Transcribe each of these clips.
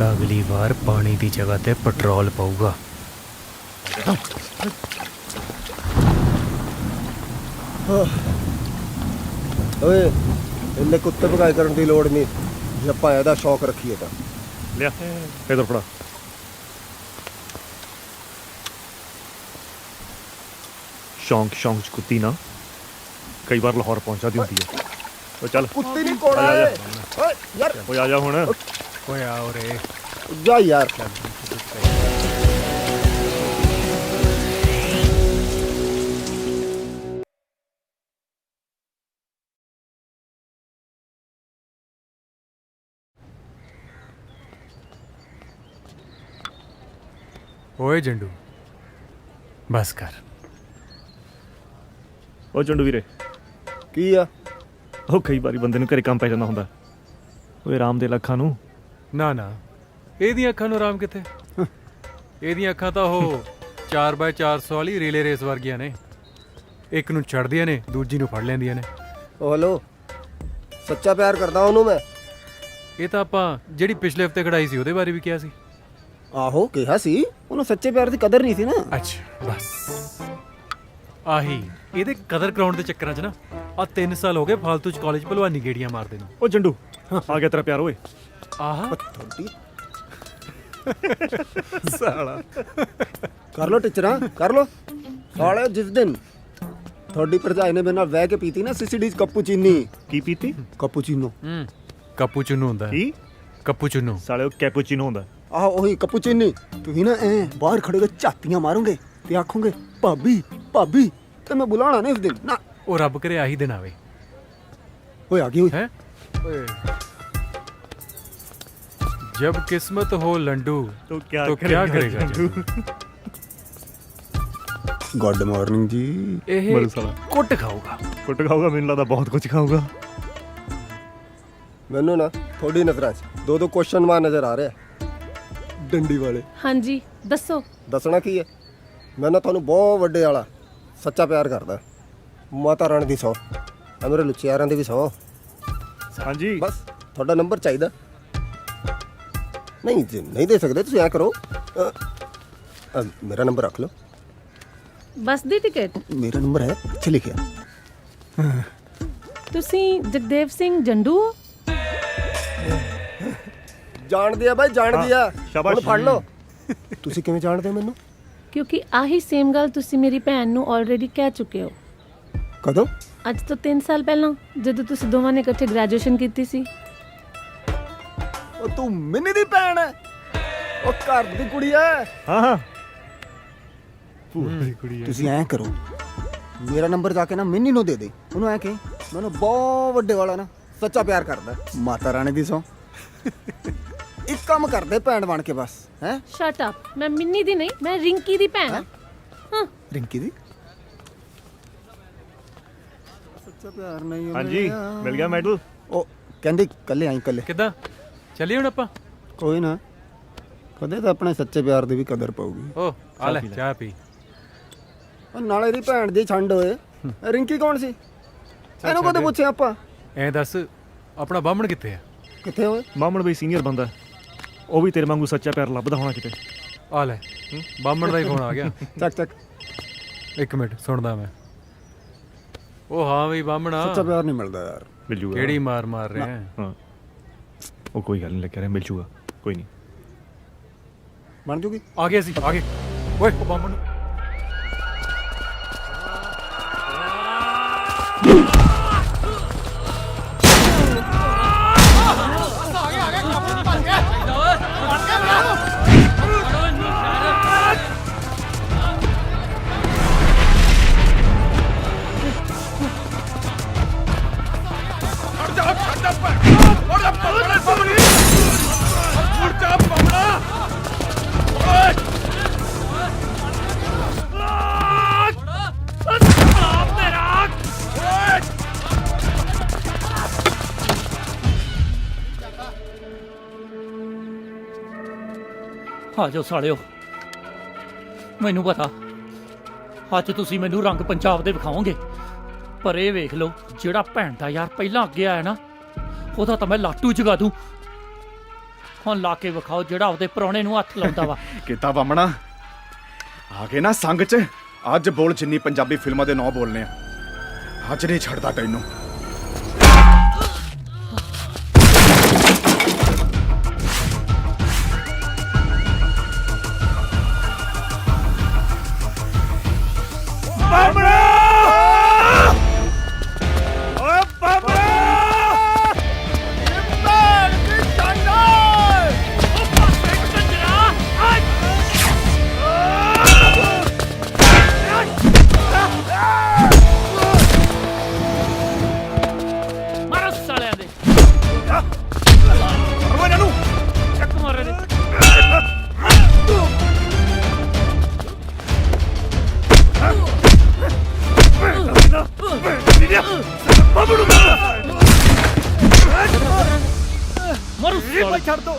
ਤਾਂ ਅਗਲੀ ਵਾਰ ਪਾਣੀ ਦੀ ਜਗ੍ਹਾ ਤੇ ਪੈਟਰੋਲ ਪਊਗਾ। ਓਏ ਇੰਨੇ ਕੁੱਤੇ ਭਗਾਈ ਕਰਨ ਦੀ ਲੋੜ ਨਹੀਂ ਜੇ ਆਪਾਂ ਇਹਦਾ ਸ਼ੌਕ ਰੱਖੀਏ ਤਾਂ। ਲਿਆ ਇਧਰ ਫੜਾ। ਸ਼ੌਂਕ ਸ਼ੌਂਕ ਚ ਕੁੱਤੀ ਨਾ ਕਈ ਵਾਰ ਲਾਹੌਰ ਪਹੁੰਚ ਜਾਂਦੀ ਹੁੰਦੀ ਹੈ। ਉਹ ਚੱਲ ਕੁੱਤੀ ਨਹੀਂ ਕੋਲ ਆਏ ਓਏ ਯਾਰ ਓਏ ਆ ਜਾ ਹੁਣ। ਓਏ ਆ ਉਰੇ। ਜਾ ਯਾਰ। ਓਏ ਜੰਡੂ ਬਸ ਕਰ। ਉਹ ਚੰਡੂ ਵੀਰੇ ਕੀ ਆ? ਉਹ ਕਈ ਵਾਰੀ ਬੰਦੇ ਨੂੰ ਘਰੇ ਕੰਮ ਪੈ ਜਾਂਦਾ ਹੁੰਦਾ। ਓਏ ਰਾਮ ਦੇ ਲੱਖਾਂ ਨੂੰ। ਨਾ ਨਾ ਇਹਦੀਆਂ ਅੱਖਾਂ ਨੂੰ ਆਰਾਮ ਕਿੱਥੇ। ਇਹਦੀਆਂ ਅੱਖਾਂ ਤਾਂ ਉਹ 4x400 ਵਾਲੀ ਰੀਲੇ ਰੇਸ ਵਰਗੀਆਂ ਨੇ। ਇੱਕ ਨੂੰ ਛੱਡਦੀਆਂ ਨੇ ਦੂਜੀ ਨੂੰ ਫੜ ਲੈਂਦੀਆਂ ਨੇ। ਓ ਹੈਲੋ, ਸੱਚਾ ਪਿਆਰ ਕਰਦਾ ਉਹਨੂੰ ਮੈਂ। ਇਹ ਤਾਂ ਆਪਾਂ ਜਿਹੜੀ ਪਿਛਲੇ ਹਫਤੇ ਖੜਾਈ ਸੀ ਉਹਦੇ ਬਾਰੇ ਵੀ ਕਿਹਾ ਸੀ। ਆਹੋ ਕਿਹਾ ਸੀ, ਉਹਨੂੰ ਸੱਚੇ ਪਿਆਰ ਦੀ ਕਦਰ ਨਹੀਂ ਸੀ ਨਾ। ਅੱਛਾ ਬਸ ਆਹੀ ਇਹਦੇ ਕਦਰ ਕਰਾਉਣ ਦੇ ਚੱਕਰਾਂ 'ਚ ਨਾ ਆ 3 ਸਾਲ ਹੋ ਗਏ ਫਾਲਤੂ 'ਚ ਕਾਲਜ ਭਲਵਾਨੀ ਗੇੜੀਆਂ ਮਾਰਦੇ ਨੂੰ। ਉਹ ਚੰਡੂ ਆ ਗਿਆ ਤੇਰਾ ਪਿਆਰ ਓਏ। ਆਹ ਤੁਹਾਡੀ ਸਾਲਾ ਕਰ ਲੋ ਟੀਚਰਾਂ ਕਰ ਲੋ। ਸਾਲੇ ਜਿਸ ਦਿਨ ਤੁਹਾਡੀ ਭਰਜਾਈ ਨੇ ਮੇਰੇ ਨਾਲ ਵਹਿ ਕੇ ਪੀਤੀ ਨਾ ਸੀਸੀਡੀ ਕਪੂਚੀਨੀ। ਕੀ ਪੀਤੀ? ਕਪੂਚੀਨੋ। ਕਪੂਚੀਨੋ ਹੁੰਦਾ ਹੈ। ਕੀ ਕਪੂਚੀਨੋ ਸਾਲੇ ਉਹ ਕੈਪੂਚੀਨੋ ਹੁੰਦਾ। ਆਹੋ ਉਹੀ ਕਪੂਚੀਨੀ। ਤੁਸੀਂ ਨਾ ਐ ਬਾਹਰ ਖੜੇ ਹੋ ਕੇ ਝਾਤੀਆਂ ਮਾਰੋਗੇ ਤੇ ਆਖੋਗੇ ਭਾਬੀ ਭਾਬੀ, ਤੇ ਮੈਂ ਬੁਲਾਣਾ ਨਹੀਂ ਉਸ ਦਿਨ ਨਾ। ਉਹ ਰੱਬ ਕਰੇ ਆਹੀ ਦਿਨ ਆਵੇ। ਓਏ ਆ ਗਈ ਓਏ। ਹੈ ਓਏ जब किस्मत हो लंडू तो क्या करेगा जंडू। ਗੁੱਡ ਮਾਰਨਿੰਗ ਜੀ। ਇਹ ਬੜਾ ਸਾਲਾ ਕੁੱਟ ਖਾਊਗਾ। ਕੁੱਟ ਖਾਊਗਾ, ਮੈਨੂੰ ਲੱਗਦਾ ਬਹੁਤ ਕੁਝ ਖਾਊਗਾ। ਮੈਨੂੰ ਨਾ ਥੋੜੀ ਨਜ਼ਰਾਂ 'ਚ ਦੋ ਕੁਐਸਚਨ ਮਾਰ ਨਜ਼ਰ ਆ ਰਿਹਾ ਡੰਡੀ ਵਾਲੇ। ਹਾਂਜੀ ਦੱਸੋ। ਦੱਸਣਾ ਕੀ ਹੈ, ਮੈਂ ਨਾ ਤੁਹਾਨੂੰ ਬਹੁਤ ਵੱਡੇ ਵਾਲਾ ਸੱਚਾ ਪਿਆਰ ਕਰਦਾ। ਮਾਤਾ ਰਾਣੀ ਦੀ ਸਹੁੰ, ਆ ਮੇਰੇ ਲੁਚਿਆਰਾਂ ਦੀ ਵੀ ਸਹੁੰ। ਹਾਂਜੀ ਬਸ ਤੁਹਾਡਾ ਨੰਬਰ ਚਾਹੀਦਾ। ਨਹੀਂ ਜੀ ਨਹੀਂ ਦੇ ਸਕਦੇ ਤੁਸੀਂ ਐ ਕਰੋ, ਮੇਰਾ ਨੰਬਰ ਰੱਖ ਲਓ। ਬੱਸ ਦੀ ਟਿਕਟ ਮੇਰਾ ਨੰਬਰ ਹੈ ਇੱਥੇ ਲਿਖਿਆ। ਤੁਸੀਂ ਜਗਦੇਵ ਸਿੰਘ ਜੰਡੂ ਹੋ? ਜਾਣਦੀ ਆ ਬਾਈ ਜਾਣਦੀ ਆ। ਸ਼ਾਬਾਸ਼। ਹੁਣ ਫੜ ਲਓ। ਤੁਸੀਂ ਕਿਵੇਂ ਜਾਣਦੇ ਹੋ ਮੈਨੂੰ? ਕਿਉਂਕਿ ਆਹੀ ਸੇਮ ਗੱਲ ਤੁਸੀਂ ਮੇਰੀ ਭੈਣ ਨੂੰ ਆਲਰੇਡੀ ਕਹਿ ਚੁੱਕੇ ਹੋ। ਕਦੋਂ? ਅੱਜ ਤੋਂ 3 ਸਾਲ ਪਹਿਲਾਂ ਜਦੋਂ ਤੁਸੀਂ ਦੋਵਾਂ ਨੇ ਇਕੱਠੇ ਗ੍ਰੈਜੂਏਸ਼ਨ ਕੀਤੀ ਸੀ। ਉਹ ਤੂੰ ਮਿੰਨੀ ਦੀ ਭੈਣ ਹੈ? ਉਹ ਘਰ ਦੀ ਕੁੜੀ ਹੈ। ਹਾਂ ਹਾਂ ਪੂਰੀ ਕੁੜੀ ਹੈ। ਤੁਸੀਂ ਐਂ ਕਰੋ, ਮੇਰਾ ਨੰਬਰ ਜਾ ਕੇ ਨਾ ਮਿੰਨੀ ਨੂੰ ਦੇ ਦੇ। ਉਹਨੂੰ ਐਂ ਕਿ ਮੈਨੂੰ ਬਹੁਤ ਵੱਡੇ ਵਾਲਾ ਨਾ ਸੱਚਾ ਪਿਆਰ ਕਰਦਾ। ਮਾਤਾ ਰਾਣੀ ਦੀ ਸਹੁੰ। ਇੱਕ ਕੰਮ ਕਰਦੇ ਭੈਣ ਬਣ ਕੇ ਬਸ। ਹੈ ਸ਼ਟ ਅਪ। ਮੈਂ ਮਿੰਨੀ ਦੀ ਨਹੀਂ, ਮੈਂ ਰਿੰਕੀ ਦੀ ਭੈਣ ਹਾਂ। ਹਾਂ ਰਿੰਕੀ ਦੀ ਸੱਚਾ ਪਿਆਰ ਨਹੀਂ। ਹਾਂਜੀ ਮਿਲ ਗਿਆ ਮੈਡਲ। ਉਹ ਕਹਿੰਦੀ ਕੱਲੇ ਆਈ ਕੱਲੇ। ਕਿੱਦਾਂ ਚੱਲੀਏ ਹੁਣ ਆਪਾਂ? ਕੋਈ ਨਾ, ਕਦੇ ਤਾਂ ਆਪਣੇ ਸੱਚੇ ਪਿਆਰ ਦੀ ਵੀ ਕਦਰ ਪਊਗੀ। ਓ ਆ ਲੈ ਚਾਹ ਪੀ। ਉਹ ਨਾਲੇ ਦੀ ਭੈਣ ਦੀ ਛੰਡ ਹੋਏ। ਰਿੰਕੀ ਕੌਣ ਸੀ? ਇਹਨੂੰ ਕਦੇ ਪੁੱਛਿਆ ਆਪਾਂ? ਐਂ ਦੱਸ ਆਪਣਾ ਬਾਹਮਣ ਕਿੱਥੇ ਆ? ਕਿੱਥੇ ਹੋਏ? ਮਾਮਣ ਬਈ ਸੀਨੀਅਰ ਬੰਦਾ, ਉਹ ਵੀ ਤੇਰੇ ਵਾਂਗੂ ਸੱਚਾ ਪਿਆਰ ਲੱਭਦਾ ਹੋਣਾ ਕਿਤੇ। ਆ ਲੈ ਬਾਹਮਣ ਦਾ ਹੀ ਫੋਨ ਆ ਗਿਆ। ਚੱਕ ਚੱਕ। ਇੱਕ ਮਿੰਟ ਸੁਣਦਾ ਮੈਂ। ਉਹ ਹਾਂ ਵੀ ਬਾਹਮਣਾ ਸੱਚਾ ਪਿਆਰ ਨਹੀਂ ਮਿਲਦਾ ਯਾਰ। ਮਿਲ ਜੂਗਾ। ਕਿਹੜੀ ਮਾਰ ਮਾਰ ਰਿਹਾ ਹੈ? ਹਾਂ ਉਹ ਕੋਈ ਗੱਲ ਨਹੀਂ, ਲੱਗਿਆ ਰਿਹਾ ਮਿਲ ਜੂਗਾ ਕੋਈ ਨਹੀਂ। ਬਣ ਜੂਗੀ। ਆ ਗਏ ਅਸੀਂ ਆ ਗਏ। ਓਏ ਉਹ ਬਾਹਮਣ ਆ ਜਾਓ ਸਾਲਿਓ, ਮੈਨੂੰ ਪਤਾ ਅੱਜ ਤੁਸੀਂ ਮੈਨੂੰ ਰੰਗ ਪੰਜਾਬ ਦੇ ਵਿਖਾਓਗੇ, ਪਰ ਇਹ ਵੇਖ ਲਓ ਜਿਹੜਾ ਭੈਣ ਦਾ ਯਾਰ ਪਹਿਲਾਂ ਅੱਗੇ ਆਇਆ ਨਾ ਉਹਦਾ ਤਾਂ ਮੈਂ ਲਾਟੂ ਜਗਾ ਦੂੰ। ਹੁਣ ਲਾ ਕੇ ਵਿਖਾਓ ਜਿਹੜਾ ਉਹਦੇ ਪ੍ਰਾਹੁਣੇ ਨੂੰ ਹੱਥ ਲਾਉਂਦਾ ਵਾ। ਕੀਤਾ ਬਾਮਣਾ ਆ ਕੇ ਨਾ ਸੰਗ ਚ ਅੱਜ ਬੋਲ ਜਿੰਨੀ ਪੰਜਾਬੀ ਫਿਲਮਾਂ ਦੇ ਨਾਂ ਬੋਲਨੇ ਆ। ਅੱਜ ਨਹੀਂ ਛੱਡਦਾ ਤੈਨੂੰ। ਮਾਰੋ ਸਾਲਿਆਂ ਦੇ ਚੱਕ ਮਾਰੇ ਦੇ। ਮਾਰੋ ਸਾਲੇ ਛੱਡ ਦੋ।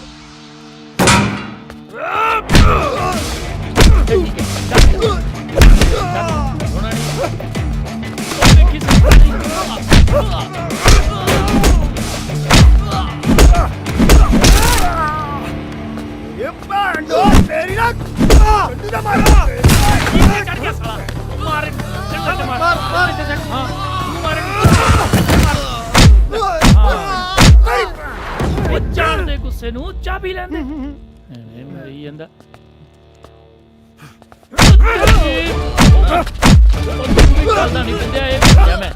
ਜਾਣ ਦੇ ਗੁੱਸੇ ਨੂੰ ਚਾਹ ਪੀ ਲੈਂਦੇ ਐਵੇਂ ਮਰੀ ਜਾਂਦਾ। ਕਰਦਾ ਨਹੀਂ ਬੰਦਿਆ ਇਹ ਬੰਦਿਆ ਮੈਂ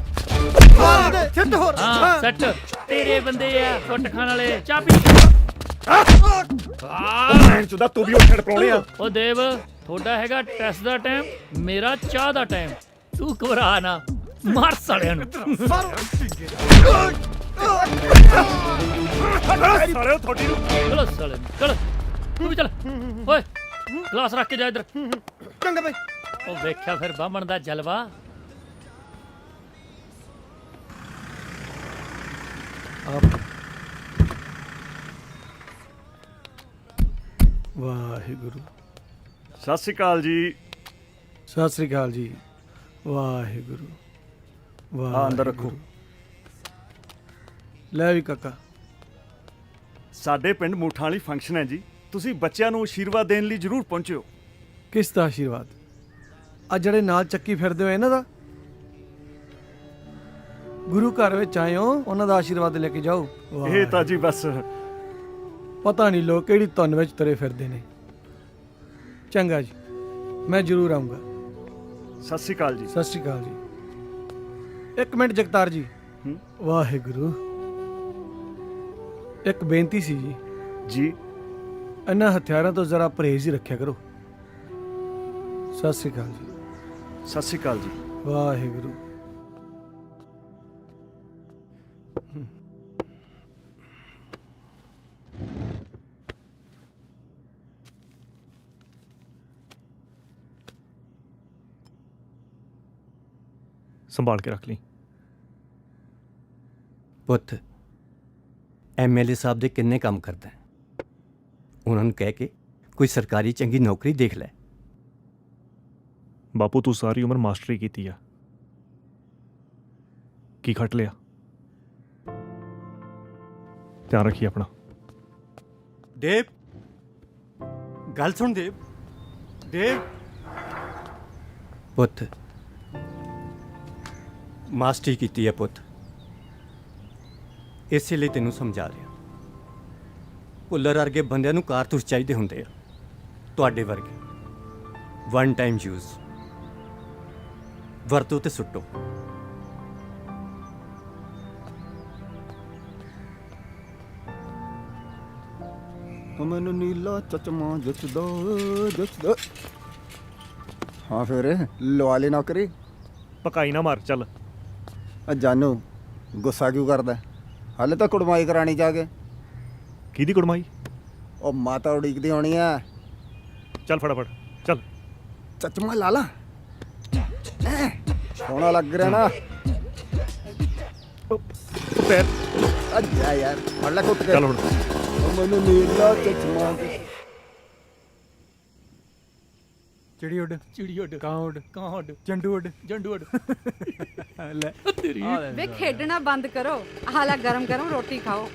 ਹਾਂ ਸੈੱਟ ਤੇਰੇ ਬੰਦੇ ਆ ਫੁੱਟ ਖਾਣ ਵਾਲੇ ਚਾਹ ਪੀ। ਭੈਣ ਚੋਦਾ ਤੂੰ ਵੀ ਉੱਠੜ ਪਰਾਉਣੇ ਆ। ਉਹ ਦੇਵ ਤੁਹਾਡਾ ਹੈਗਾ ਟੈਸਟ ਦਾ ਟਾਈਮ, ਮੇਰਾ ਚਾਹ ਦਾ ਟਾਈਮ। ਤੂੰ ਘਬਰਾ ਨਾ, ਮਾਰ ਸਾਲਿਆਂ ਨੂੰ। ਸਾਲਿਓ ਤੁਹਾਡੀ ਨੂੰ ਚਲੋ ਸਾਲੇ ਨੂੰ, ਚਲ ਤੂੰ ਵੀ ਚੱਲ। ਓਏ ਗਲਾਸ ਰੱਖ ਕੇ ਜਾ ਇੱਧਰ। ਚੰਗਾ ਬਈ। ਉਹ ਵੇਖਿਆ ਫਿਰ ਬਾਹਮਣ ਦਾ ਜਲਵਾ। ਵਾਹਿਗੁਰੂ। ਸਤਿ ਸ਼੍ਰੀ ਅਕਾਲ ਜੀ। ਸਤਿ ਸ੍ਰੀ ਅਕਾਲ ਜੀ। ਵਾਹਿਗੁਰੂ ਵਾਹਿਗੁਰੂ। ਆ ਅੰਦਰ ਰੱਖੋ। ਲੈ ਵੀ ਕਾਕਾ। ਸਾਡੇ ਪਿੰਡ ਮੂਠਾਂ ਵਾਲੀ ਫੰਕਸ਼ਨ ਹੈ ਜੀ, ਤੁਸੀਂ ਬੱਚਿਆਂ ਨੂੰ ਆਸ਼ੀਰਵਾਦ ਦੇਣ ਲਈ ਜ਼ਰੂਰ ਪਹੁੰਚਿਓ। ਕਿਸ ਦਾ ਆਸ਼ੀਰਵਾਦ? ਆ ਜਿਹੜੇ ਨਾਲ ਚੱਕੀ ਫਿਰਦੇ ਹੋ ਇਹਨਾਂ ਦਾ? ਗੁਰੂ ਘਰ ਵਿੱਚ ਆਏ ਹੋ, ਉਹਨਾਂ ਦਾ ਆਸ਼ੀਰਵਾਦ ਲੈ ਕੇ ਜਾਓ। ਇਹ ਤਾਂ ਜੀ ਬਸ ਪਤਾ ਨਹੀਂ ਲੋਕ ਕਿਹੜੀ ਧੁਨ ਵਿੱਚ ਤੁਰੇ ਫਿਰਦੇ ਨੇ। ਚੰਗਾ ਜੀ, ਮੈਂ ਜ਼ਰੂਰ ਆਉਂਗਾ। ਸਤਿ ਸ਼੍ਰੀ ਅਕਾਲ ਜੀ। ਸਤਿ ਸ੍ਰੀ ਅਕਾਲ ਜੀ। ਇੱਕ ਮਿੰਟ ਜਗਤਾਰ ਜੀ। ਵਾਹਿਗੁਰੂ। ਇੱਕ ਬੇਨਤੀ ਸੀ ਜੀ। ਜੀ ਇਹਨਾਂ ਹਥਿਆਰਾਂ ਤੋਂ ਜ਼ਰਾ ਪਰਹੇਜ਼ ਹੀ ਰੱਖਿਆ ਕਰੋ। ਸਤਿ ਸ੍ਰੀ ਅਕਾਲ ਜੀ। ਸਤਿ ਸ਼੍ਰੀ ਅਕਾਲ ਜੀ। ਵਾਹਿਗੁਰੂ। ਸੰਭਾਲ ਕੇ ਰੱਖ ਲਈ। ਪੁੱਤ ਐਮਐਲਏ ਸਾਹਿਬ ਦੇ ਕਿੰਨੇ ਕੰਮ ਕਰਦਾ ਹੈ। ਉਹਨਾਂ ਨੂੰ ਕਹਿ ਕੇ ਕੋਈ ਸਰਕਾਰੀ ਚੰਗੀ ਨੌਕਰੀ ਦੇਖ ਲੈ। ਬਾਪੂ ਤੂੰ ਸਾਰੀ ਉਮਰ ਮਾਸਟਰੀ ਕੀਤੀ ਆ, ਕੀ ਖੱਟ ਲਿਆ? ਧਿਆਨ ਰੱਖੀ ਆਪਣਾ। ਦੇਵ ਗੱਲ ਸੁਣ। ਦੇਵ ਦੇਵ ਪੁੱਤ ਮਾਸਟਰੀ ਕੀਤੀ ਹੈ ਪੁੱਤ, ਇਸੇ ਲਈ ਤੈਨੂੰ ਸਮਝਾ ਰਿਹਾ। ਭੁੱਲਰ ਵਰਗੇ ਬੰਦਿਆਂ ਨੂੰ ਕਾਰਤੂਸ ਚਾਹੀਦੇ ਹੁੰਦੇ ਆ, ਤੁਹਾਡੇ ਵਰਗੇ ਵਨ ਟਾਈਮ ਯੂਜ਼। ਵਰਤੋ ਤੇ ਸੁੱਟੋ। ਮੈਨੂੰ ਨੀਲਾ ਚਚਮਾ ਜਚਦਾ। ਹਾਂ ਫਿਰ ਲਵਾ ਲੈ ਨੌਕਰੀ। ਪਕਾਈ ਨਾ ਮਾਰ, ਚੱਲ। ਜਾਨੂ ਗੁੱਸਾ ਕਿਉਂ ਕਰਦਾ? ਹਾਲੇ ਤਾਂ ਕੁੜਮਾਈ ਕਰਾਣੀ ਜਾ ਕੇ। ਕਿਹਦੀ ਕੁੜਮਾਈ? ਉਹ ਮਾਤਾ ਉਡੀਕਦੀ ਹੋਣੀ ਆ। ਚੱਲ ਫਟਾਫਟ ਚੱਲ। ਚਚਮਾ ਲਾ ਲਾ, ਸੋਹਣਾ ਲੱਗ ਰਿਹਾ ਨਾ। ਪੈਰ ਅੱਜਾ ਯਾਰ ਫੜ ਲੈ ਕੁੱਟ ਕੇ। ਚੱਲ ਹੁਣ। ਮੈਨੂੰ ਨੀਲਾ ਚਚਮਾ। ਚਿੜੀ ਉੱਡ, ਚਿੜੀ ਉੱਡ, ਕਾਂ ਉੱਡ, ਕਾਂ ਉੱਡ, ਚੰਡੂ ਉੱਡ। ਜੰਡੂ ਉੱਡ। ਲੈ ਤੇਰੀ ਵੇ ਖੇਡਣਾ ਬੰਦ ਕਰੋ, ਹਾਲਾ ਗਰਮ ਗਰਮ ਰੋਟੀ ਖਾਓ।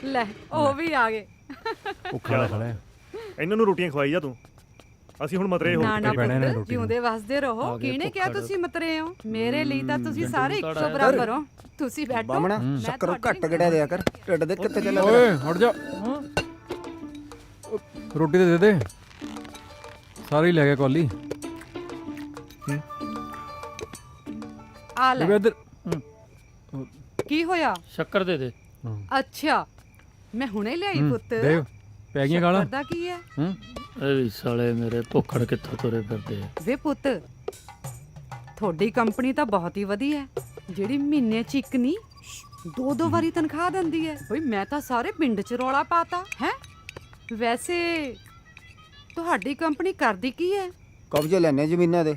ਲੈ ਉਹ ਵੀ ਆ ਗਏ। ਉਹ ਖਾਲਾ ਖਾਲਾ ਇਹਨਾਂ ਨੂੰ ਰੋਟੀਆਂ ਖਵਾਈ ਜਾ ਤੂੰ ਅਸੀਂ ਹੁਣ ਮਤਰੇ ਹੋ ਨਾ ਨਾ ਭੈਣੇ ਨੇ ਪੁੱਤ ਰੋਟੀ ਜਿਉਂਦੇ ਵਸਦੇ ਰਹੋ ਆ ਗਏ ਕਿਹਨੇ ਕਿਹਾ ਭੁੱਖੜ। ਤੁਸੀਂ ਮਤਰੇ ਹੋ ਮੇਰੇ ਲਈ ਤਾਂ ਤੁਸੀਂ ਸਾਰੇ ਇੱਕੋ ਬਰਾਬਰ ਹੋ ਤੁਸੀਂ ਬੈਠੋ ਬਾਮਣਾ ਮੈਂ ਸ਼ੱਕਰ ਤੁਹਾਡੀ ਘੱਟ ਗੜਿਆ ਦਿਆ ਕਰ ਢਿੱਡ ਦੇ ਕਿੱਥੇ ਚੱਲਿਆ ਓਏ ਹਟ ਜਾ ਰੋਟੀ ਤੇ ਦੇ ਦੇ ਸਾਰੇ ਹੀ ਲੈ ਗਿਆ ਕੌਲੀ ਆ ਲੈ ਬੇਬੇ ਇੱਧਰ ਕੀ ਹੋਇਆ ਸ਼ੱਕਰ ਦੇ ਦੇ ਅੱਛਾ ਮੈਂ ਹੁਣੇ ਲਿਆਈ ਪੁੱਤ ਦੇ ਪੈ ਗਈਆਂ ਗਾਲਾਂ ਕਰਦਾ ਕੀ ਹੈ ਹੂੰ ਇਹ ਵੀ ਸਾਲੇ ਮੇਰੇ ਭੁੱਖੜ ਕਿੱਥੋਂ ਤੁਰੇ ਫਿਰਦੇ ਆ ਵੇ ਪੁੱਤ ਤੁਹਾਡੀ ਕੰਪਨੀ ਤਾਂ ਬਹੁਤ ਹੀ ਵਧੀਆ ਹੈ ਜਿਹੜੀ ਮਹੀਨੇ 'ਚ ਇੱਕ ਨਹੀਂ ਦੋ ਵਾਰੀ ਤਨਖਾਹ ਦਿੰਦੀ ਹੈ ਬਈ ਮੈਂ ਤਾਂ ਸਾਰੇ ਪਿੰਡ 'ਚ ਰੌਲਾ ਪਾਤਾ ਹੈ ਵੈਸੇ ਤੁਹਾਡੀ ਕੰਪਨੀ ਕਰਦੀ ਕੀ ਹੈ ਕਬਜ਼ੇ ਲੈਣੇ ਜ਼ਮੀਨਾਂ ਦੇ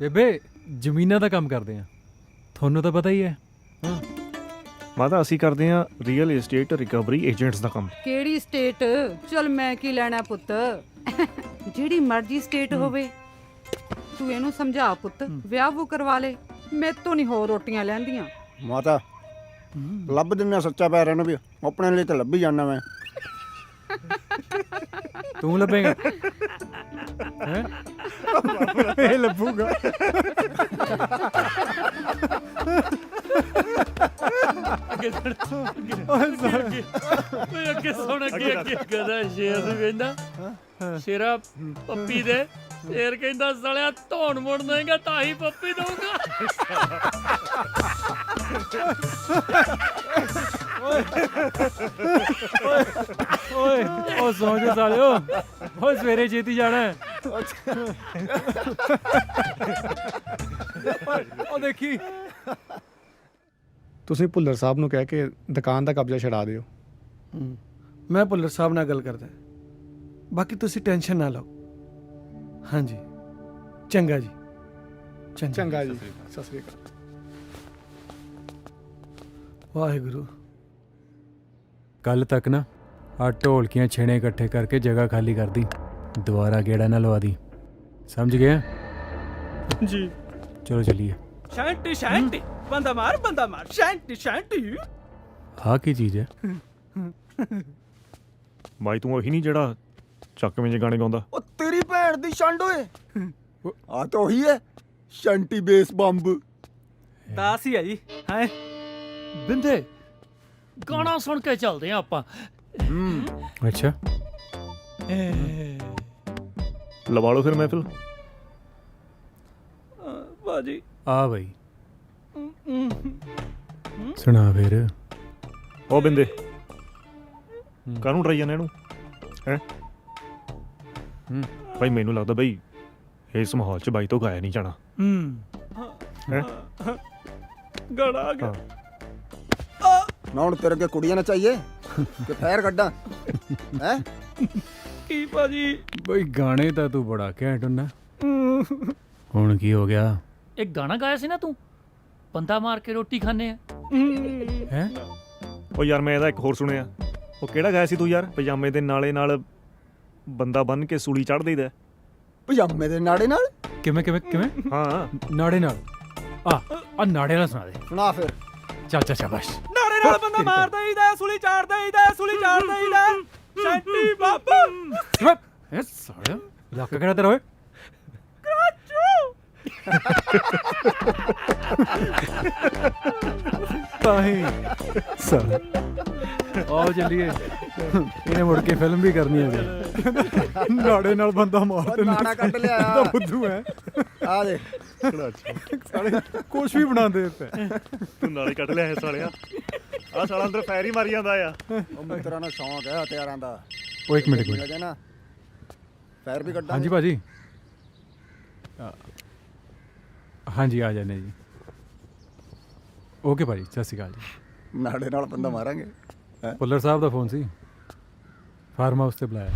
ਬੇਬੇ ਜ਼ਮੀਨਾਂ ਦਾ ਕੰਮ ਕਰਦੇ ਆ ਤੁਹਾਨੂੰ ਤਾਂ ਪਤਾ ਹੀ ਹੈ ਮਾਤਾ ਅਸੀਂ ਕਰਦੇ ਆ ਰੀਅਲ ਏਸਟੇਟ ਰਿਕਵਰੀ ਏਜੰਟਸ ਦਾ ਕੰਮ ਕਿਹੜੀ ਸਟੇਟ ਚਲ ਮੈਂ ਕੀ ਲੈਣਾ ਪੁੱਤ ਜਿਹੜੀ ਮਰਜ਼ੀ ਸਟੇਟ ਹੋਵੇ ਤੂੰ ਇਹਨੂੰ ਸਮਝਾ ਪੁੱਤ ਵਿਆਹ ਵੂ ਕਰਵਾ ਲੈ ਮੇਰੇ ਤੋਂ ਨਹੀਂ ਹੋਰ ਰੋਟੀਆਂ ਲੈਂਦੀਆਂ ਮਾਤਾ ਲੱਭ ਦਿੰਨਾ ਸੱਚਾ ਪਿਆਰ ਇਹਨੂੰ ਵੀ ਆਪਣੇ ਲਈ ਤਾਂ ਲੱਭੀ ਜਾਣਾ ਮੈਂ ਤੂੰ ਲੱਭੇਗਾ ਹੈ ਇਹ ਲੱਭੂਗਾ ਓਏ ਅੱਗੇ ਸੁਣ ਅੱਗੇ ਅੱਗੇ ਕਹਦਾ ਸ਼ੇਰ ਨੂੰ ਕਹਿੰਦਾ ਸ਼ੇਰਾ ਪੱਪੀ ਦੇ ਸ਼ੇਰ ਕਹਿੰਦਾ ਸਾਲਿਆ ਧੌਣ ਮੁੜ ਦੇਗਾ ਤਾਂ ਹੀ ਪੱਪੀ ਦਊਗਾ ਓਏ ਉਹ ਸੌਂ ਜਾ ਸਾਲਿਓ ਓਏ ਸਵੇਰੇ ਛੇਤੀ ਜਾਣਾ ਹੈ। ਉਹ ਦੇਖੀ ਤੁਸੀਂ ਭੁੱਲਰ ਸਾਹਿਬ ਨੂੰ ਕਹਿ ਕੇ ਦੁਕਾਨ ਦਾ ਕਬਜ਼ਾ ਛਡਾ ਦਿਓ ਮੈਂ ਭੁੱਲਰ ਸਾਹਿਬ ਨਾਲ ਗੱਲ ਕਰਦਾ ਬਾਕੀ ਤੁਸੀਂ ਟੈਨਸ਼ਨ ਨਾ ਲਓ ਹਾਂਜੀ ਚੰਗਾ ਜੀ ਚੰਗਾ ਜੀ ਸਤਿ ਸ੍ਰੀ ਅਕਾਲ ਵਾਹਿਗੁਰੂ ਕੱਲ ਤੱਕ ਨਾ ਆ ਢੋਲਕੀਆਂ ਛੇਣੇ ਇਕੱਠੇ ਕਰਕੇ ਜਗ੍ਹਾ ਖਾਲੀ ਕਰ ਦੀ ਦੁਬਾਰਾ ਗੇੜਾ ਨਾ ਲਵਾ ਦੀ ਸਮਝ ਗਿਆ ਜੀ ਚਲੋ ਚੱਲੀਏ ਸ਼ਾਂਤੀ ਸ਼ਾਂਤੀ ਬੰਦਾ ਮਾਰ ਸ਼ਾਂਤੀ ਸ਼ਾਂਤੀ ਆਹ ਕੀ ਚੀਜ਼ ਹੈ ਬਾਈ ਤੂੰ ਉਹੀ ਨਹੀਂ ਜਿਹੜਾ ਚੱਕਵੇਂ ਜਿਹੇ ਗਾਣੇ ਗਾਉਂਦਾ ਉਹ ਤੇਰੀ ਭੈਣ ਦੀ ਛੰਡ ਓਏ ਆ ਤਾਂ ਉਹੀ ਹੈ ਸ਼ੰਟੀ ਬੇਸ ਬੰਬ ਦਾਸ ਹੀ ਹੈ ਜੀ ਹਾਂ ਬਿੰਦੇ ਗਾਣਾ ਸੁਣ ਕੇ ਚੱਲਦੇ ਆ ਆਪਾਂ ਅੱਛਾ ਲਵਾ ਲਓ ਫਿਰ ਮਹਿਫਿਲ ਬਾਜੀ ਆ ਬਈ ਸੁਣਾ ਫਿਰ ਉਹ ਬਿੰਦੇ ਕਾਹਨੂੰ ਡਰਾਈ ਜਾਂਦੇ ਇਹਨੂੰ ਹੈ ਭਾਈ ਮੈਨੂੰ ਲੱਗਦਾ ਬਈ ਇਸ ਮਾਹੌਲ 'ਚ ਬਾਈ ਤੋਂ ਗਾਇਆ ਨਹੀਂ ਜਾਣਾ ਹੈ ਗਾਣਾ ਆ ਗਿਆ ਨਾ ਹੁਣ ਤੇਰੇ ਅੱਗੇ ਕੁੜੀਆਂ ਨਾ ਚਾਹੀਏ ਕਿ ਫੇਰ ਕੱਢਾਂ ਹੈ ਕੀ ਬਾਜੀ ਬਈ ਗਾਣੇ ਤਾਂ ਤੂੰ ਬੜਾ ਘੈਂਟ ਹੁੰਨਾ ਹੁਣ ਕੀ ਹੋ ਗਿਆ ਇੱਕ ਗਾਣਾ ਗਾਇਆ ਸੀ ਨਾ ਤੂੰ ਬੰਦਾ ਮਾਰ ਕੇ ਰੋਟੀ ਖਾਣੇ ਆ ਹੈ ਉਹ ਯਾਰ ਮੈਂ ਇਹਦਾ ਇੱਕ ਹੋਰ ਸੁਣਿਆ ਉਹ ਕਿਹੜਾ ਗਾਇਆ ਸੀ ਤੂੰ ਯਾਰ ਪਜਾਮੇ ਦੇ ਨਾਲੇ ਨਾਲ ਬੰਦਾ ਬੰਨ ਕੇ ਸੂਲੀ ਚੜ੍ਹ ਦੇਈਦਾ ਪਜਾਮੇ ਦੇ ਨਾੜੇ ਨਾਲ ਕਿਵੇਂ ਕਿਵੇਂ ਕਿਵੇਂ ਹਾਂ ਨਾੜੇ ਨਾਲ ਆ ਨਾੜੇ ਨਾਲ ਸੁਣਾ ਦੇ ਸੁਣਾ ਫਿਰ ਚੱਲ ਸ਼ਾਬਾਸ਼ ਨਾਰੇ ਨਾਲ ਬੰਦਾ ਮਾਰਦਾ ਹੀਦਾ ਸੂਲੀ ਚਾੜਦਾ ਹੀਦਾ ਸ਼ਾਂਤੀ ਬਾਬਾ ਇਹ ਸਾਲਿਆ ਲੱਕ ਕਿਹੜਾ ਤੇਰਾ ਓਏ ਤਾਹੀਂ ਸਾਲਾ ਆਓ ਚੱਲੀਏ ਇਹਨੇ ਮੁੜ ਕੇ ਫਿਲਮ ਵੀ ਕਰਨੀ ਹੈ ਨਾੜੇ ਨਾਲ ਬੰਦਾ ਮਾਰ ਉਹ ਨਾੜਾ ਕੱਢ ਲਿਆ ਇਹਦਾ ਬੁੱਧੂ ਹੈ ਆ ਦੇ ਸਾਲੇ ਕੁਛ ਵੀ ਬਣਾਉਂਦੇ ਪਏ ਤੂੰ ਨਾਲੇ ਕੱਢ ਲਿਆ ਇਹ ਸਾਲਿਆ ਆਹ ਸਾਲਾ ਅੰਦਰ ਫੈਰ ਹੀ ਮਾਰੀ ਜਾਂਦਾ ਆ ਉਹ ਮਿੱਤਰਾਂ ਨੂੰ ਸ਼ੌਂਕ ਹੈ ਹਥਿਆਰਾਂ ਦਾ ਉਹ ਇੱਕ ਮਿੰਟ ਲੱਗੇ ਨਾ ਫੇਰ ਵੀ ਕੱਢਾਂ ਹਾਂਜੀ ਭਾਜੀ ਹਾਂਜੀ ਆ ਜਾਂਦੇ ਜੀ ਓਕੇ ਭਾਜੀ ਸਤਿ ਸ਼੍ਰੀ ਅਕਾਲ ਜੀ ਨਾੜੇ ਨਾਲ ਬੰਦਾ ਮਾਰਾਂਗੇ ਭੁੱਲਰ ਸਾਹਿਬ ਦਾ ਫੋਨ ਸੀ ਫਾਰਮ ਹਾਊਸ ਤੇ ਬੁਲਾਇਆ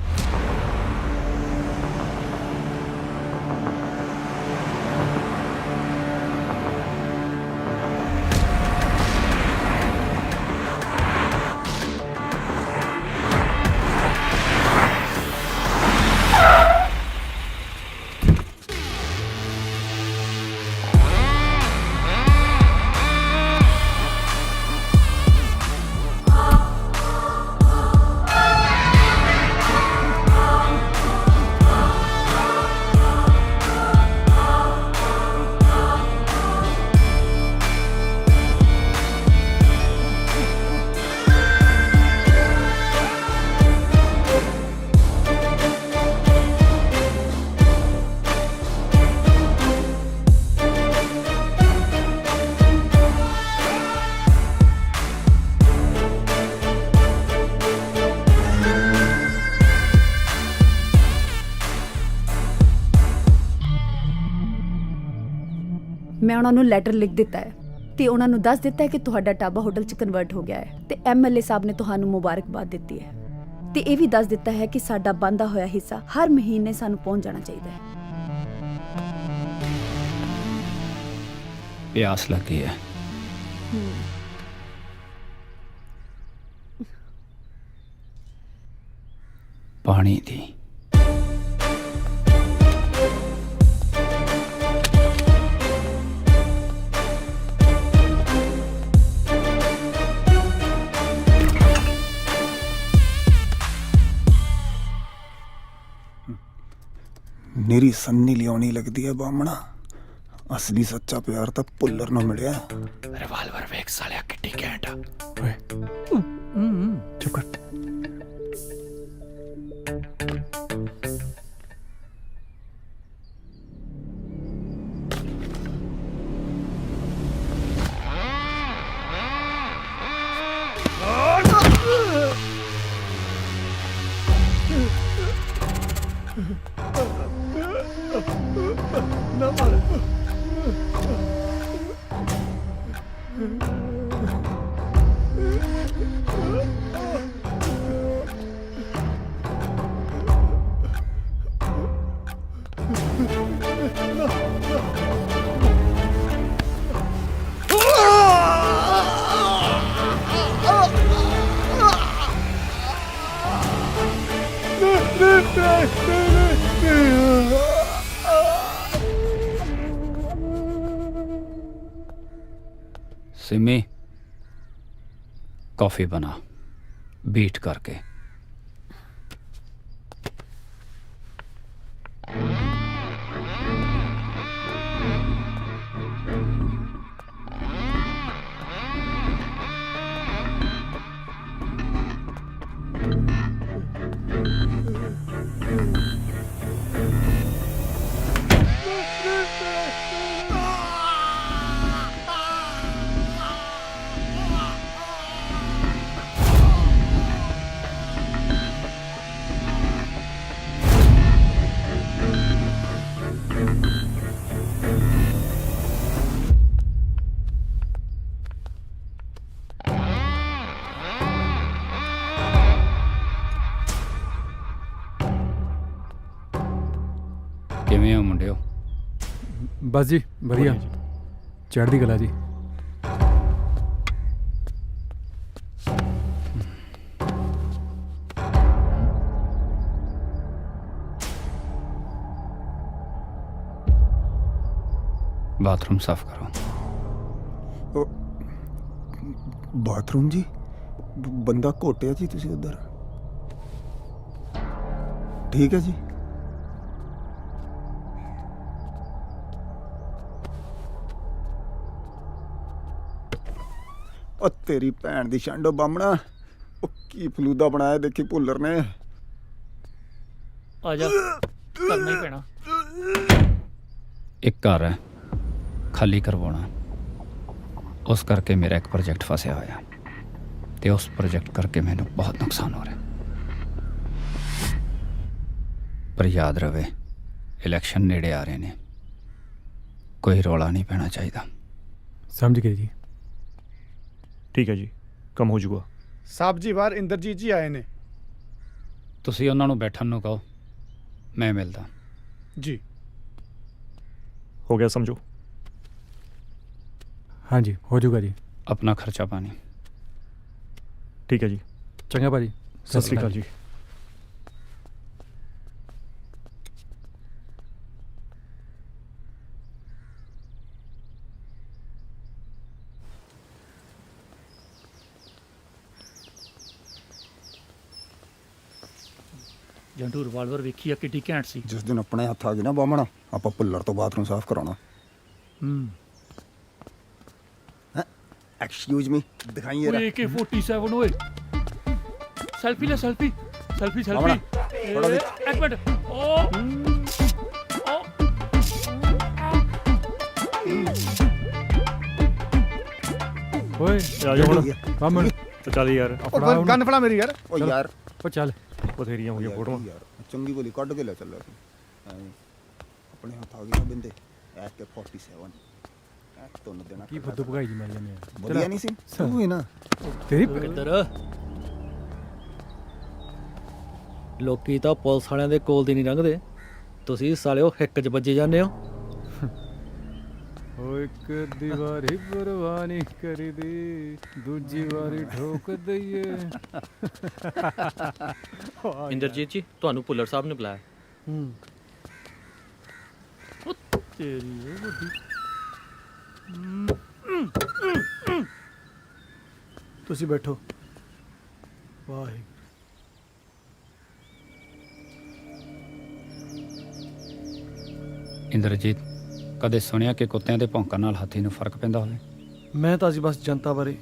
ਮੈਂ ਉਹਨਾਂ ਨੂੰ ਲੈਟਰ ਲਿਖ ਦਿੱਤਾ ਹੈ ਤੇ ਉਹਨਾਂ ਨੂੰ ਦੱਸ ਦਿੱਤਾ ਹੈ ਕਿ ਤੁਹਾਡਾ ਢਾਬਾ ਹੋਟਲ 'ਚ ਕਨਵਰਟ ਹੋ ਗਿਆ ਹੈ ਤੇ ਐਮਐਲਏ ਸਾਹਿਬ ਨੇ ਤੁਹਾਨੂੰ ਮੁਬਾਰਕਬਾਦ ਦਿੱਤੀ ਹੈ ਤੇ ਇਹ ਵੀ ਦੱਸ ਦਿੱਤਾ ਹੈ ਕਿ ਸਾਡਾ ਬਣਦਾ ਹੋਇਆ ਹਿੱਸਾ ਹਰ ਮਹੀਨੇ ਸਾਨੂੰ ਪਹੁੰਚ ਜਾਣਾ ਚਾਹੀਦਾ ਹੈ। ਪਿਆਸ ਲੱਗੀ ਹੈ। ਪਾਣੀ ਦੀ। ਮੇਰੀ ਸੰਨੀ ਲਿਆਉਣੀ ਲੱਗਦੀ ਹੈ ਬਾਹਮਣਾ। ਅਸਲੀ ਸੱਚਾ ਪਿਆਰ ਤਾਂ ਭੁੱਲਰ ਨੂੰ ਮਿਲਿਆ। ਰਿਵਾਲਵਰ ਵੇਖ ਸਾਲਿਆ ਕਿੱਡੀ ਘੈਂਟ ਆ। ਓਏ ਚੁੱਪ ਕਰ। सिमी कॉफी बना बीट करके। ਕਿਵੇਂ ਹੋ ਮੁੰਡਿਓ? ਬਸ ਜੀ ਵਧੀਆ, ਚੜ੍ਹਦੀ ਕਲਾ ਜੀ। बाथरूम साफ करो। ਬਾਥਰੂਮ ਜੀ? ਬੰਦਾ ਘੋਟਿਆ ਜੀ ਤੁਸੀਂ ਉਧਰ। ਠੀਕ ਹੈ ਜੀ। ਉਹ ਤੇਰੀ ਭੈਣ ਦੀ ਛੰਡੋ ਬਾਹਮਣਾ, ਉਹ ਕੀ ਫਲੂਦਾ ਬਣਾਇਆ ਦੇਖੀ ਭੁੱਲਰ ਨੇ। ਆ ਜਾ, ਕਰਨਾ ਹੀ ਪੈਣਾ। ਇੱਕ ਘਰ ਹੈ ਖਾਲੀ ਕਰਵਾਉਣਾ, ਉਸ ਕਰਕੇ ਮੇਰਾ ਇੱਕ ਪ੍ਰੋਜੈਕਟ ਫਸਿਆ ਹੋਇਆ ਤੇ ਉਸ ਪ੍ਰੋਜੈਕਟ ਕਰਕੇ ਮੈਨੂੰ ਬਹੁਤ ਨੁਕਸਾਨ ਹੋ ਰਿਹਾ। ਪਰ ਯਾਦ ਰਵੇ ਇਲੈਕਸ਼ਨ ਨੇੜੇ ਆ ਰਹੇ ਨੇ, ਕੋਈ ਰੌਲਾ ਨਹੀਂ ਪੈਣਾ ਚਾਹੀਦਾ। ਸਮਝ ਗਏ ਜੀ। ਠੀਕ ਹੈ ਜੀ, ਕੰਮ ਹੋ ਜਾਊਗਾ। ਸਾਹਿਬ ਜੀ ਬਾਹਰ ਇੰਦਰਜੀਤ ਜੀ ਆਏ ਨੇ। ਤੁਸੀਂ ਉਹਨਾਂ ਨੂੰ ਬੈਠਣ ਨੂੰ ਕਹੋ, ਮੈਂ ਮਿਲਦਾ ਜੀ। ਹੋ ਗਿਆ ਸਮਝੋ। हाँ जी हो जाऊगा जी। अपना खर्चा पानी। ठीक है जी। चंगा भाजी, सत श्री अकाल जी। ਜੰਟੂ ਰਿਵਾਲਵਰ ਵੇਖੀ ਆ ਕਿੱਡੀ ਘੈਂਟ ਸੀ। ਜਿਸ ਦਿਨ ਆਪਣੇ ਹੱਥ ਆ ਗਏ ਨਾ ਬਾਹਮਣਾ, ਆਪਾਂ ਭੁੱਲਰ ਤੋਂ ਬਾਥਰੂਮ ਸਾਫ਼ ਕਰਾਉਣਾ। एक्सक्यूज मी, दिखाइए ओए AK-47 ओए, सेल्फी ले, सेल्फी सेल्फी सेल्फी। एक मिनट, ओ ओए आ जाओ ਹੁਣ। बामन तो चल यार, ਉਹ ਗਨ ਫੜਾ ਮੇਰੀ ਯਾਰ। ਉਹ ਯਾਰ ओ चल ਬਥੇਰੀਆਂ ਹੋ ਗਈਆਂ ਫੋਟੋਆਂ। ਯਾਰ ਚੰਗੀ ਬੋਲੀ ਕੱਢ ਕੇ ਲੈ ਚੱਲਿਆ ਸੀ। ਆਪਣੇ ਹੱਥ ਆ ਗਏ ਨਾ ਬਿੰਦੇ AK-47। ਤੁਹਾਨੂੰ ਦੇਣਾ ਕੀ ਫੁੱਦੂ ਭਗਾਈ ਜੀ ਮਾਰੀ ਜਾਂਦੇ ਆ ਵਧੀਆ ਨਹੀਂ ਸੀ ਤੂੰ ਹੀ ਨਾ ਤੇਰੀ ਕਿੱਧਰ ਲੋਕੀ ਤਾਂ ਪੁਲਿਸ ਵਾਲਿਆਂ ਦੇ ਕੋਲ ਦੀ ਨਹੀਂ ਲੰਘਦੇ, ਤੁਸੀਂ ਸਾਲਿਓ ਹਿੱਕ 'ਚ ਵੱਜੇ ਜਾਂਦੇ ਹੋ। ਓ ਇੱਕ ਦੀਵਾਰੀ ਪਰਵਾਹ ਨਹੀਂ ਕਰੀਦੀ, ਦੂਜੀ ਵਾਰੀ ਠੋਕ ਦਈਏ। ਇੰਦਰਜੀਤ ਜੀ, ਤੁਹਾਨੂੰ ਭੁੱਲਰ ਸਾਹਿਬ ਨੇ ਬੁਲਾਇਆ। ਤੇਰੀ ਉਹ ਵੱਡੀ ਤੁਸੀਂ ਬੈਠੋ। ਵਾਹਿਗੁਰੂ। ਇੰਦਰਜੀਤ, ਕਦੇ ਸੁਣਿਆ ਕਿ ਕੁੱਤਿਆਂ ਦੇ ਭੌਂਕਣ ਨਾਲ ਹਾਥੀ ਨੂੰ ਫਰਕ ਪੈਂਦਾ ਹੋਵੇ? ਮੈਂ ਤਾਂ ਅੱਜ ਬਸ ਜਨਤਾ ਬਾਰੇ।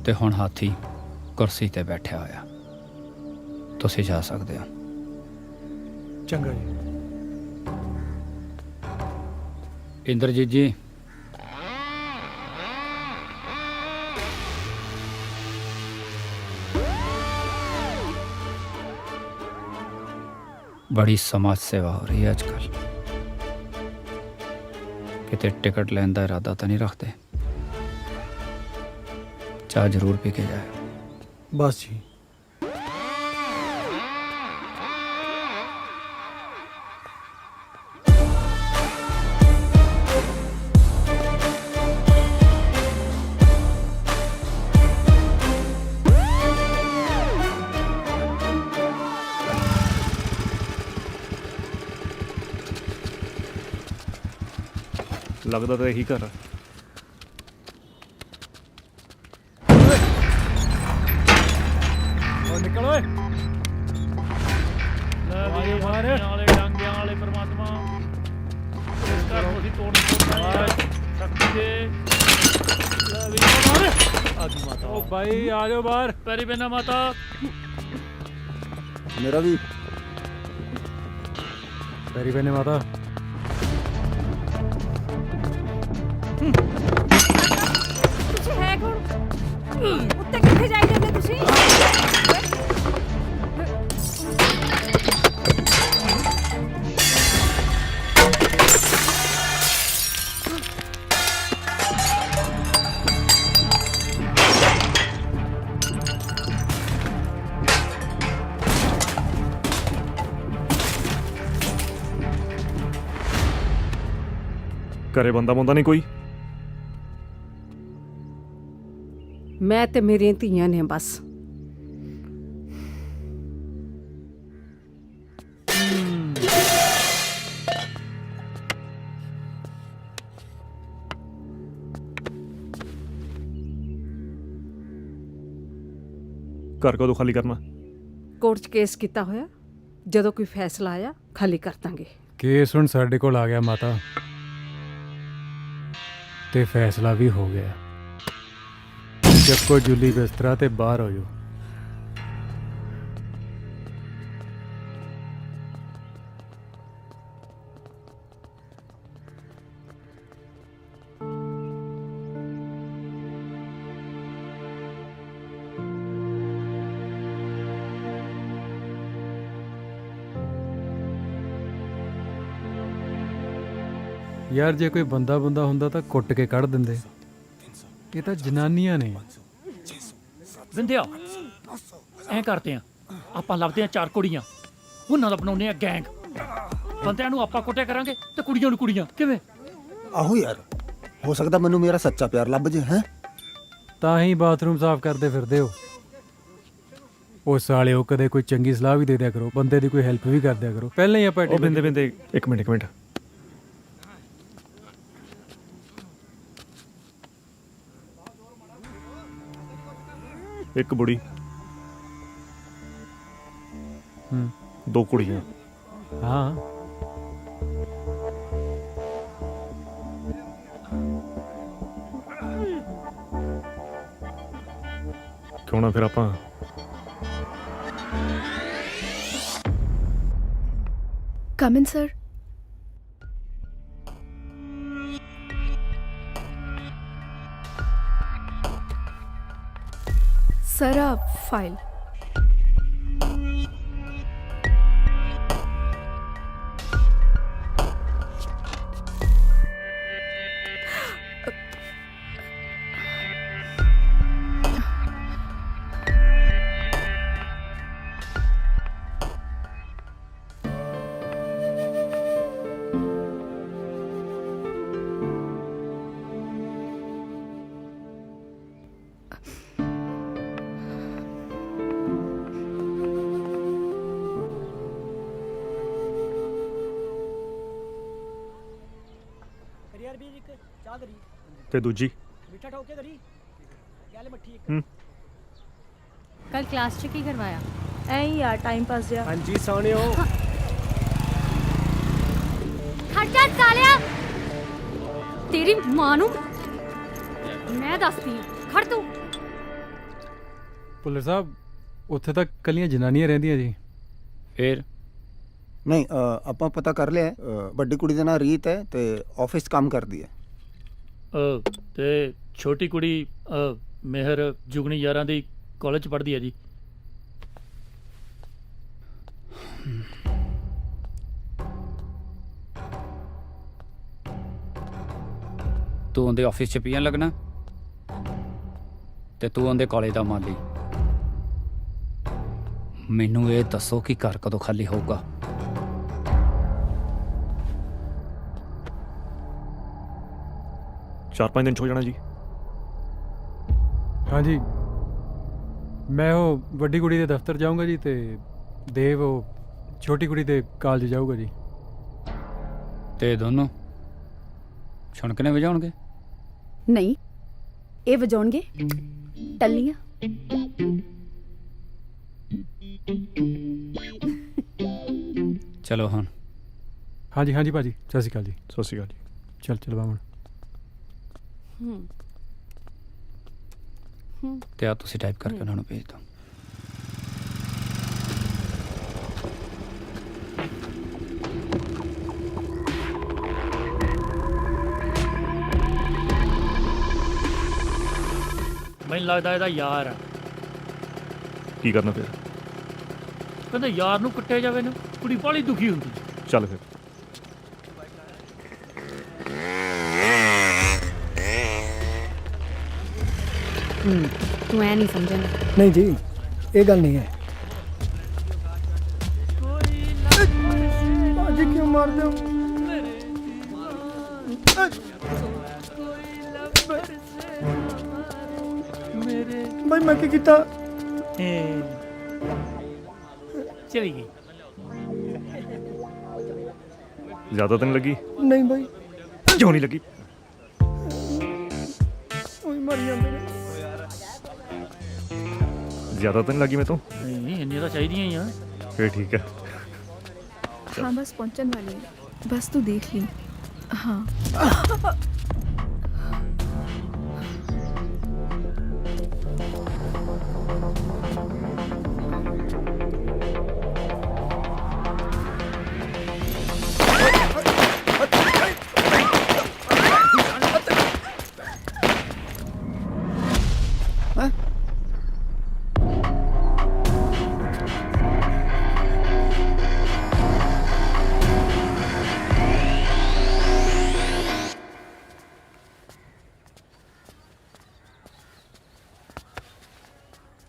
ਤੇ ਹੁਣ ਹਾਥੀ ਕੁਰਸੀ ਤੇ ਬੈਠਿਆ ਹੋਇਆ, ਤੁਸੀਂ ਜਾ ਸਕਦੇ ਹੋ। ਚੰਗਾ ਜੀ। ਇੰਦਰਜੀਤ ਜੀ, बड़ी समाज सेवा हो रही है आजकल। किते टिकट लेने का इरादा तो नहीं रखते? चाह जरूर पी के जाए। बस जी। ਲੱਗਦਾ ਤਾਂ ਇਹੀ ਘਰ ਆ। ਓ ਨਿਕਲ ਓਏ। ਲੈ ਵਾਲੇ ਡਾਂਗਿਆਂ ਵਾਲੇ ਪਰਮਾਤਮਾ, ਇਸ ਘਰ ਨੂੰ ਅਸੀਂ ਤੋੜ ਪਾਏ ਸ਼ਕਤੀ ਦੇ। ਲੈ ਵੀ ਮਾਰ ਆਦੀ ਮਾਤਾ। ਓ ਭਾਈ ਆ ਜਾਓ ਬਾਹਰ। ਪੈਰੀ ਪੈਣਾ ਮਾਤਾ। ਮੇਰਾ ਵੀ ਪੈਰੀ ਪੈਨੇ ਮਾਤਾ। ਤੁਸੀਂ ਹੈ ਕੌਣ? ਉੱਤੇ ਕਿੱਥੇ ਜਾਈ ਜਾਂਦੇ ਤੁਸੀਂ? ਘਰੇ ਬੰਦਾ ਬੰਦਾ ਨਹੀਂ ਕੋਈ? ਮੈਂ ਤੇ ਮੇਰੀਆਂ ਧੀਆਂ ਨੇ ਬਸ। ਘਰ ਕਦੋਂ ਖਾਲੀ ਕਰਨਾ? ਕੋਰਟ 'ਚ ਕੇਸ ਕੀਤਾ ਹੋਇਆ, ਜਦੋਂ ਕੋਈ ਫੈਸਲਾ ਆਇਆ ਖਾਲੀ ਕਰ ਦਾਂਗੇ। ਕੇਸ ਹੁਣ ਸਾਡੇ ਕੋਲ ਆ ਗਿਆ ਮਾਤਾ, ਤੇ ਫੈਸਲਾ ਵੀ ਹੋ ਗਿਆ। ਚੱਕੋ ਜੁੱਲੀ ਬਿਸਤਰਾ ਤੇ ਬਾਹਰ ਹੋ ਜਾਓ। ਯਾਰ ਜੇ ਕੋਈ ਬੰਦਾ ਹੁੰਦਾ ਤਾਂ ਕੁੱਟ ਕੇ ਕੱਢ ਦਿੰਦੇ। ਇਹ ਤਾਂ ਜਨਾਨੀਆਂ ਨੇ। ਵਿੰਦਿਆ ਐਂ ਕਰਦੇ ਆ, ਆਪਾਂ ਲੱਭਦੇ ਆ 4 ਕੁੜੀਆਂ, ਉਹਨਾਂ ਦਾ ਬਣਾਉਂਦੇ ਆ ਗੈਂਗ। ਬੰਦਿਆਂ ਨੂੰ ਆਪਾਂ ਕੁੱਟਿਆ ਕਰਾਂਗੇ ਤੇ ਕੁੜੀਆਂ ਨੂੰ ਕੁੜੀਆਂ। ਕਿਵੇਂ? ਆਹੋ ਯਾਰ, ਹੋ ਸਕਦਾ ਮੈਨੂੰ ਮੇਰਾ ਸੱਚਾ ਪਿਆਰ ਲੱਭ ਜੇ। ਹੈ ਤਾਂ ਹੀ ਬਾਥਰੂਮ ਸਾਫ਼ ਕਰਦੇ ਫਿਰਦੇ ਹੋ। ਉਹ ਸਾਲਿਓ, ਕਦੇ ਕੋਈ ਚੰਗੀ ਸਲਾਹ ਵੀ ਦੇ ਦਿਆ ਕਰੋ, ਬੰਦੇ ਦੀ ਕੋਈ ਹੈਲਪ ਵੀ ਕਰ ਦਿਆ ਕਰੋ। ਪਹਿਲਾਂ ਹੀ ਆਪਾਂ ਉਹ ਬਿੰਦੇ ਇੱਕ ਮਿੰਟ। ਇੱਕ ਬੁੜੀ, 2 ਕੁੜੀਆਂ। ਹਾਂ ਕਿਉਂ ਨਾ ਫਿਰ ਆਪਾਂ Come in, sir. Sir, file. ਤੇ ਦੂਜੀ ਕੱਲ ਕਲਾਸ 'ਚ ਕੀ ਕਰਵਾਇਆ? ਐਂ ਹੀ ਯਾਰ ਟਾਈਮ ਪਾਸ ਜਿਹਾ। ਹਾਂਜੀ ਸੋਹਣਿਓ। ਖਰਚਾ ਸਾਲਿਆ ਤੇਰੀ ਮਾਂ ਨੂੰ ਮੈਂ ਦੱਸਦੀ ਆ। ਖੜ ਤੂੰ। ਭੁੱਲਰ ਸਾਹਿਬ ਉੱਥੇ ਤਾਂ ਕੱਲੀਆਂ ਜਨਾਨੀਆਂ ਰਹਿੰਦੀਆਂ ਜੀ। ਫਿਰ ਨਹੀਂ ਆਪਾਂ ਪਤਾ ਕਰ ਲਿਆ ਵੱਡੀ ਕੁੜੀ ਦਾ ਨਾਂ ਰੀਤ ਹੈ ਤੇ ਆਫਿਸ ਕੰਮ ਕਰਦੀ ਹੈ। ਤੇ ਛੋਟੀ ਕੁੜੀ ਮਿਹਰ ਜੁਗਨੀ ਯਾਰਾਂ ਦੀ ਕਾਲਜ ਪੜ੍ਹਦੀ ਹੈ ਜੀ। ਤੂੰ ਉਹਦੇ ਆਫਿਸ 'ਚ ਪੀਣ ਲੱਗਣਾ ਤੇ ਤੂੰ ਉਹਦੇ ਕਾਲਜ ਦਾ ਮਾਲੀ। ਮੈਨੂੰ ਇਹ ਦੱਸੋ ਕਿ ਘਰ ਕਦੋਂ ਖਾਲੀ ਹੋਊਗਾ? ਚਾਰ 5 ਦਿਨ 'ਚ ਹੋ ਜਾਣਾ ਜੀ। ਹਾਂਜੀ ਮੈਂ ਉਹ ਵੱਡੀ ਕੁੜੀ ਦੇ ਦਫ਼ਤਰ ਜਾਊਂਗਾ ਜੀ ਤੇ ਦੇਵ ਉਹ ਛੋਟੀ ਕੁੜੀ ਦੇ ਕਾਲਜ ਜਾਊਗਾ ਜੀ। ਤੇ ਦੋਨੋਂ ਛਣਕਨੇ ਵਜਾਉਣਗੇ? ਨਹੀਂ, ਇਹ ਵਜਾਉਣਗੇ ਟੱਲੀਆਂ। ਚਲੋ ਹੁਣ। ਹਾਂਜੀ ਹਾਂਜੀ ਭਾਜੀ ਸਤਿ ਸ਼੍ਰੀ ਅਕਾਲ ਜੀ। ਸਤਿ ਸ਼੍ਰੀ ਅਕਾਲ ਜੀ। ਚੱਲ ਬਾਮਣ। ਤੇ ਆ ਤੁਸੀਂ ਟਾਈਪ ਕਰਕੇ ਉਹਨਾਂ ਨੂੰ ਭੇਜ ਦਿਓ। ਮੈਨੂੰ ਲੱਗਦਾ ਇਹਦਾ ਯਾਰ ਆ। ਕੀ ਕਰਨਾ ਫਿਰ? ਕਹਿੰਦੇ ਯਾਰ ਨੂੰ ਕੁੱਟਿਆ ਜਾਵੇ ਨਾ ਕੁੜੀ ਬਾਹਲੀ ਦੁਖੀ ਹੁੰਦੀ। ਚੱਲ ਫਿਰ। ਤੂੰ ਐ ਨਹੀਂ ਸਮਝਣਾ। ਨਹੀਂ ਜੀ ਇਹ ਗੱਲ ਨਹੀਂ ਹੈ। ਭਾਜੀ ਕਿਉਂ ਮਾਰਦੇ ਹੋ? ਭਾਈ ਮੈਂ ਕੀ ਕੀਤਾ? ਚਲੀ ਗਈ। ਜ਼ਿਆਦਾ ਤਾਂ ਨਹੀਂ ਲੱਗੀ? ਨਹੀਂ ਭਾਈ ਕਿਉਂ ਨਹੀਂ ਲੱਗੀ? ਉਹੀ ਮਰ ਜਾਂਦੇ ਨੇ। ਜ਼ਿਆਦਾ ਤਾਂ ਨਹੀਂ ਲੱਗੀ ਮੈਨੂੰ? ਨਹੀਂ ਇੰਨੀਆਂ ਤਾਂ ਚਾਹੀਦੀਆਂ ਹੀ ਆ। ਫਿਰ ਠੀਕ ਹੈ। हाँ बस पहुंचने वाली है, बस तू देख ली। हाँ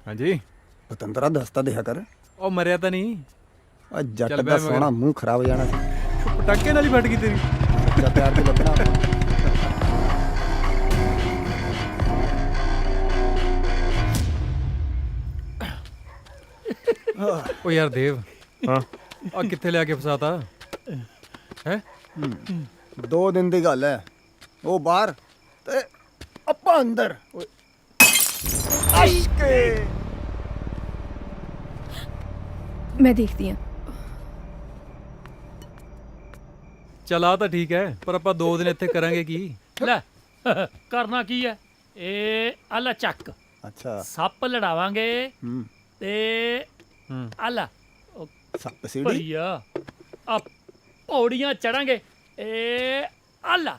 ਹਾਂਜੀ ਪਤੰਦਰਾ ਦੱਸਤਾ ਦਿਆ ਕਰ। ਉਹ ਮਰਿਆ ਤਾਂ ਨਹੀਂ? ਆ ਜੱਟ ਚੱਲ ਦਾ ਬੈ ਸੋਹਣਾ ਮੂੰਹ ਖਰਾਬ ਹੋ ਜਾਣਾ ਸੀ। ਪਟਾਕੇ ਨਾਲ ਹੀ ਫਟ ਗਈ ਤੇਰੀ। ਸੱਚਾ ਪਿਆਰ ਤੇ ਲੱਗਣਾ। ਉਹ ਯਾਰ ਦੇਵ ਹਾਂ ਆ ਕਿੱਥੇ ਲਿਆ ਕੇ ਫਸਾਤਾ ਹੈ? 2 ਦਿਨ ਦੀ ਗੱਲ ਹੈ। ਉਹ ਬਾਹਰ ਤੇ ਆਪਾਂ ਅੰਦਰ। ਅਸ਼ਕੇ मैं देखती हूँ। ਚਲ ਆ ਤਾਂ ਠੀਕ ਹੈ ਪਰ ਆਪਾਂ 2 ਦਿਨ ਇੱਥੇ ਕਰਾਂਗੇ ਕੀ? ਲੈ ਕਰਨਾ ਕੀ ਹੈ? ਇਹ ਆਲਾ ਚੱਕ ਅੱਛਾ ਸੱਪ ਲੜਾਵਾਂਗੇ ਤੇ ਆਲਾ ਸੱਪ ਸੀੜੀ ਭਈਆ ਆ ਪੌੜੀਆਂ ਚੜਾਂਗੇ। ਇਹ ਆਲਾ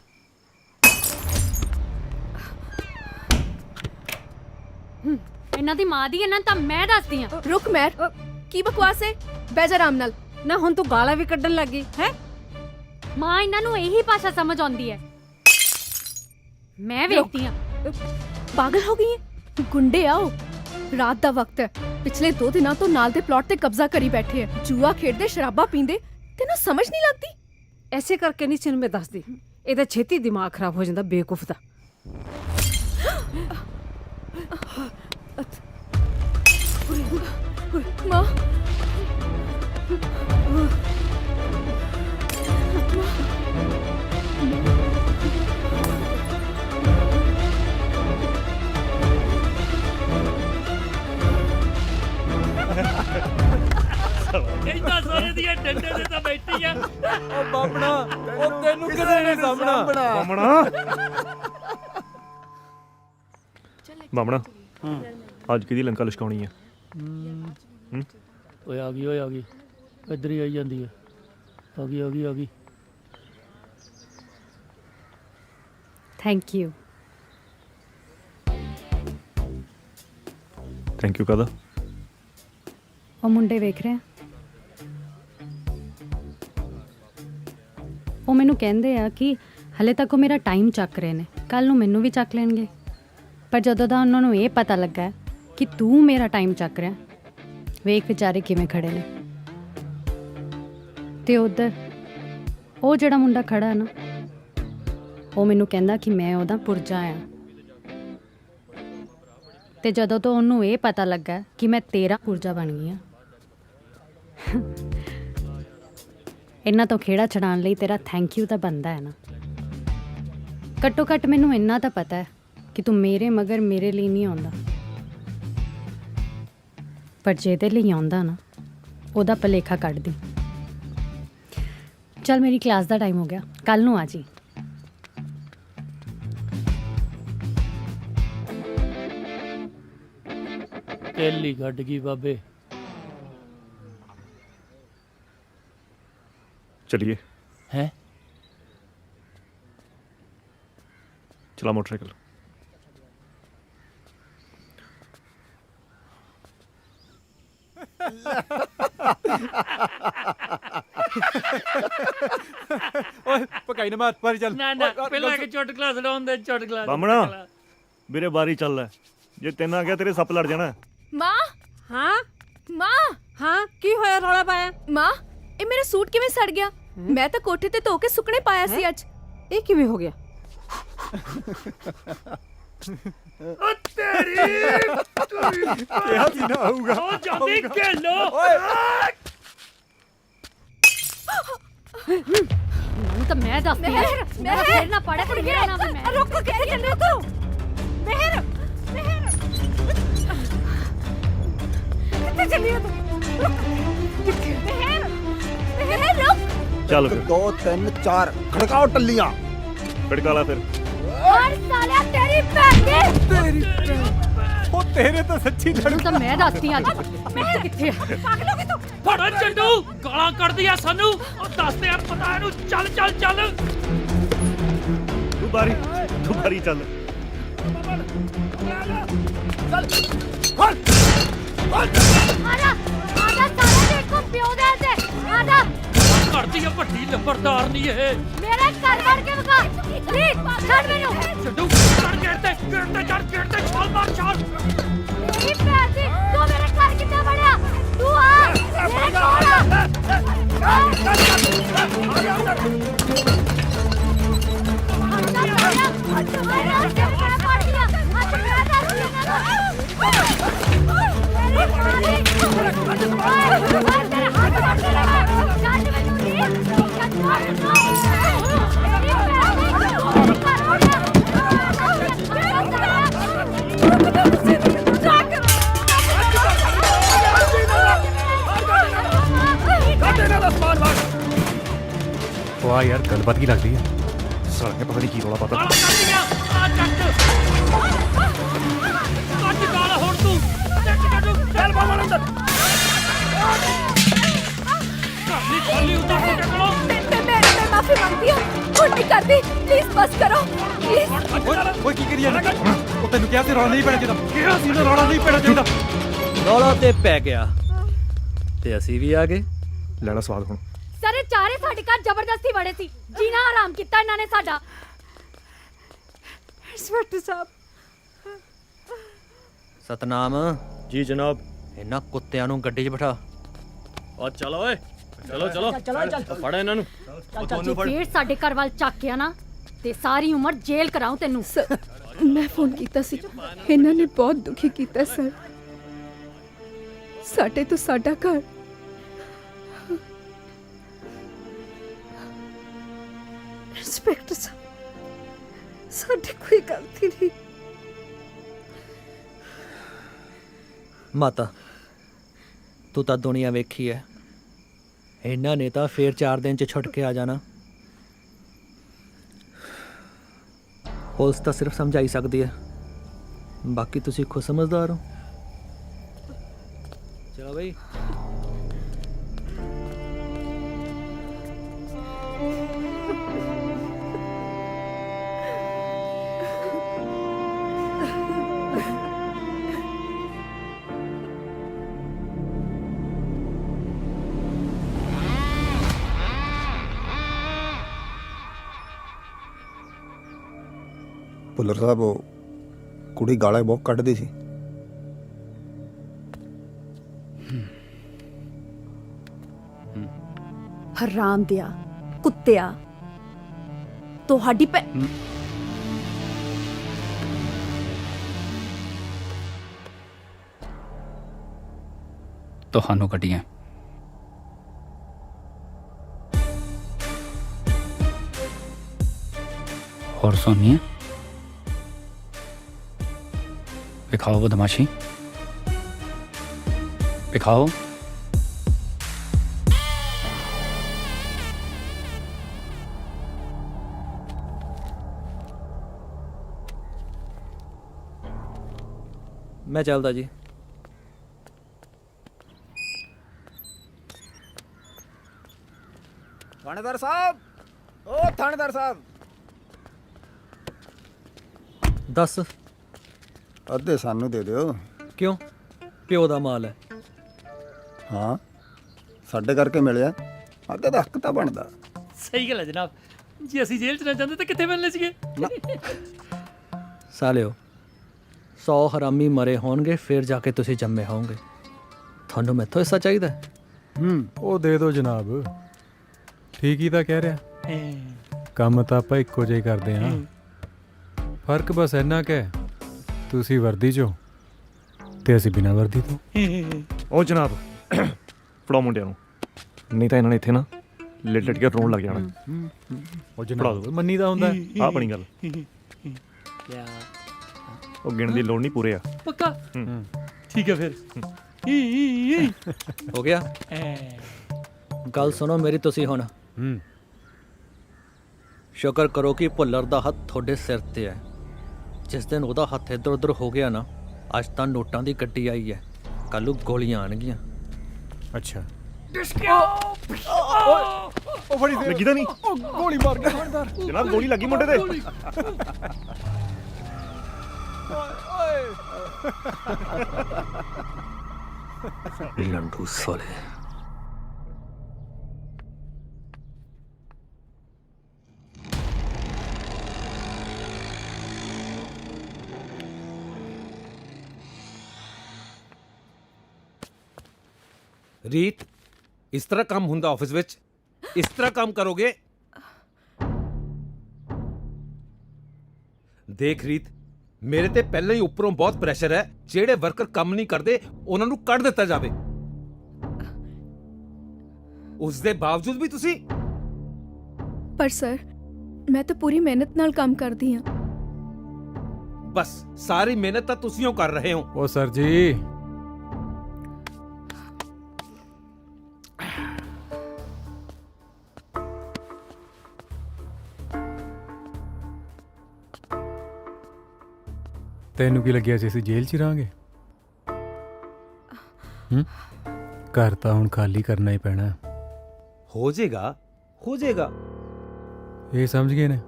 ਇਹਨਾਂ ਦੀ ਮਾਂ ਦੀ ਇਹਨਾਂ ਤਾਂ ਮੈਂ ਦੱਸਦੀ ਆ। रुक मैर की बकवास है? बैजा आराम नाल। ਨਾ ਹੁਣ ਤੂੰ ਗਾਲਾਂ ਵੀ ਕੱਢਣ ਲੱਗੀ ਹੈ। ਮਾਂ ਇਹਨਾਂ ਨੂੰ ਇਹੀ ਭਾਸ਼ਾ ਸਮਝ ਆਉਂਦੀ ਹੈ। ਮੈਂ ਵੇਖਦੀ ਆ। पागल हो गई है? गुंडे आओ, रात दा वक्त है। पिछले 2 दिनों तो नाल दे प्लॉट ते कब्जा करी बैठे है। जुआ खेडदे शराबा पींदे तेनू समझ नहीं लगती? ਐਸੇ ਕਰਕੇ ਨਹੀਂ ਤੈਨੂੰ ਮੈਂ ਦੱਸਦੀ। ਇਹਦਾ ਛੇਤੀ ਦਿਮਾਗ ਖਰਾਬ ਹੋ ਜਾਂਦਾ ਬੇਵਕੂਫ ਦਾ। माँ ਇੰਨਾ ਸਾਰੇ ਦੀਆਂ ਡੰਡੇ ਦੇ ਤਾਂ ਬੈਠੀ ਆ। ਉਹ ਬਾਬਣਾ, ਉਹ ਤੈਨੂੰ ਕਿਸੇ ਨੇ ਸਾਹਮਣਾ। ਬਾਮਣਾ ਅੱਜ ਕਿਹਦੀ ਲੰਕਾ ਲਿਸ਼ਕਾਉਣੀ ਆ? ਓਏ ਆ ਗਈ, ਓਏ ਆ ਗਈ, ਇੱਧਰ ਹੀ ਆਈ ਜਾਂਦੀ ਆ। ਆ ਗਈ, ਆ ਗਈ, ਆ ਗਈ। Thank you. ਥੈਂਕ ਯੂ ਕਾਹਦਾ? ਉਹ ਮੁੰਡੇ ਵੇਖ ਰਹੇ ਆ, ਉਹ ਮੈਨੂੰ ਕਹਿੰਦੇ ਆ ਕਿ ਹਲੇ ਤੱਕ ਉਹ ਮੇਰਾ ਟਾਈਮ ਚੱਕ ਰਹੇ ਨੇ, ਕੱਲ ਨੂੰ ਮੈਨੂੰ ਵੀ ਚੱਕ ਲੈਣਗੇ। ਪਰ ਜਦੋਂ ਦਾ ਉਹਨਾਂ ਨੂੰ ਇਹ ਪਤਾ ਲੱਗਾ ਕਿ ਤੂੰ ਮੇਰਾ ਟਾਈਮ ਚੱਕ ਰਿਹਾ, ਵੇਖ ਵਿਚਾਰੇ ਕਿਵੇਂ ਖੜੇ ਨੇ। ਤੇ ਉਧਰ ਉਹ ਜਿਹੜਾ ਮੁੰਡਾ ਖੜਾ ਹੈ ਨਾ, ਉਹ ਮੈਨੂੰ ਕਹਿੰਦਾ ਕਿ ਮੈਂ ਉਹਦਾ ਪੁਰਜਾ ਆ। ਤੇ ਜਦੋਂ ਤੋਂ ਉਹਨੂੰ ਇਹ ਪਤਾ ਲੱਗਾ ਕਿ ਮੈਂ ਤੇਰਾ ਪੁਰਜਾ ਬਣ ਗਈ ਆ, ਇਹਨਾਂ ਤੋਂ ਖੇੜਾ ਛਡਾਉਣ ਲਈ ਤੇਰਾ ਥੈਂਕ ਯੂ ਤਾਂ ਬਣਦਾ ਹੈ ਨਾ। ਘੱਟੋ ਘੱਟ ਮੈਨੂੰ ਇੰਨਾ ਤਾਂ ਪਤਾ ਹੈ ਕਿ ਤੂੰ ਮੇਰੇ ਮਗਰ ਮੇਰੇ ਲਈ ਨਹੀਂ ਆਉਂਦਾ, ਪਰ ਜਿਹਦੇ ਲਈ ਆਉਂਦਾ ਨਾ ਉਹਦਾ ਭਲੇਖਾ ਕੱਢ ਦੀ। ਚੱਲ ਮੇਰੀ ਕਲਾਸ ਦਾ ਟਾਈਮ ਹੋ ਗਿਆ, ਕੱਲ ਨੂੰ ਆ ਜੀ। ਕੇਲੀ ਕੱਢ ਗਈ ਬਾਬੇ। ਚਲਿਏ। ਹੈ ਚਲਾ ਮੋਟਰਸਾਈਕਲ। ਓਏ ਪਕਾਈ ਨਾ ਮਾਰ, ਵਾਰੀ ਚੱਲ। ਨਾ ਪਹਿਲਾਂ ਕਿ ਚੁਟਕਲਾ ਸੁਣਾਉਣ ਦੇ, ਚੁਟਕਲਾ। ਬਾਮਣਾ ਵੀਰੇ ਬਾਰੀ ਚੱਲ ਲੈ, ਜੇ ਤੈਨੂੰ ਆ ਗਿਆ ਤੇਰੇ ਸੱਪ ਲੜ ਜਾਣਾ। ਮਾਂ। ਹਾਂ ਮਾਂ। ਹਾਂ ਕੀ ਹੋਇਆ, ਰੌਲਾ ਪਾਇਆ? ਮਾਂ, ਇਹ ਮੇਰਾ ਸੂਟ ਕਿਵੇਂ ਸੜ ਗਿਆ? ਮੈਂ ਤਾਂ ਕੋਠੇ ਤੇ ਧੋ ਕੇ ਸੁੱਕਣੇ ਪਾਇਆ ਸੀ ਅੱਜ। ਇਹ ਕਿਵੇਂ ਹੋ ਗਿਆ? ਤੇਰੀ ਕਿਹਾ ਸੀ ਨਾ ਆਊਗਾ। ਉਹ ਜਾਂਦੀ ਖੇਲੋ। ਮੈਨੂੰ ਤਾਂ ਮੈਂ ਦੱਸਦੀ ਆ, ਮੇਰਾ ਫੇਰ ਨਾ ਪੜੇ ਤੇ ਮੇਰਾ ਨਾਮ ਮੈਂ। ਰੁਕ, ਕਿੱਥੇ ਚੱਲੇ ਹੋ ਤੂੰ? ਮਿਹਰ, ਮਿਹਰ, ਕਿੱਥੇ ਚੱਲੀ ਹੋ ਤੂੰ? ਮਿਹਰ, ਮਿਹਰ ਰੁਕ। ਚੱਲ ਫਿਰ 2 3 4 ਖੜਕਾਓ ਟੱਲੀਆਂ। ਖੜਕਾ ਲਾ ਫਿਰ। ਔਰ ਸਾਲਿਆ ਤੇਰੀ ਭੈਣ ਦੀ। ਉਹ ਤੇਰੇ ਤਾਂ ਸੱਚੀ ਮੈਨੂੰ ਤਾਂ ਮੈਂ ਦੱਸਦੀ ਆ ਅੱਜ ਮਿਹਰ ਕਿੱਥੇ ਆ। ਪਾਗਲ ਹੋ ਗਈ ਤੂੰ? ਫੜੋ ਚੰਡੂ, ਗਾਲਾਂ ਕੱਢਦੀ ਆ ਸਾਨੂੰ। ਉਹ ਦੱਸਦੇ ਆ ਪਤਾ ਇਹਨੂੰ। ਚੱਲ ਚੱਲ ਚੱਲ। ਤੂੰ ਬਾਰੀ ਚੱਲ। ਆਜਾ ਸਾਲਿਆ, ਦੇਖੋ ਪਿਓ ਦੇ ਤੇ ਆਜਾ। ਕਰਦੀ ਆ ਵੱਡੀ ਲੰਬਰਦਾਰ ਨਹੀਂ ਇਹ। ਮੇਰੇ ਘਰ ਵੜ ਕੇ ਵਿਖਾ। ਪਲੀਜ਼ ਛੱਡ ਮੈਨੂੰ। ਚੰਡੂ ਚੜ ਗੇਟ ਤੇ ਚੜ ਤੇ ਛਾਲ ਮਾਰ ਛਾਲ। ਮੇਰੀ ਭੈਣ ਦੀ, ਤੂੰ ਮੇਰੇ ਘਰ ਕਿੱਦਾਂ ਵੜਿਆ? ਤੂੰ ਆ ਮੇਰੇ ਕੋਲ ਆ। ਵਾਹ ਯਾਰ, ਗੱਲਬਾਤ ਕੀ ਲੱਗਦੀ ਹੈ? ਸਾਲੇ ਨੇ ਪਤਾ ਨਹੀਂ ਕੀ ਰੌਲਾ ਪਾਤਾ। ਗਾਲਾਂ ਕੱਢਦੀਆਂ ਆ ਚੱਕ। ਕੱਢ ਗਾਲਾਂ ਹੁਣ ਤੂੰ। ਚੱਲ ਚੱਲ ਬਾਬਾ ਅੰਦਰ। ਕਾਲੀ ਖਾਲੀ ਉੱਤਰ ਕੇ ਟਕਲੋ। मैं माफी मांगती हूँ। कुछ नहीं करती, प्लीज बस करो प्लीज। ਓਏ ਕੀ ਕਰੀ ਜਾਂਦਾ? ਉਹ ਤੈਨੂੰ ਕਿਹਾ ਸੀ ਰੌਲਾ ਨਹੀਂ ਪੈਣਾ ਚਾਹੀਦਾ। ਕਿਹਾ ਸੀ ਨਾ ਰੌਲਾ ਨਹੀਂ ਪੈਣਾ ਚਾਹੀਦਾ। ਰੌਲਾ ਤੇ ਪੈ ਗਿਆ ਤੇ ਅਸੀਂ ਵੀ ਆ ਗਏ। ਲੈਣਾ ਸਵਾਦ ਹੁਣ। ਸਾਰੇ ਚਾਰੇ ਸਾਡੇ ਘਰ ਜ਼ਬਰਦਸਤੀ ਵੜੇ ਸੀ, ਜੀਣਾ ਹਰਾਮ ਕੀਤਾ ਇਹਨਾਂ ਨੇ ਸਾਡਾ। ਇੰਸਪੈਕਟਰ ਸਾਹਿਬ। ਸਤਨਾਮ, ਜੀ ਜਨਾਬ। ਇਹਨਾਂ ਕੁੱਤਿਆਂ ਨੂੰ ਗੱਡੀ 'ਚ ਬਿਠਾ। ਆ ਚਲ ਓਏ, ਚਲੋ ਫੜ ਇਹਨਾਂ ਨੂੰ। ਜੇ ਫੇਰ ਸਾਡੇ ਘਰ ਵੱਲ ਚੱਕਿਆ ਨਾ ਤੇ ਸਾਰੀ ਉਮਰ ਜੇਲ੍ਹ ਕਰਾਉ ਤੈਨੂੰ। मैं फोन कीता सी, इन्होंने बहुत दुखी कीता सर। साडे तो साडा घर। इंस्पेक्टर साहब, साडी कोई गलती नहीं। ਮਾਤਾ ਤੂੰ ਤਾਂ ਦੁਨੀਆ ਵੇਖੀ ਐ, ਇਹਨਾਂ ਨੇ ਤਾਂ ਫੇਰ 4 ਦਿਨ 'ਚ ਛੁੱਟ ਕੇ ਆ ਜਾਣਾ। ਪੁਲਿਸ ਤਾਂ ਸਿਰਫ ਸਮਝਾਈ ਸਕਦੀ ਹੈ, ਬਾਕੀ ਤੁਸੀਂ ਖੁਦ ਸਮਝਦਾਰ ਹੋ। ਚਲੋ ਬਈ। ਭੁੱਲਰ ਸਾਹਿਬ ਉਹ ਕੁੜੀ ਗਾਲਾਂ ਬਹੁਤ ਕੱਢਦੀ ਸੀ। ਹਰਾਮ ਦਿਆ ਕੁੱਤਿਆ, ਤੁਹਾਡੀ ਤੁਹਾਨੂੰ ਕੱਢੀਆਂ। और सुनिए, दिखाओ वो बदमाशी, दिखाओ। मैं चलदा जी। थानेदार साहब, ओ थानेदार साहब, दस ਅੱਧੇ ਸਾਨੂੰ ਦੇ ਦਿਓ। ਕਿਉਂ? ਪਿਓ ਦਾ ਮਾਲ ਹੈ। ਹਾਂ, ਸਾਡੇ ਕਰਕੇ ਮਿਲਿਆ, ਅੱਧੇ ਦਾ ਹੱਕ ਤਾਂ ਬਣਦਾ। ਸਹੀ ਗੱਲ ਹੈ ਜਨਾਬ, ਜੇ ਅਸੀਂ ਜੇਲ੍ਹ 'ਚ ਨਾ ਜਾਂਦੇ ਤਾਂ ਕਿੱਥੇ ਮਿਲਨੇ ਸੀਗੇ। ਸਾਲਿਓ, 100 ਹਰਾਮੀ ਮਰੇ ਹੋਣਗੇ ਫਿਰ ਜਾ ਕੇ ਤੁਸੀਂ ਜੰਮੇ ਹੋਵੋਗੇ। ਤੁਹਾਨੂੰ ਮੈਥੋਂ ਹਿੱਸਾ ਚਾਹੀਦਾ? ਉਹ ਦੇ ਦਿਓ ਜਨਾਬ, ਠੀਕ ਹੀ ਤਾਂ ਕਹਿ ਰਿਹਾ। ਕੰਮ ਤਾਂ ਆਪਾਂ ਇੱਕੋ ਜਿਹਾ ਹੀ ਕਰਦੇ ਹਾਂ, ਫਰਕ ਬਸ ਇੰਨਾ ਕੁ ਹੈ, ਤੁਸੀਂ ਵਰਦੀ 'ਚੋਂ ਤੇ ਅਸੀਂ ਬਿਨਾਂ ਵਰਦੀ ਤੋਂ। ਉਹ ਜਨਾਬ ਫੜਾਓ ਮੁੰਡਿਆਂ ਨੂੰ, ਨਹੀਂ ਤਾਂ ਇਹਨਾਂ ਨੇ ਇੱਥੇ ਨਾ ਲਿਟ ਕੇ ਰੋਣ ਲੱਗ ਜਾਣਾ। ਉਹ ਜਨਾਬ ਮੰਨੀ ਦਾ ਹੁੰਦਾ ਆਹ ਬਣੀ ਗੱਲ। ਉਹ ਗਿਣ ਦੀ ਲੋੜ ਨਹੀਂ, ਪੂਰੇ ਆ। ਪੱਕਾ ਠੀਕ ਹੈ ਫਿਰ। ਹੋ ਗਿਆ। ਗੱਲ ਸੁਣੋ ਮੇਰੀ ਤੁਸੀਂ ਹੁਣ। ਸ਼ੁਕਰ ਕਰੋ ਕਿ ਭੁੱਲਰ ਦਾ ਹੱਥ ਤੁਹਾਡੇ ਸਿਰ ਤੇ ਹੈ। ਜਿਸ ਦਿਨ ਉਹਦਾ ਹੱਥ ਇੱਧਰ ਉੱਧਰ ਹੋ ਗਿਆ ਨਾ, ਅੱਜ ਤਾਂ ਨੋਟਾਂ ਦੀ ਗੱਡੀ ਆਈ ਹੈ, ਕੱਲ੍ਹ ਨੂੰ ਗੋਲੀਆਂ ਆਣਗੀਆਂ। ਅੱਛਾ, ਉਹ ਫੜੀ ਲੱਗੀ ਤਾਂ ਨਹੀਂ? ਗੋਲੀ ਮਾਰ ਗਿਆ ਥਾਣੇਦਾਰ। ਜਨਾਬ ਗੋਲੀ ਲੱਗੀ ਮੁੰਡੇ ਤੇ। ਲੰਡੂ ਸਾਲੇ। ਰੀਤ, ਇਸ ਤਰ੍ਹਾਂ ਕੰਮ ਹੁੰਦਾ ਆਫਿਸ ਵਿੱਚ? ਇਸ ਤਰ੍ਹਾਂ ਕੰਮ ਕਰੋਗੇ? ਦੇਖ ਰੀਤ, ਮੇਰੇ ਤੇ ਪਹਿਲਾਂ ਹੀ ਉੱਪਰੋਂ ਬਹੁਤ ਪ੍ਰੈਸ਼ਰ ਹੈ। ਜਿਹੜੇ ਵਰਕਰ ਕੰਮ ਨਹੀਂ ਕਰਦੇ ਉਹਨਾਂ ਨੂੰ ਕੱਢ ਦਿੱਤਾ ਜਾਵੇ। ਉਸ ਦੇ ਬਾਵਜੂਦ ਵੀ ਤੁਸੀਂ। ਪਰ ਸਰ, ਮੈਂ ਤਾਂ ਪੂਰੀ ਮਿਹਨਤ ਨਾਲ ਕੰਮ ਕਰਦੀ ਹਾਂ। ਬਸ ਸਾਰੀ ਮਿਹਨਤ ਤਾਂ ਤੁਸੀਂ ਕਰ ਰਹੇ ਹੋ। ਉਹ ਸਰ ਜੀ, ਤੈਨੂੰ ਕੀ ਲੱਗਿਆ ਸੀ ਅਸੀਂ ਜੇਲ੍ਹ 'ਚ ਹੀ ਰਹਾਂਗੇ? ਘਰ ਤਾਂ ਹੁਣ ਖਾਲੀ ਕਰਨਾ ਹੀ ਪੈਣਾ। ਹੋ ਜਾਏਗਾ, ਹੋ ਜਾਏਗਾ। ਇਹ ਸਮਝ ਗਏ ਨੇ?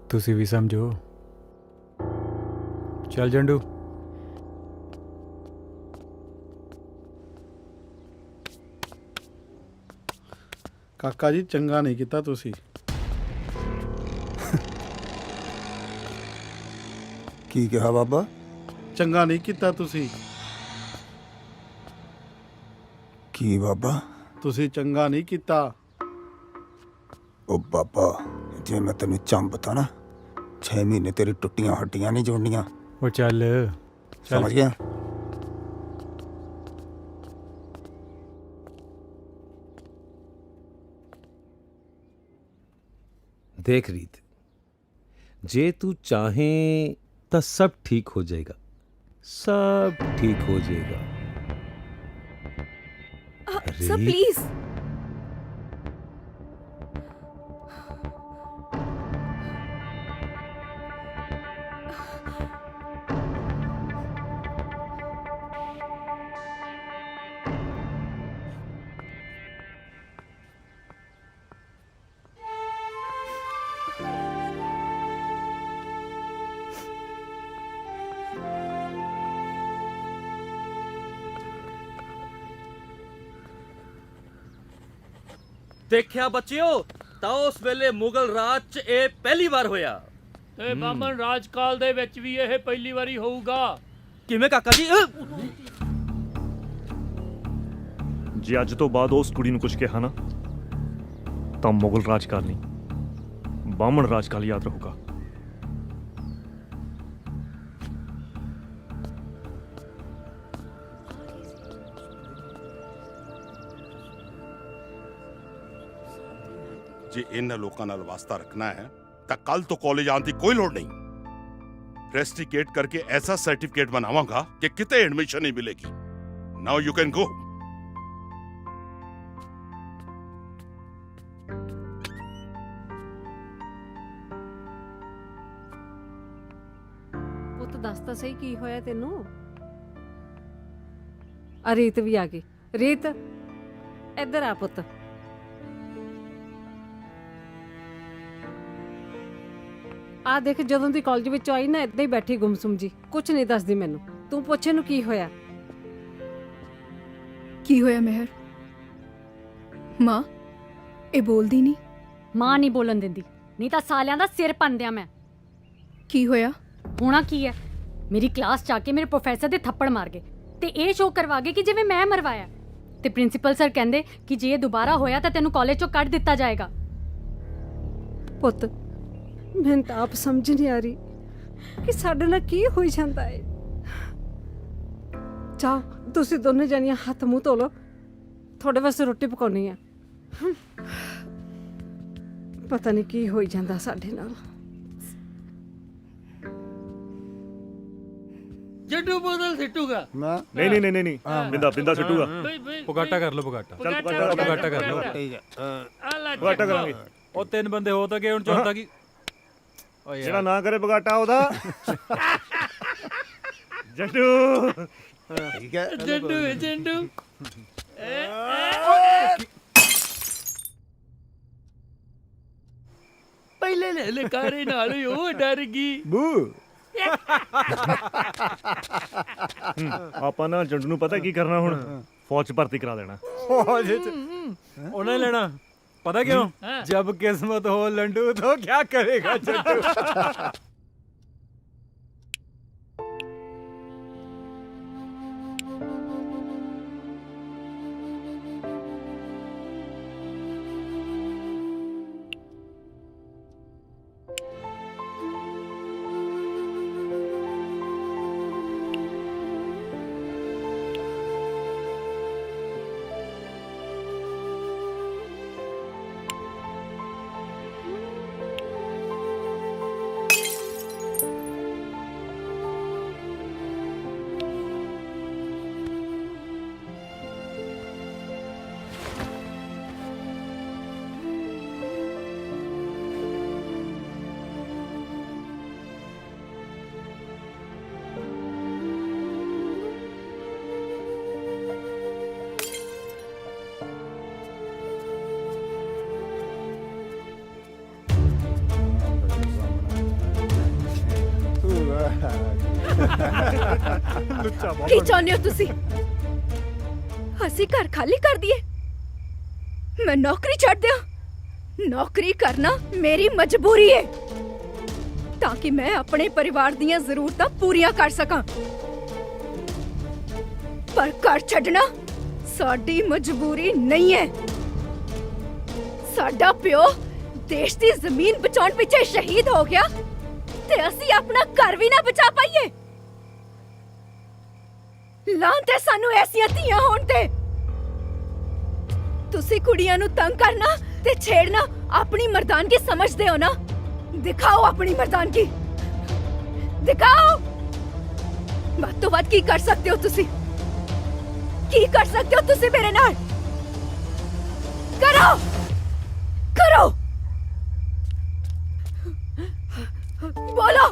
ਤੁਸੀਂ ਵੀ ਸਮਝੋ। ਚੱਲ ਜੰਡੂ। ਕਾਕਾ ਜੀ ਚੰਗਾ ਨਹੀਂ ਕੀਤਾ ਤੁਸੀਂ। ਕੀ ਕਿਹਾ ਬਾਬਾ? ਚੰਗਾ ਨਹੀਂ ਕੀਤਾ ਤੁਸੀਂ। ਕੀ ਬਾਬਾ? ਤੁਸੀਂ ਚੰਗਾ ਨਹੀਂ ਕੀਤਾ। ਉਹ ਬਾਬਾ, ਜੇ ਮੈਂ ਤੈਨੂੰ ਚੰਬਤਾ ਨਾ, 6 ਮਹੀਨੇ ਤੇਰੀ ਟੁੱਟੀਆਂ ਹੱਡੀਆਂ ਨਹੀਂ ਜੁੜਨੀਆਂ। ਉਹ ਚੱਲ ਸਮਝ ਗਿਆ? देख रीत, जे तू चाहे तो सब ठीक हो जाएगा, सब ठीक हो जाएगा। Sir please. ਦੇਖਿਆ ਬੱਚਿਓ, ਤਾਂ ਉਸ ਵੇਲੇ ਮੁਗਲ ਰਾਜ 'ਚ ਇਹ ਪਹਿਲੀ ਵਾਰ ਹੋਇਆ। ਤੇ ਬਾਮਨ ਰਾਜਕਾਲ ਦੇ ਵਿੱਚ ਵੀ ਇਹ ਪਹਿਲੀ ਵਾਰੀ ਹੋਊਗਾ। ਕਿਵੇਂ ਕਾਕਾ ਜੀ? ਜੇ ਅੱਜ ਤੋਂ ਬਾਅਦ ਉਸ ਕੁੜੀ ਨੂੰ ਕੁਝ ਕਿਹਾ ਨਾ ਤਾਂ ਮੁਗਲ ਰਾਜਕਾਲ ਨਹੀਂ, ਬਾਹਮਣ ਰਾਜਕਾਲ ਯਾਦ ਰਹੂਗਾ। ਜੇ ਇਹਨਾਂ ਲੋਕਾਂ ਨਾਲ ਵਾਸਤਾ ਰੱਖਣਾ ਹੈ ਤਾਂ ਕੱਲ ਤੋਂ ਕਾਲਜ ਆਉਣ ਦੀ ਕੋਈ ਲੋੜ ਨਹੀਂ। ਰੈਸਟੀਕੇਟ ਕਰਕੇ ਐਸਾ ਸਰਟੀਫਿਕੇਟ ਬਣਾਵਾਂਗਾ ਕਿ ਕਿਤੇ ਐਡਮਿਸ਼ਨ ਨਹੀਂ ਮਿਲੇਗੀ। Now you can go. ਪੁੱਤ ਦੱਸ ਤਾਂ ਸਹੀ ਕੀ ਹੋਇਆ ਤੈਨੂੰ? ਆ ਰੀਤ ਵੀ ਆ ਗਈ। ਰੀਤ ਇੱਧਰ ਆ ਪੁੱਤ। ਆ ਦੇਖ, ਜਦੋਂ ਦੀ ਕਾਲਜ ਵਿੱਚੋਂ ਆਈ ਨਾ ਏਦਾਂ ਹੀ ਬੈਠੀ ਗੁੰਮਸੁਮ ਜੀ, ਕੁਝ ਨਹੀਂ ਦੱਸਦੀ ਮੈਨੂੰ। ਤੂੰ ਪੁੱਛ ਇਹਨੂੰ ਕੀ ਹੋਇਆ? ਕੀ ਹੋਇਆ ਮਿਹਰ? ਮਾਂ ਇਹ ਬੋਲਦੀ ਨਹੀਂ। ਮਾਂ ਨਹੀਂ ਬੋਲਣ ਦਿੰਦੀ, ਨਹੀਂ ਤਾਂ ਸਾਲਿਆਂ ਦਾ ਸਿਰ ਪੰਦਿਆਂ ਮੈਂ। ਕੀ ਹੋਇਆ? ਹੋਣਾ ਕੀ ਹੈ, ਮੇਰੀ ਕਲਾਸ ਚ ਆ ਕੇ ਮੇਰੇ ਪ੍ਰੋਫੈਸਰ ਦੇ ਥੱਪੜ ਮਾਰ ਗਏ ਤੇ ਇਹ ਸ਼ੋਅ ਕਰਵਾ ਗਏ ਕਿ ਜਿਵੇਂ ਮੈਂ ਮਰਵਾਇਆ। ਤੇ ਪ੍ਰਿੰਸੀਪਲ ਸਰ ਕਹਿੰਦੇ ਕਿ ਜੇ ਇਹ ਦੁਬਾਰਾ ਹੋਇਆ ਤਾਂ ਤੈਨੂੰ ਕਾਲਜ ਚੋਂ ਕੱਢ ਦਿੱਤਾ ਜਾਏਗਾ। ਪੁੱਤ ਮੈਨੂੰ ਤਾਂ ਆਪ ਸਮਝ ਨਹੀਂ ਆ ਰਹੀ ਕਿ ਸਾਡੇ ਨਾਲ ਕੀ ਹੋਈ ਜਾਂਦਾ ਹੈ। ਚਾਹ ਤੁਸੀਂ ਦੋਨੇ ਜਾਨੀਆਂ ਹੱਥ ਮੂੰਹ ਧੋ ਲਓ, ਤੁਹਾਡੇ ਵਾਸਤੇ ਰੋਟੀ ਪਕਾਉਣੀ ਆ। ਪਤਾ ਨਹੀਂ ਕੀ ਹੋਈ ਜਾਂਦਾ ਸਾਡੇ ਨਾਲ। ਜੱਡੂ ਬੋਤਲ ਸਿੱਟੂਗਾ। ਨਹੀਂ ਨਹੀਂ ਨਹੀਂ ਨਹੀਂ, ਬਿੰਦਾ ਸਿੱਟੂਗਾ। ਪੁਗਾਟਾ ਕਰ ਲਓ, ਪੁਗਾਟਾ ਪੁਗਾਟਾ ਕਰ ਲਓ। ਪੁਗਾਟਾ ਕਰਾਂਗੇ। ਉਹ ਤਿੰਨ ਬੰਦੇ ਹੋ ਤਾਂ ਗਏ, ਹੁਣ ਚੌਥਾ ਕੀ? ਜਿਹੜਾ ਨਾ ਕਰੇ ਬਗਾਟਾ ਉਹਦਾ ਜੱਟੂ। ਠੀਕ ਹੈ ਜੱਟੂ। ਪਹਿਲੇ ਲੈ ਲਕਾਰੇ ਨਾਲ ਹੀ ਉਹ ਡਰ ਗਈ। ਬੂ ਆਪਾਂ ਨਾ ਜੰਡੂ ਨੂੰ ਪਤਾ ਕੀ ਕਰਨਾ ਹੁਣ? ਫੌਜ 'ਚ ਭਰਤੀ ਕਰਾ ਦੇਣਾ। ਫੌਜ 'ਚ ਉਹਨੇ ਲੈਣਾ, पता क्यों? जब किस्मत हो लंडू तो क्या करेगा जट्टू। ਕੀ ਚਾਹੁੰਦੇ ਹੋ ਤੁਸੀਂ? ਅਸੀਂ ਘਰ ਖਾਲੀ ਕਰ ਦਈਏ? ਮੈਂ ਨੌਕਰੀ ਛੱਡ ਦਿਆਂ? ਨੌਕਰੀ ਕਰਨਾ ਮੇਰੀ ਮਜਬੂਰੀ ਹੈ ਤਾਂ ਕਿ ਮੈਂ ਆਪਣੇ ਪਰਿਵਾਰ ਦੀਆਂ ਜ਼ਰੂਰਤਾਂ ਪੂਰੀਆਂ ਕਰ ਸਕਾਂ, ਪਰ ਘਰ ਛੱਡਣਾ ਸਾਡੀ ਮਜਬੂਰੀ ਨਹੀਂ ਹੈ। ਸਾਡਾ ਪਿਓ ਦੇਸ਼ ਦੀ ਜ਼ਮੀਨ ਬਚਾਉਣ ਪਿੱਛੇ ਸ਼ਹੀਦ ਹੋ ਗਿਆ ਤੇ ਅਸੀਂ ਆਪਣਾ ਘਰ ਵੀ ਨਾ ਬਚਾ ਪਾਈਏ। ਲਾਂਤ ਹੈ ਸਾਨੂੰ ਐਸੀਆਂ ਧੀਆਂ ਹੋਣ ਤੇ। ਤੁਸੀਂ ਕੁੜੀਆਂ ਨੂੰ ਤੰਗ ਕਰਨਾ ਤੇ ਛੇੜਨਾ ਆਪਣੀ ਮਰਦਾਨਗੀ ਸਮਝਦੇ ਹੋ ਨਾ? ਦਿਖਾਓ ਆਪਣੀ ਮਰਦਾਨਗੀ, ਦਿਖਾਓ। ਵੱਧ ਤੋਂ ਵੱਧ ਕੀ ਕਰ ਸਕਦੇ ਹੋ ਤੁਸੀਂ? ਕੀ ਕਰ ਸਕਦੇ ਹੋ ਤੁਸੀਂ ਮੇਰੇ ਨਾਲ? करो करो बोलो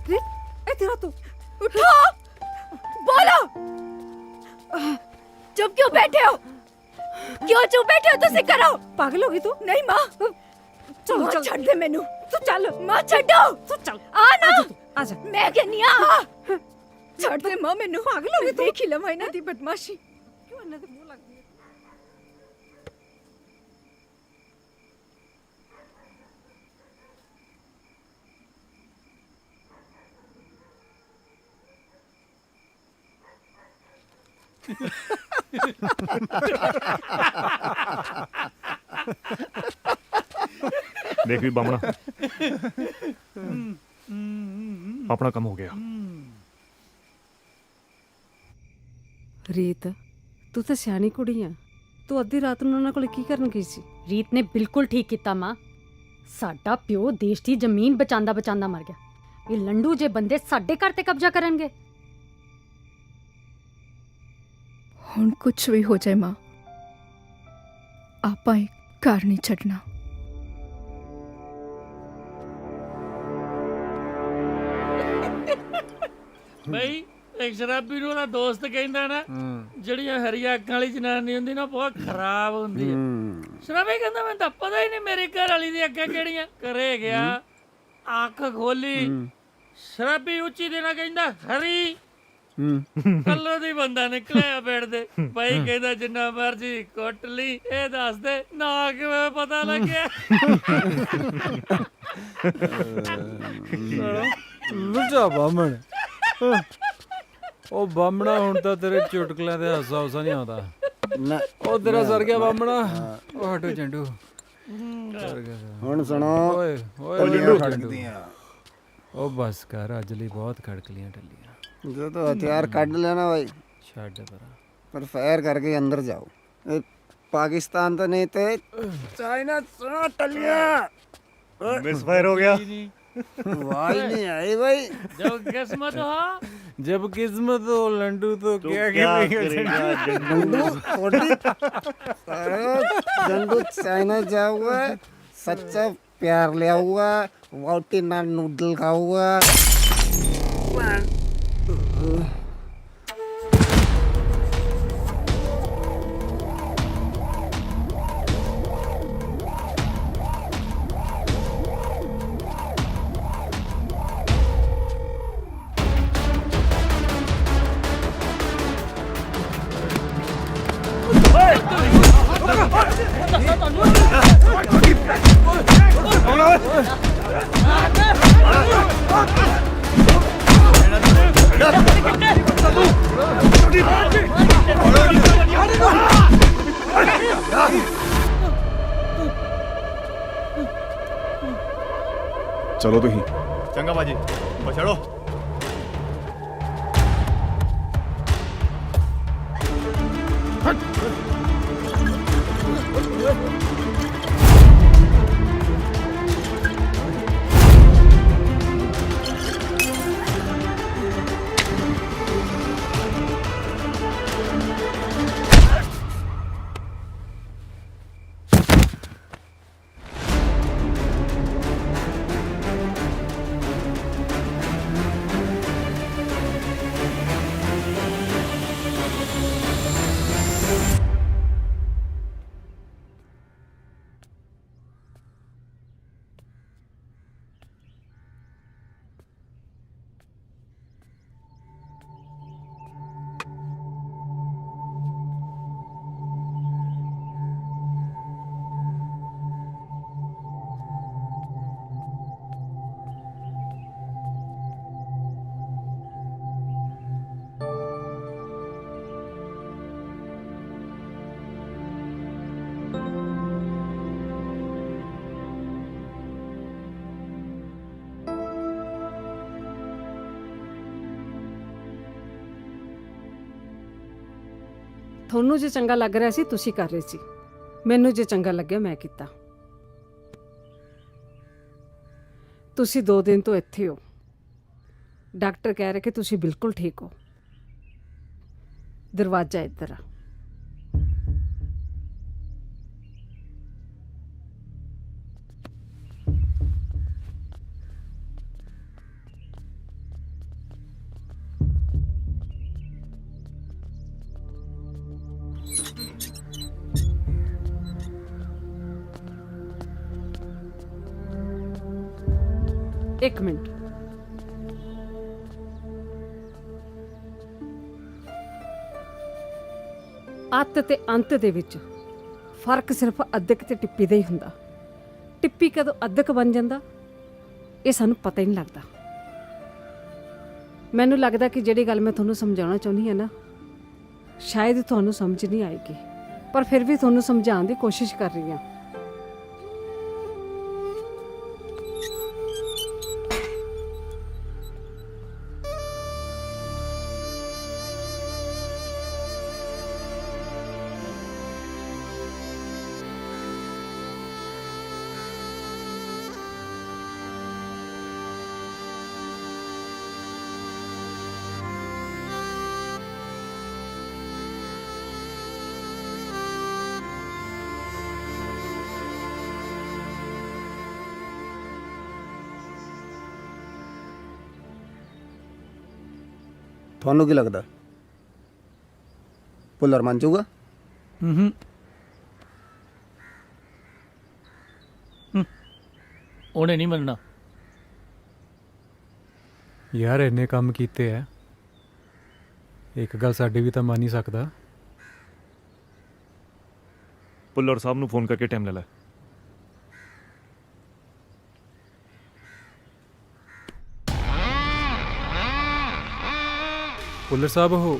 ए तेरा तो उठो बोलो चुप क्यों बैठे हो तुसी करो पागल होगी तू नहीं माँ चल माँ चल छड़ दे मैनू तू चल माँ छड़ो तू चल आ ना आजा मैं कहनी आ छड़ दे माँ मैनू पागल होगी तू देख ही लवा इन्हां दी बदमाशी क्यों इन्हां दे मुंह लगदी है देख भी बामना अपना काम हो गया। ਰੀਤ ਤੂੰ ਤਾਂ ਸਿਆਣੀ ਕੁੜੀ ਆ ਤੂੰ ਅੱਧੀ ਰਾਤ ਨੂੰ ਉਹਨਾਂ ਕੋਲ ਕੀ ਕਰਨ ਗਈ ਸੀ ਰੀਤ ਨੇ ਬਿਲਕੁਲ ਠੀਕ ਕੀਤਾ ਮਾਂ। ਸਾਡਾ ਪਿਓ ਦੇਸ਼ ਦੀ ਜ਼ਮੀਨ ਬਚਾਉਂਦਾ ਬਚਾਉਂਦਾ ਮਰ ਗਿਆ। ਇਹ ਲੰਡੂ ਜੇ ਬੰਦੇ ਸਾਡੇ ਘਰ ਤੇ ਕਬਜ਼ਾ ਕਰਨਗੇ। ਹੁਣ ਕੁਛ ਵੀ ਹੋ ਜਾਏ ਮਾਂ ਆਪਾਂ ਇਹ ਘਰ ਨਹੀਂ ਛੱਡਣਾ ਬਈ ਇੱਕ ਸ਼ਰਾਬੀ ਨੂੰ ਉਹਦਾ ਦੋਸਤ ਕਹਿੰਦਾ ਨਾ ਜਿਹੜੀਆਂ ਹਰੀਆਂ ਅੱਖਾਂ ਵਾਲੀ ਜਨਾਨੀ ਹੁੰਦੀ ਨਾ ਬਹੁਤ ਖਰਾਬ ਹੁੰਦੀ ਹੈ। ਸ਼ਰਾਬੀ ਕਹਿੰਦਾ ਮੈਨੂੰ ਤਾਂ ਪਤਾ ਹੀ ਨਹੀਂ ਮੇਰੀ ਘਰ ਵਾਲੀ ਦੀਆਂ ਅੱਖਾਂ ਕਿਹੜੀਆਂ। ਘਰੇ ਗਿਆ ਅੱਖ ਖੋਲੀ ਸ਼ਰਾਬੀ ਉੱਚੀ ਦੇਣਾ ਕਹਿੰਦਾ ਹਰੀ ਕੱਲੋ ਦੀ ਬੰਦਾ ਨਿਕਲਿਆ ਬੈਠ ਦੇ। ਭਾਈ ਕਹਿੰਦਾ ਜਿੰਨਾ ਮਰਜੀ ਕੁੱਟ ਲਈ ਇਹ ਦੱਸ ਦੇ ਨਾ ਕਿਵੇਂ ਪਤਾ ਲੱਗਿਆ। ਲੁੱਟਾ ਬਾਮਣ ਉਹ ਬਾਮਣਾ ਹੁਣ ਤਾਂ ਤੇਰੇ ਚੁਟਕਲਿਆਂ ਤੇ ਹਾਸਾ ਹੁਸਾ ਨਹੀਂ ਆਉਂਦਾ। ਉਹ ਤੇਰਾ ਸਰ ਗਿਆ ਬਾਮਣਾ। ਉਹ ਹਟੋ ਚੰਡੂ ਹੁਣ ਸੁਣੋ ਓਏ ਓਏ ਖੜਕਦੀਆਂ। ਉਹ ਬਸ ਕਰ ਅੱਜ ਲਈ ਬਹੁਤ ਖੜਕਲੀਆਂ ਟੱਲੀਆਂ। ਜਦੋਂ ਹਥਿਆਰ ਕੱਢ ਲੈਣਾ ਭਾਈ ਛੱਡ ਪਰਾਂ पर फायर करके अंदर जाओ पाकिस्तान तो नहीं थे चाइना सुनो टलिया मिस फायर हो गया वाई नहीं आई भाई जब किस्मत हो जब किस्मत हो लंडू तो क्या करेगा लंडू लंडू चाइना जा हुआ सच्चा प्यार लिया हुआ वाउटी ना नूडल खा हुआ चलो तुम चंगा बाजी बछड़ो ਤੁਹਾਨੂੰ ਜੇ ਚੰਗਾ ਲੱਗ ਰਿਹਾ ਸੀ ਤੁਸੀਂ ਕਰ ਰਹੇ ਸੀ ਮੈਨੂੰ ਜੇ ਚੰਗਾ ਲੱਗਿਆ ਮੈਂ ਕੀਤਾ ਤੁਸੀਂ 2 ਦਿਨ ਤੋਂ ਇੱਥੇ ਹੋ ਡਾਕਟਰ ਕਹਿ ਰਿਹਾ ਕਿ ਤੁਸੀਂ ਬਿਲਕੁਲ ਠੀਕ ਹੋ ਦਰਵਾਜ਼ਾ ਇੱਧਰ ਆ ਇੱਕ ਮਿੰਟ। ਅੱਤ ਤੇ ਅੰਤ ਦੇ ਵਿੱਚ ਫਰਕ ਸਿਰਫ ਅੱਧਕ ਤੇ ਟਿੱਪੀ ਦਾ ਹੀ ਹੁੰਦਾ। ਟਿੱਪੀ ਕਦੋਂ ਅੱਧਕ ਬਣ ਜਾਂਦਾ ਇਹ ਸਾਨੂੰ ਪਤਾ ਹੀ ਨਹੀਂ ਲੱਗਦਾ। ਮੈਨੂੰ ਲੱਗਦਾ ਕਿ ਜਿਹੜੀ ਗੱਲ ਮੈਂ ਤੁਹਾਨੂੰ ਸਮਝਾਉਣਾ ਚਾਹੁੰਦੀ ਹਾਂ ਨਾ, ਸ਼ਾਇਦ ਤੁਹਾਨੂੰ ਸਮਝ ਨਹੀਂ ਆਏਗੀ, ਪਰ ਫਿਰ ਵੀ ਤੁਹਾਨੂੰ ਸਮਝਾਉਣ ਦੀ ਕੋਸ਼ਿਸ਼ ਕਰ ਰਹੀ ਹਾਂ। ਤੁਹਾਨੂੰ ਕੀ ਲੱਗਦਾ ਭੁੱਲਰ ਮੰਨ ਜਾਊਗਾ? ਉਹਨੇ ਨਹੀਂ ਮੰਨਣਾ ਯਾਰ। ਇੰਨੇ ਕੰਮ ਕੀਤੇ ਐ, ਇੱਕ ਗੱਲ ਸਾਡੀ ਵੀ ਤਾਂ ਮੰਨ ਹੀ ਸਕਦਾ। ਭੁੱਲਰ ਸਾਹਿਬ ਨੂੰ ਫੋਨ ਕਰਕੇ ਟਾਈਮ ਲੈ ਲੈ। ਭੁੱਲਰ ਸਾਹਿਬ ਉਹ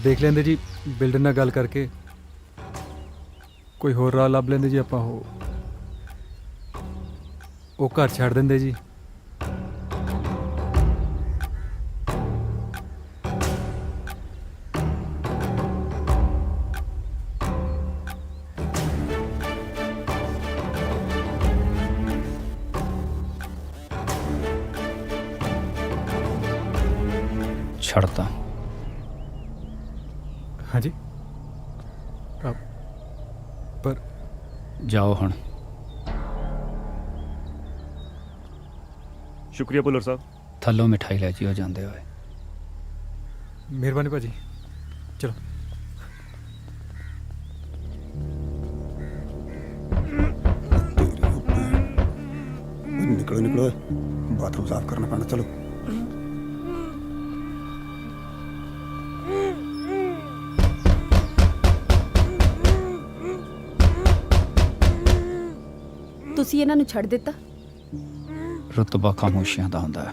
ਦੇਖ ਲੈਂਦੇ ਜੀ, ਬਿਲਡਰ ਨਾਲ ਗੱਲ ਕਰਕੇ ਕੋਈ ਹੋਰ ਰਾਹ ਲੱਭ ਲੈਂਦੇ ਜੀ। ਆਪਾਂ ਉਹ ਘਰ ਛੱਡ ਦਿੰਦੇ ਜੀ। ਛੱਡਤਾ। ਹਾਂਜੀ ਪਰ ਜਾਓ ਹੁਣ। ਸ਼ੁਕਰੀਆ ਭੁੱਲਰ ਸਾਹਿਬ। ਥੱਲੋਂ ਮਿਠਾਈ ਲੈ ਜਿਓ ਜਾਂਦੇ ਹੋਏ। ਮਿਹਰਬਾਨੀ ਭਾਜੀ, ਚਲੋ। ਨਿਕਲੋ ਨਿਕਲੋ, ਬਾਥਰੂਮ ਸਾਫ਼ ਕਰਨਾ ਪੈਣਾ। ਚਲੋ ਤੁਸੀਂ ਇਹਨਾਂ ਨੂੰ ਛੱਡ ਦਿੱਤਾ? ਰੁਤਬਾ ਖਾਮੋਸ਼ੀਆਂ ਦਾ ਹੁੰਦਾ ਹੈ।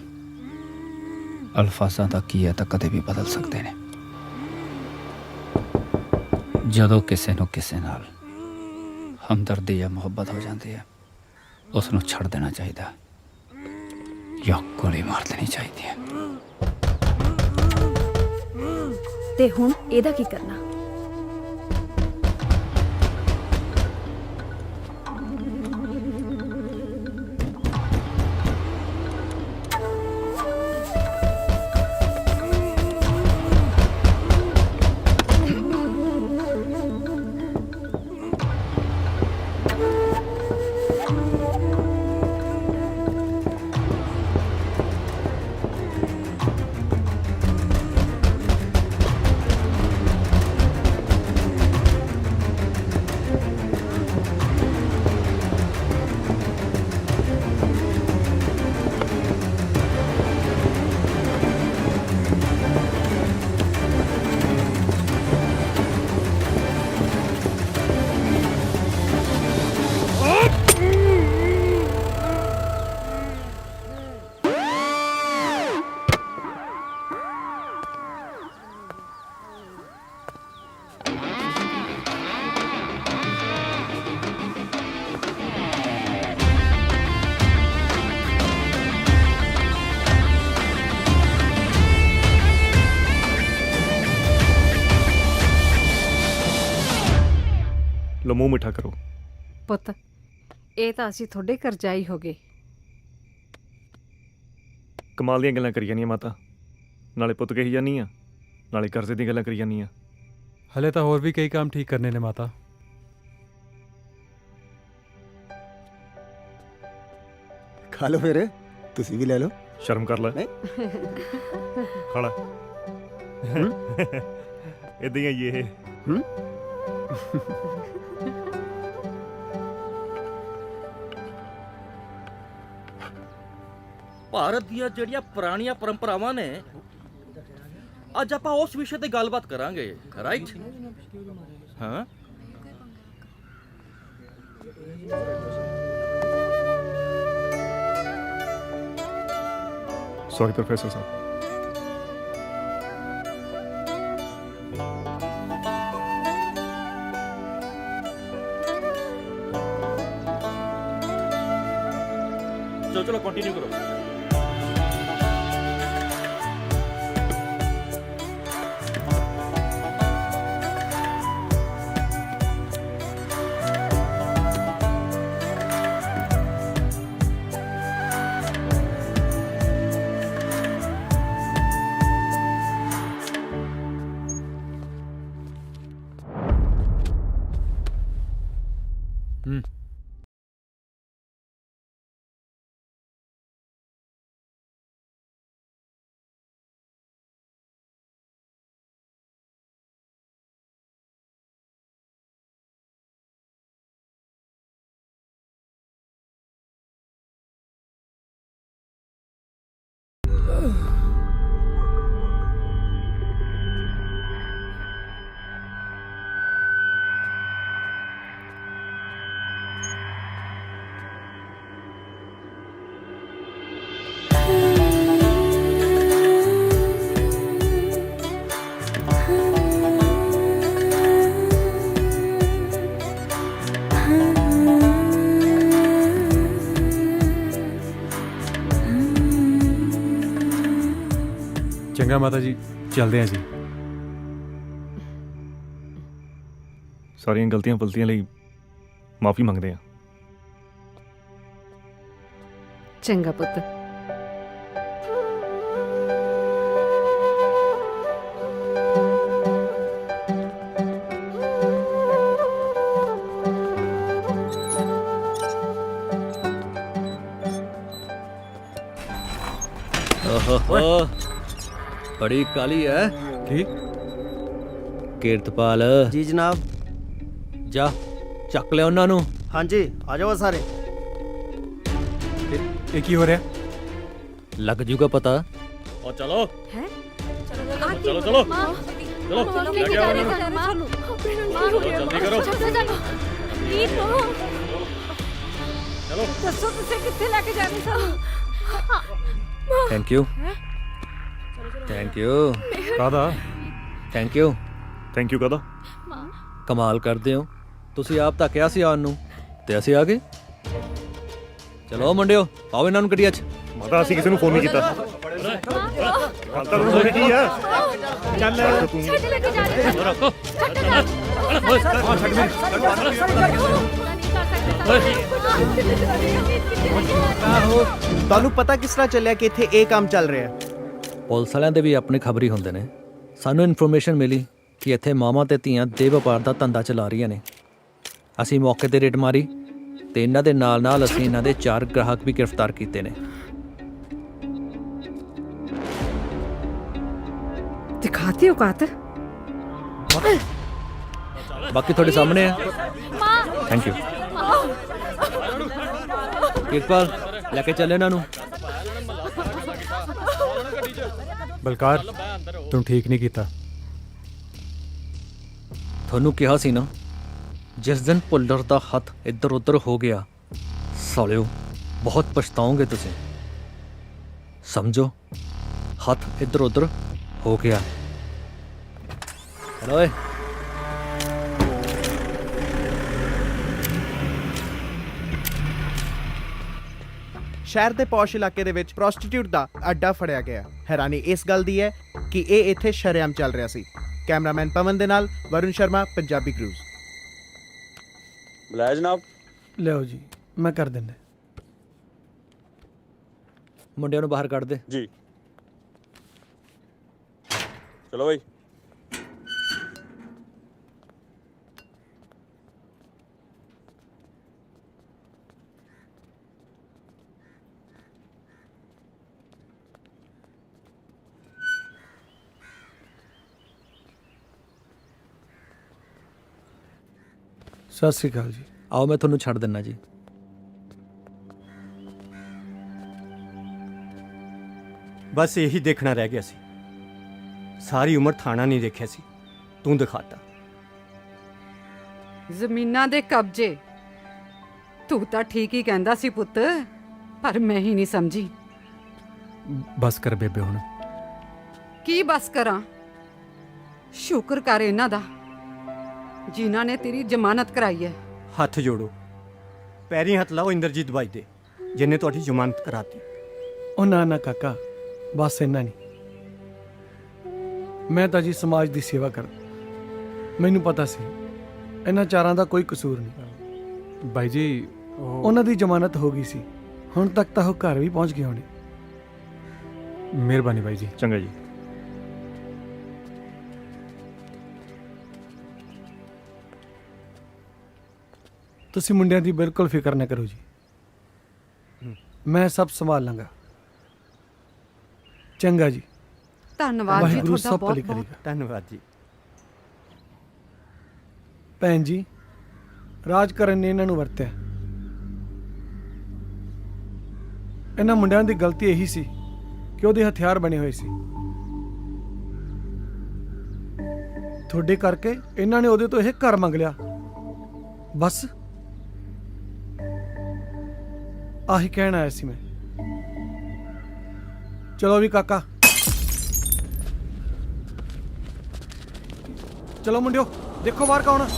ਅਲਫਾਜ਼ਾਂ ਦਾ ਕੀ ਹੈ ਤਾਂ ਕਦੇ ਵੀ ਬਦਲ ਸਕਦੇ ਨੇ। ਜਦੋਂ ਕਿਸੇ ਨੂੰ ਕਿਸੇ ਨਾਲ ਹਮਦਰਦੀ ਜਾਂ ਮੁਹੱਬਤ ਹੋ ਜਾਂਦੀ ਹੈ, ਉਸ ਨੂੰ ਛੱਡ ਦੇਣਾ ਚਾਹੀਦਾ ਜਾਂ ਗੋਲੀ ਮਾਰ ਦੇਣੀ ਚਾਹੀਦੀ ਹੈ। ਤੇ ਹੁਣ ਇਹਦਾ ਕੀ ਕਰਨਾ? ਲੋ ਮੂੰਹ ਮਿੱਠਾ ਕਰੋ। ਪੁੱਤ, ਇਹ ਤਾਂ ਅਸੀਂ ਤੁਹਾਡੇ ਕਰਜ਼ਾਈ ਹੋ ਗਏ। ਕਮਾਲ ਦੀਆਂ ਗੱਲਾਂ ਕਰੀ ਜਾਂਦੀਆਂ ਮਾਤਾ। ਨਾਲੇ ਪੁੱਤ ਕਹੀ ਜਾਂਦੀ ਆ, ਨਾਲੇ ਕਰਜ਼ੇ ਦੀਆਂ ਗੱਲਾਂ ਕਰੀ ਜਾਂਦੀ ਆ। ਹਲੇ ਤਾਂ ਹੋਰ ਵੀ ਕਈ ਕੰਮ ਠੀਕ ਕਰਨੇ ਨੇ ਮਾਤਾ। ਖਾ ਲਓ ਫਿਰ, ਤੁਸੀਂ ਵੀ ਲੈ ਲਓ। ਸ਼ਰਮ ਕਰ ਲੈ। ਖਾ ਲੈ। ਇਦਾਂ ਹੀ ਆਈਏ ਇਹ। ਭਾਰਤ ਦੀਆਂ ਜਿਹੜੀਆਂ ਪੁਰਾਣੀਆਂ ਪਰੰਪਰਾਵਾਂ ਨੇ, ਅੱਜ ਆਪਾਂ ਉਸ ਵਿਸ਼ੇ ਤੇ ਗੱਲਬਾਤ ਕਰਾਂਗੇ, ਰਾਈਟ? ਹਾਂ। सॉरी प्रोफेसर साहब। चलो चलो कंटिन्यू करो। ਚੰਗਾ ਮਾਤਾ ਜੀ, ਚੱਲਦੇ ਹਾਂ ਜੀ। ਸਾਰੀਆਂ ਗਲਤੀਆਂ ਫਲਤੀਆਂ ਲਈ ਮਾਫੀ ਮੰਗਦੇ ਹਾਂ। ਚੰਗਾ ਪੁੱਤ। ओहो, बड़ी काली है। की? ਕੀਰਤਪਾਲ ਜੀ ਜਨਾਬ। ਜਾ ਚੱਕ ਲਿਆ ਉਹਨਾਂ ਨੂੰ। ਹਾਂਜੀ, ਆ ਜਾਓ ਸਾਰੇ। ਇਹ ਕੀ ਹੋ ਰਿਹਾ? ਲੱਗ ਜੂਗਾ ਪਤਾ। और चलो ਹੈ चलो चलो चलो क्या क्या जल्दी करो। चलो ਦੱਸੋ ਤੁਸੀਂ ਕਿੱਥੇ ਲੈ ਕੇ ਜਾਣੀ ਸਾਨੂੰ? ਥੈਂਕ ਯੂ ਥੈਂਕ ਯੂ ਕਾਹਦਾ? ਥੈਂਕ ਯੂ थैंक यू कदा। ਕਮਾਲ ਕਰਦੇ ਹੋ ਤੁਸੀਂ। ਆਪ ਤਾਂ ਕਿਹਾ ਸੀ ਆਉਣ ਨੂੰ ਤੇ ਅਸੀਂ ਆ ਗਏ। ਚਲੋ ਮੁੰਡਿਓ, ਪਾਓ ਇਹਨਾਂ ਨੂੰ ਗੱਡੀਆਂ 'ਚ। ਮਾਤਾ ਅਸੀਂ ਕਿਸੇ ਨੂੰ ਫੋਨ ਨਹੀਂ ਕੀਤਾ। ਮਾਤਾ ਨੂੰ ਫੋਨ ਕੀ ਆ? ਚੱਲ ਛੱਡ ਲੈ ਕੇ ਜਾ ਰਹੇ ਰੱਖੋ। ਤੁਹਾਨੂੰ ਪਤਾ ਕਿਸ ਤਰ੍ਹਾਂ ਚੱਲਿਆ ਕਿ ਇੱਥੇ ਇਹ ਕੰਮ ਚੱਲ ਰਿਹਾ? ਪੁਲਿਸ ਵਾਲਿਆਂ ਦੇ ਵੀ ਆਪਣੇ ਖਬਰੀ ਹੁੰਦੇ ਨੇ। ਸਾਨੂੰ ਇਨਫੋਰਮੇਸ਼ਨ ਮਿਲੀ ਕਿ ਇੱਥੇ ਮਾਵਾਂ ਤੇ ਧੀਆਂ ਦੇ ਵਪਾਰ ਦਾ ਧੰਦਾ ਚਲਾ ਰਹੀਆਂ ਨੇ। ਅਸੀਂ ਮੌਕੇ ਤੇ ਰੇਡ ਮਾਰੀ ਤੇ ਇਹਨਾਂ ਦੇ ਨਾਲ ਨਾਲ ਅਸੀਂ ਇਹਨਾਂ ਦੇ 4 ਗ੍ਰਾਹਕ ਵੀ ਗ੍ਰਿਫਤਾਰ ਕੀਤੇ ਨੇ। ਦਿਖਾਤੀ ਔਕਾਤ। ਬਾਕੀ ਤੁਹਾਡੇ ਸਾਹਮਣੇ ਹੈ। Thank you. ਕਿਰਪਾਲ ਲੈ ਕੇ ਚੱਲੇ ਇਹਨਾਂ ਨੂੰ। ਬਲਕਾਰ, ਤੂੰ ਠੀਕ ਨਹੀਂ ਕੀਤਾ। ਤੁਹਾਨੂੰ ਕਿਹਾ ਸੀ ਨਾ, ਜਿਸ ਦਿਨ ਭੁੱਲਰ ਦਾ ਹੱਥ ਇੱਧਰ ਉੱਧਰ ਹੋ ਗਿਆ, ਸਾਲਿਓ ਬਹੁਤ ਪਛਤਾਓਗੇ ਤੁਸੀਂ। ਸਮਝੋ, ਹੱਥ ਇੱਧਰ ਉੱਧਰ ਹੋ ਗਿਆ। ਓਏ ਸ਼ਹਿਰ ਦੇ ਪੌਸ਼ ਇਲਾਕੇ ਦੇ ਵਿੱਚ ਪ੍ਰੋਸਟੀਟਿਊਟ ਦਾ ਅੱਡਾ ਫੜਿਆ ਗਿਆ। ਹੈਰਾਨੀ ਇਸ ਗੱਲ ਦੀ ਹੈ ਕਿ ਇਹ ਇੱਥੇ ਸ਼ਰੇਆਮ ਚੱਲ ਰਿਹਾ ਸੀ। ਕੈਮਰਾਮੈਨ ਪਵਨ ਦੇ ਨਾਲ ਵਰੁਣ ਸ਼ਰਮਾ, ਪੰਜਾਬੀ ਕਰੂਜ਼। ਬੁਲਾਇਆ ਜਨਾਬ। ਲਿਆਓ ਜੀ, ਮੈਂ ਕਰ ਦਿੰਦਾ। ਮੁੰਡਿਆਂ ਨੂੰ ਬਾਹਰ ਕੱਢ ਦੇ। ਜੀ ਚਲੋ ਬਈ। ਸਤਿ ਸ਼੍ਰੀ ਅਕਾਲ ਜੀ। ਆਓ ਮੈਂ ਤੁਹਾਨੂੰ ਛੱਡ ਦਿੰਨਾ ਜੀ। ਬਸ ਇਹੀ ਦੇਖਣਾ ਰਹਿ ਗਿਆ ਸੀ। ਸਾਰੀ ਉਮਰ ਥਾਣਾ ਨਹੀਂ ਦੇਖਿਆ ਸੀ, ਤੂੰ ਦਿਖਾਤਾ। ਜ਼ਮੀਨਾਂ ਦੇ ਕਬਜ਼ੇ, ਤੂੰ ਤਾਂ ਠੀਕ ਹੀ ਕਹਿੰਦਾ ਸੀ ਪੁੱਤ, ਪਰ ਮੈਂ ਹੀ ਨਹੀਂ ਸਮਝੀ। ਬਸ ਕਰ ਬੇਬੇ ਹੁਣ। ਕੀ ਬਸ ਕਰਾਂ? ਸ਼ੁਕਰ ਕਰ ਇਹਨਾਂ ਦਾ ਜਿਨ੍ਹਾਂ ਨੇ ਤੇਰੀ ਜ਼ਮਾਨਤ ਕਰਾਈ ਹੈ। ਹੱਥ ਜੋੜੋ, ਪੈਰੀਂ ਹੱਥ ਲਾਓ ਇੰਦਰਜੀਤ ਬਾਈ ਦੇ, ਜਿਹਨੇ ਤੁਹਾਡੀ ਜ਼ਮਾਨਤ ਕਰਾਤੀ। ਉਹ ਨਾ ਨਾ ਕਾਕਾ, ਬਸ ਇੰਨਾ ਨਹੀਂ। ਮੈਂ ਤਾਂ ਜੀ ਸਮਾਜ ਦੀ ਸੇਵਾ ਕਰਦਾ, ਮੈਨੂੰ ਪਤਾ ਸੀ ਇਹਨਾਂ ਚਾਰਾਂ ਦਾ ਕੋਈ ਕਸੂਰ ਨਹੀਂ। ਬਾਈ ਜੀ ਉਹਨਾਂ ਦੀ ਜ਼ਮਾਨਤ ਹੋ ਗਈ ਸੀ, ਹੁਣ ਤੱਕ ਤਾਂ ਉਹ ਘਰ ਵੀ ਪਹੁੰਚ ਗਏ ਹੋਣੇ। ਮਿਹਰਬਾਨੀ ਬਾਈ ਜੀ। ਚੰਗਾ ਜੀ। ਤੁਸੀਂ ਮੁੰਡਿਆਂ ਦੀ ਬਿਲਕੁਲ ਫਿਕਰ ਨਾ ਕਰੋ ਜੀ, ਮੈਂ ਸਭ ਸੰਭਾਲ ਲਾਂਗਾ। ਚੰਗਾ ਜੀ। ਧੰਨਵਾਦ ਜੀ ਵਾਹਿਗੁਰੂ ਤੁਹਾਡਾ ਸਭ ਬਹੁਤ ਭਲੀ ਬਹੁਤ। ਕਰੇਗਾ। ਧੰਨਵਾਦ ਜੀ। ਭੈਣ ਜੀ, ਰਾਜ ਕਰਨ ਨੇ ਇਹਨਾਂ ਨੂੰ ਵਰਤਿਆ। ਇਹਨਾਂ ਮੁੰਡਿਆਂ ਦੀ ਗਲਤੀ ਇਹੀ ਸੀ ਕਿ ਉਹਦੇ ਹਥਿਆਰ ਬਣੇ ਹੋਏ ਸੀ। ਤੁਹਾਡੇ ਕਰਕੇ ਇਹਨਾਂ ਨੇ ਉਹਦੇ ਤੋਂ ਇਹ ਘਰ ਮੰਗ ਲਿਆ। ਬਸ ਆਹੀ ਕਹਿਣ ਆਇਆ ਸੀ ਮੈਂ। ਚਲੋ ਵੀ ਕਾਕਾ, ਚਲੋ ਮੁੰਡਿਓ, ਦੇਖੋ ਬਾਹਰ ਕੌਣ ਆ।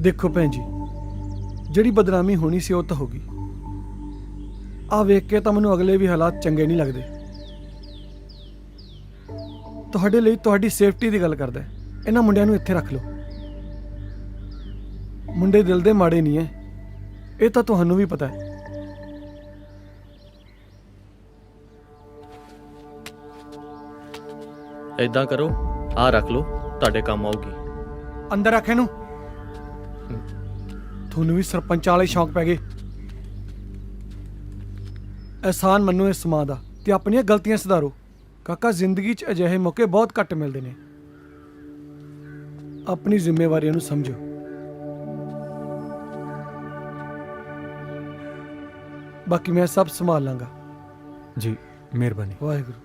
ਦੇਖੋ ਭੈਣ ਜੀ, ਜਿਹੜੀ ਬਦਨਾਮੀ ਹੋਣੀ ਸੀ ਉਹ ਤਾਂ ਹੋ ਗਈ। ਆ ਵੇਖ ਕੇ ਤਾਂ ਮੈਨੂੰ ਅਗਲੇ ਵੀ ਹਾਲਾਤ ਚੰਗੇ ਨਹੀਂ ਲੱਗਦੇ। ਤੁਹਾਡੇ ਲਈ ਤੁਹਾਡੀ ਸੇਫਟੀ ਦੀ ਗੱਲ ਕਰਦਾ। ਇਹਨਾਂ ਮੁੰਡਿਆਂ ਨੂੰ ਇੱਥੇ ਰੱਖ ਲਓ। ਮੁੰਡੇ ਦਿਲ ਦੇ ਮਾੜੇ ਨਹੀਂ ਐ, ਇਹ ਤਾਂ ਤੁਹਾਨੂੰ ਵੀ ਪਤਾ ਹੈ। ਏਦਾਂ ਕਰੋ, ਆਹ ਰੱਖ ਲਓ, ਤੁਹਾਡੇ ਕੰਮ ਆਊਗੀ। ਅੰਦਰ ਰੱਖ ਇਹਨੂੰ। ਤੁਹਾਨੂੰ ਵੀ ਸਰਪੰਚਾਂ ਵਾਲੇ ਸ਼ੌਂਕ ਪੈ ਗਏ। ਅਹਿਸਾਨ ਮੰਨੋ ਇਸ ਮਾਂ ਦਾ ਤੇ ਆਪਣੀਆਂ ਗਲਤੀਆਂ ਸੁਧਾਰੋ। ਕਾਕਾ, ਜ਼ਿੰਦਗੀ 'ਚ ਅਜਿਹੇ ਮੌਕੇ ਬਹੁਤ ਘੱਟ ਮਿਲਦੇ ਨੇ। ਆਪਣੀ ਜ਼ਿੰਮੇਵਾਰੀਆਂ ਨੂੰ ਸਮਝੋ। ਬਾਕੀ ਮੈਂ ਸਭ ਸੰਭਾਲ ਲਾਂਗਾ ਜੀ। ਮਿਹਰਬਾਨੀ। ਵਾਹਿਗੁਰੂ।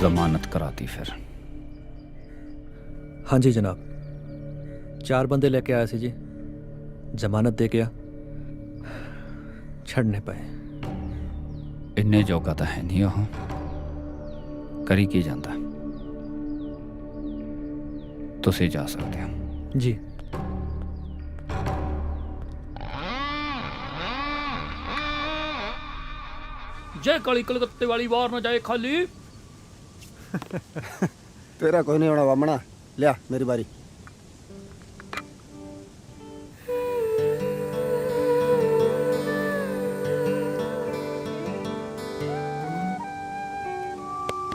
जमानत कराती फिर? हाँ जी जनाब, 4 बंदे लेके आए थे जी, जमानत दे गया, छड़ने पाए। इन्ने जोगा तो है नहीं हो, करी की जाता। तुसी जा सकते हो जी। जय काली कलकत्ते वाली बार ना जाए खाली। तेरा कोई नहीं होना बामना, लिया मेरी बारी।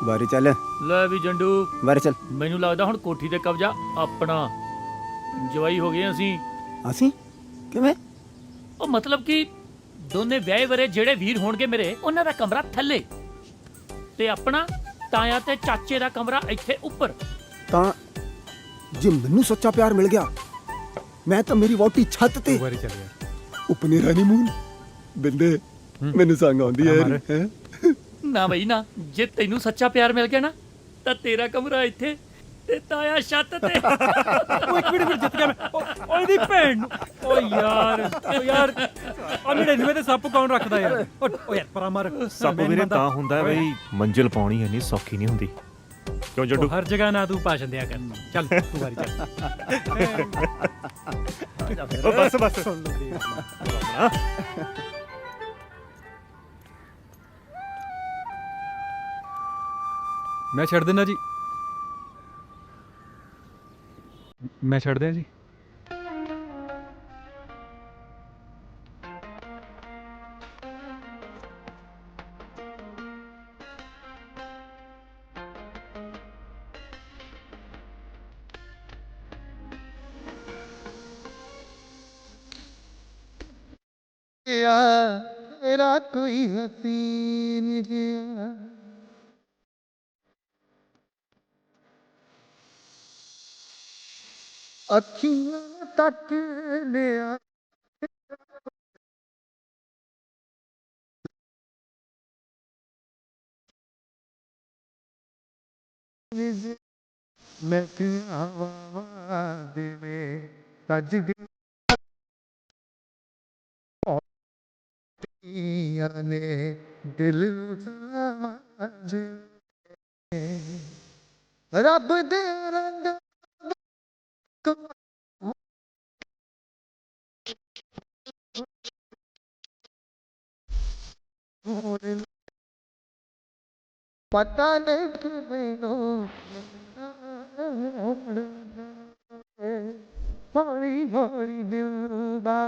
बारी चल। ਲੈ ਵੀ ਜੰਡੂ, बारी चल। ਮੈਨੂੰ ਲੱਗਦਾ ਹੁਣ ਕੋਠੀ ਤੇ ਕਬਜ਼ਾ ਆਪਣਾ। ਜਵਾਈ ਹੋ ਗਏ ਅਸੀਂ। ਅਸੀਂ ਕਿਵੇਂ? ਉਹ ਮਤਲਬ ਕਿ ਦੋਨੇ ਵਿਆਹੇ ਵਰੇ ਜਿਹੜੇ ਵੀਰ ਹੋਣਗੇ ਮੇਰੇ, ਉਹਨਾਂ ਦਾ ਕਮਰਾ ਥੱਲੇ ਤੇ ਆਪਣਾ ਤਾਇਆ ਤੇ ਚਾਚੇ ਦਾ ਕਮਰਾ ਇੱਥੇ ਉੱਪਰ। ਤਾਂ ਜੇ ਮੈਨੂੰ ਸੱਚਾ ਪਿਆਰ ਮਿਲ ਗਿਆ, ਮੈਂ ਤਾਂ ਮੇਰੀ ਵੋਟੀ ਛੱਤ ਤੇ ਵਾਰੀ ਚੱਲ ਗਿਆ। ਉਪਨੇ ਹਨੀਮੂਨ ਬਿੰਦੇ ਮੈਨੂੰ ਸੰਗ ਆਉਂਦੀ ਹੈ। ਨਾ ਬਈ ਨਾ, ਜੇ ਤੈਨੂੰ ਸੱਚਾ ਪਿਆਰ ਮਿਲ ਗਿਆ ਨਾ ਤਾਂ ਤੇਰਾ ਕਮਰਾ ਇੱਥੇ ਤੇ ਤਾਇਆ ਛੱਤ ਤੇ ਉਹ ਇੱਕ ਮਿੰਟ ਜਿੱਤ ਗਿਆ ਮੈਂ ਉਹ ਇਹਦੀ ਭੈਣ ਨੂੰ ਓ ਯਾਰ ਆ 99 ਤੇ ਸੱਪ ਕੌਣ ਰੱਖਦਾ ਯਾਰ ਓ ਯਾਰ ਪਰਾਂ ਮਾਰ ਸਭ ਵੀਰੇ ਤਾਂ ਹੁੰਦਾ ਹੈ ਬਈ ਮੰਜ਼ਿਲ ਪਾਉਣੀ ਇੰਨੀ ਸੌਖੀ ਨਹੀਂ ਹੁੰਦੀ ਕਿਉਂ ਜੱਟੂ ਹਰ ਜਗ੍ਹਾ ਨਾ ਤੂੰ ਭਾਸ਼ਣ ਦਿਆ ਕਰ ਚੱਲ ਤੂੰ ਵਾਰੀ ਚੱਲ ਓ ਬਸ ਮੈਂ ਛੱਡ ਦਿੰਦਾ ਜੀ ਮੈਂ ਛੱਡ ਦਿਆਂ ਜੀ मेरा कोई हसीन जिया अखियां तक लिया मैं आवाज में सज गई ने दिल समझ रब दे रंग पता नहीं मैनू हौली हौली दिल दा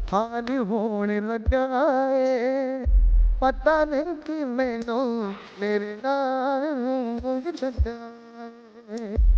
हाल होने लगा है पता नहीं कि मैनू मेरे नाल लगा है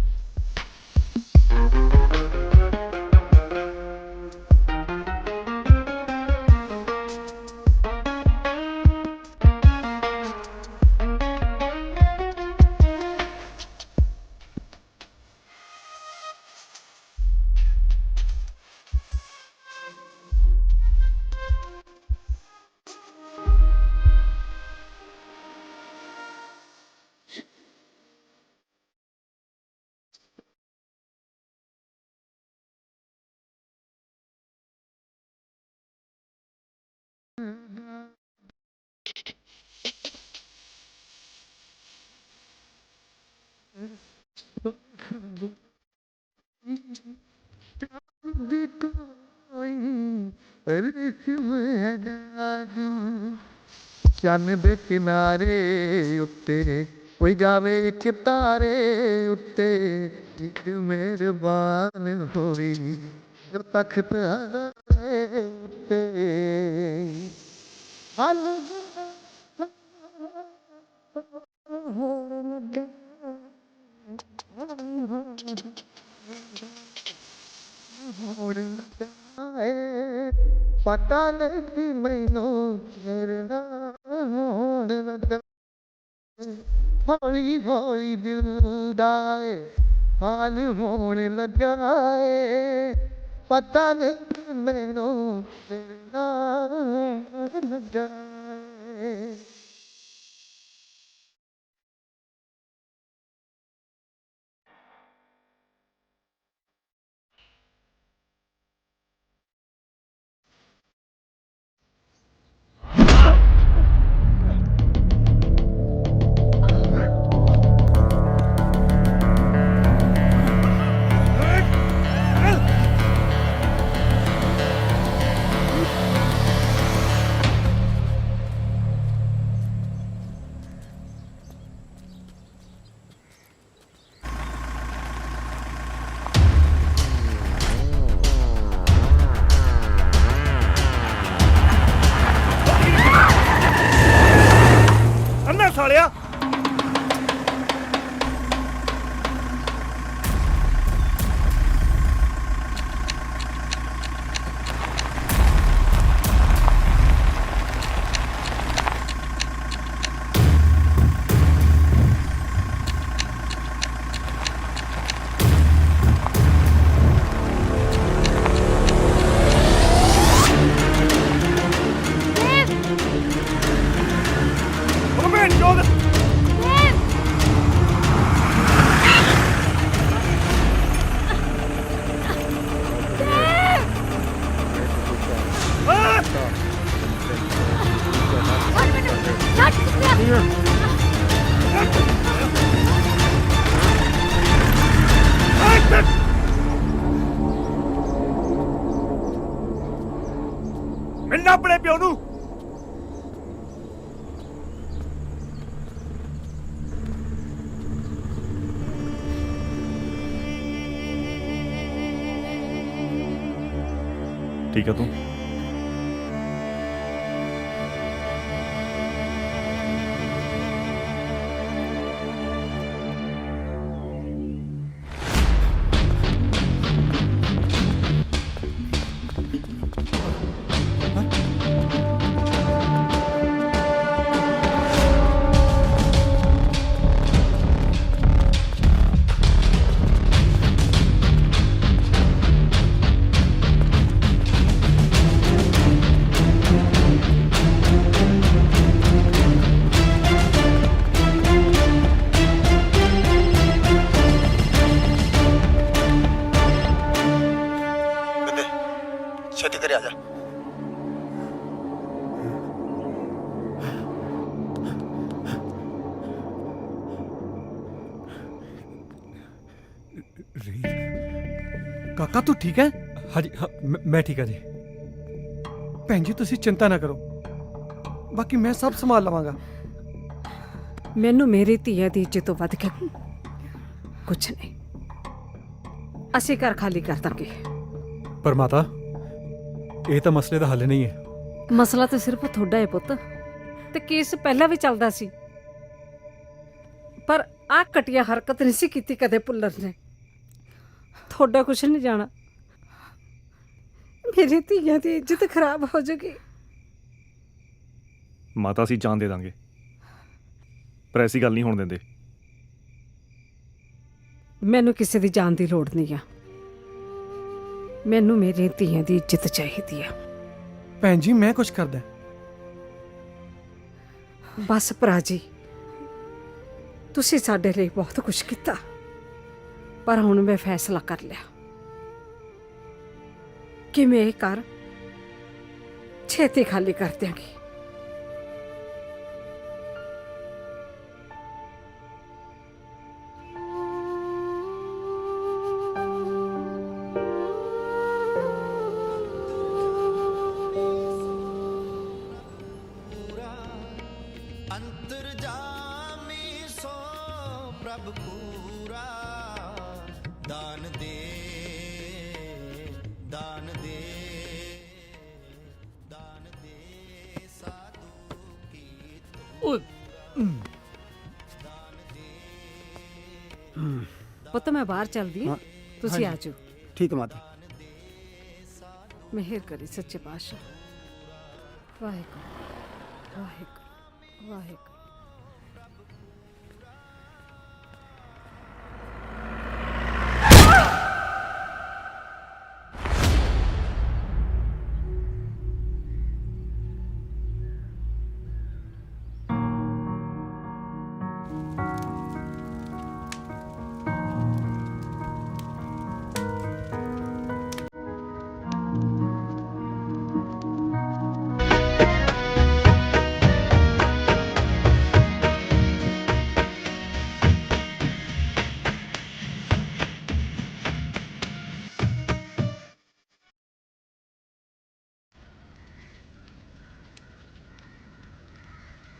चन्न दे किनारे उत्ते कोई जावे एक तारे उत्ते एक मेहरबान होई जो तख्त उत्ते हल पता नहीं मैनू तेरे नाल लगा हौली हौली दिल दा हाल होने लगा है पता नहीं मैनू तेरे नाल लगा है ਮਿਲਣਾ ਆਪਣੇ ਪਿਓ ਨੂੰ। ਠੀਕ ਹੈ ਤੂੰ? ਛੇਤੀ ਕਰੇ ਆ ਜਾ। ਕਾਕਾ ਤੂੰ ਠੀਕ ਹੈ? ਹਾਂਜੀ ਹਾਂ, ਮੈਂ ਠੀਕ ਹਾਂ ਜੀ। ਭੈਣ ਜੀ ਤੁਸੀਂ ਚਿੰਤਾ ਨਾ ਕਰੋ, ਬਾਕੀ ਮੈਂ ਸਭ ਸੰਭਾਲ ਲਵਾਂਗਾ। ਮੈਨੂੰ ਮੇਰੀ ਧੀਆਂ ਦੀ ਇੱਜ਼ਤ ਤੋਂ ਵੱਧ ਕੇ ਕੁਛ ਨਹੀਂ। ਅਸੀਂ ਘਰ ਖਾਲੀ ਕਰ ਦਾਂਗੇ। ਪਰ ਮਾਤਾ, ਇਹ ਤਾਂ ਮਸਲੇ ਦਾ ਹੱਲ ਨਹੀਂ ਹੈ। ਮਸਲਾ ਤਾਂ ਸਿਰਫ ਤੁਹਾਡਾ ਹੈ ਪੁੱਤ, ਤੇ ਕੇਸ ਪਹਿਲਾਂ ਵੀ ਚੱਲਦਾ ਸੀ, ਪਰ ਆਹ ਘਟੀਆ ਹਰਕਤ ਨਹੀਂ ਸੀ ਕੀਤੀ ਕਦੇ ਪੁੱਲਰ ਨੇ। ਤੁਹਾਡਾ ਕੁਛ ਨਹੀਂ ਜਾਣਾ, ਮੇਰੀ ਧੀਆਂ ਦੀ ਇੱਜ਼ਤ ਖਰਾਬ ਹੋ ਜਾਊਗੀ। ਮਾਤਾ ਅਸੀਂ ਜਾਨ ਦੇ ਦਾਂਗੇ, ਪਰ ਐਸੀ ਗੱਲ ਨਹੀਂ ਹੋਣ ਦਿੰਦੇ। ਮੈਨੂੰ ਕਿਸੇ ਦੀ ਜਾਨ ਦੀ ਲੋੜ ਨਹੀਂ ਆ, ਮੈਨੂੰ ਮੇਰੀ ਧੀਆਂ ਦੀ ਇੱਜ਼ਤ ਚਾਹੀਦੀ ਆ। ਭੈਣ ਜੀ ਮੈਂ ਕੁਝ ਕਰਦਾ। ਬਸ ਭਰਾ ਜੀ, ਤੁਸੀਂ ਸਾਡੇ ਲਈ ਬਹੁਤ ਕੁਝ ਕੀਤਾ, ਪਰ ਹੁਣ ਮੈਂ ਫੈਸਲਾ ਕਰ ਲਿਆ ਕਿ ਮੈਂ ਇਹ ਘਰ ਛੇਤੀ ਖਾਲੀ ਕਰ ਦਿਆਂਗੀ। ਪੁੱਤ ਮੈਂ ਬਾਹਰ ਚੱਲਦੀ ਹਾਂ, ਤੁਸੀਂ ਆ ਜਾਓ। ਠੀਕ ਹੈ ਮਾਤਾ। ਮਿਹਰ ਕਰੀ ਸੱਚੇ ਪਾਤਸ਼ਾਹ। ਵਾਹਿਗੁਰੂ ਵਾਹਿਗੁਰੂ ਵਾਹਿਗੁਰੂ।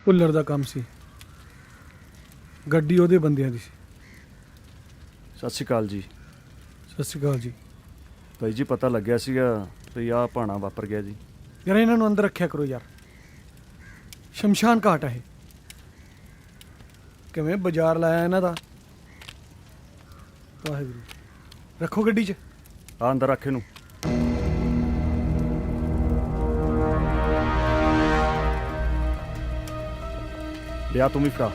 ਭੁੱਲਰ ਦਾ ਕੰਮ ਸੀ, ਗੱਡੀ ਉਹਦੇ ਬੰਦਿਆਂ ਦੀ ਸੀ। ਸਤਿ ਸ਼੍ਰੀ ਅਕਾਲ ਜੀ। ਸਤਿ ਸ਼੍ਰੀ ਅਕਾਲ ਜੀ। ਭਾਈ ਜੀ ਪਤਾ ਲੱਗਿਆ ਸੀਗਾ ਵੀ ਆਹ ਭਾਣਾ ਵਾਪਰ ਗਿਆ ਜੀ। ਯਾਰ ਇਹਨਾਂ ਨੂੰ ਅੰਦਰ ਰੱਖਿਆ ਕਰੋ ਯਾਰ, ਸ਼ਮਸ਼ਾਨ ਘਾਟ ਹੈ। ਕਿਵੇਂ ਬਾਜ਼ਾਰ ਲਾਇਆ ਇਹਨਾਂ ਦਾ। ਵਾਹਿਗੁਰੂ। ਰੱਖੋ ਗੱਡੀ 'ਚ। ਆ ਅੰਦਰ ਰੱਖ ਇਹਨੂੰ। ਲਿਆ ਤੂੰ ਵੀ ਫੜਾ।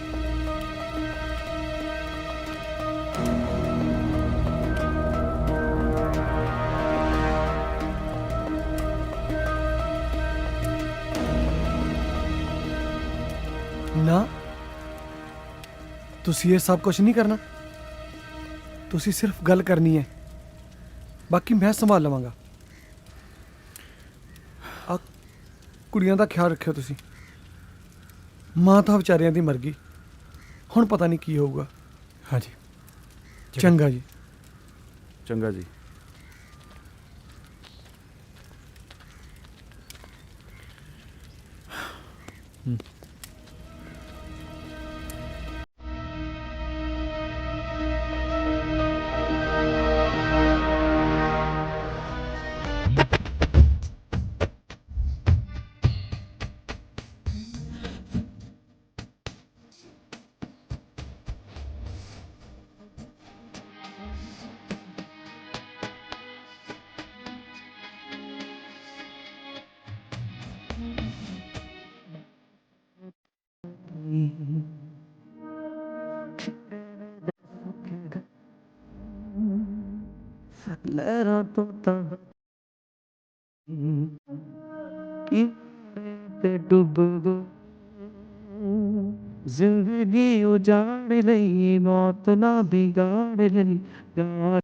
ਨਾ ਤੁਸੀਂ ਇਹ ਸਭ ਕੁਝ ਨਹੀਂ ਕਰਨਾ, ਤੁਸੀਂ ਸਿਰਫ ਗੱਲ ਕਰਨੀ ਹੈ, ਬਾਕੀ ਮੈਂ ਸੰਭਾਲ ਲਵਾਂਗਾ। ਕੁੜੀਆਂ ਦਾ ਖਿਆਲ ਰੱਖਿਓ ਤੁਸੀਂ। ਮਾਂ ਤਾਂ ਵਿਚਾਰਿਆਂ ਦੀ ਮਰ ਗਈ, ਹੁਣ ਪਤਾ ਨਹੀਂ ਕੀ ਹੋਊਗਾ। ਹਾਂਜੀ ਚੰਗਾ ਜੀ। ਚੰਗਾ ਜੀ। ਲਹਿਰਾਂ ਤੋਂ ਤਾਂ ਕਿ ਤੇ ਡੁੱਬ ਗੋ ਜ਼ਿੰਦਗੀ ਉਜਾੜ ਲਈ, ਮੌਤ ਨਾ ਬਿਗਾੜ ਲਈ ਯਾਰ।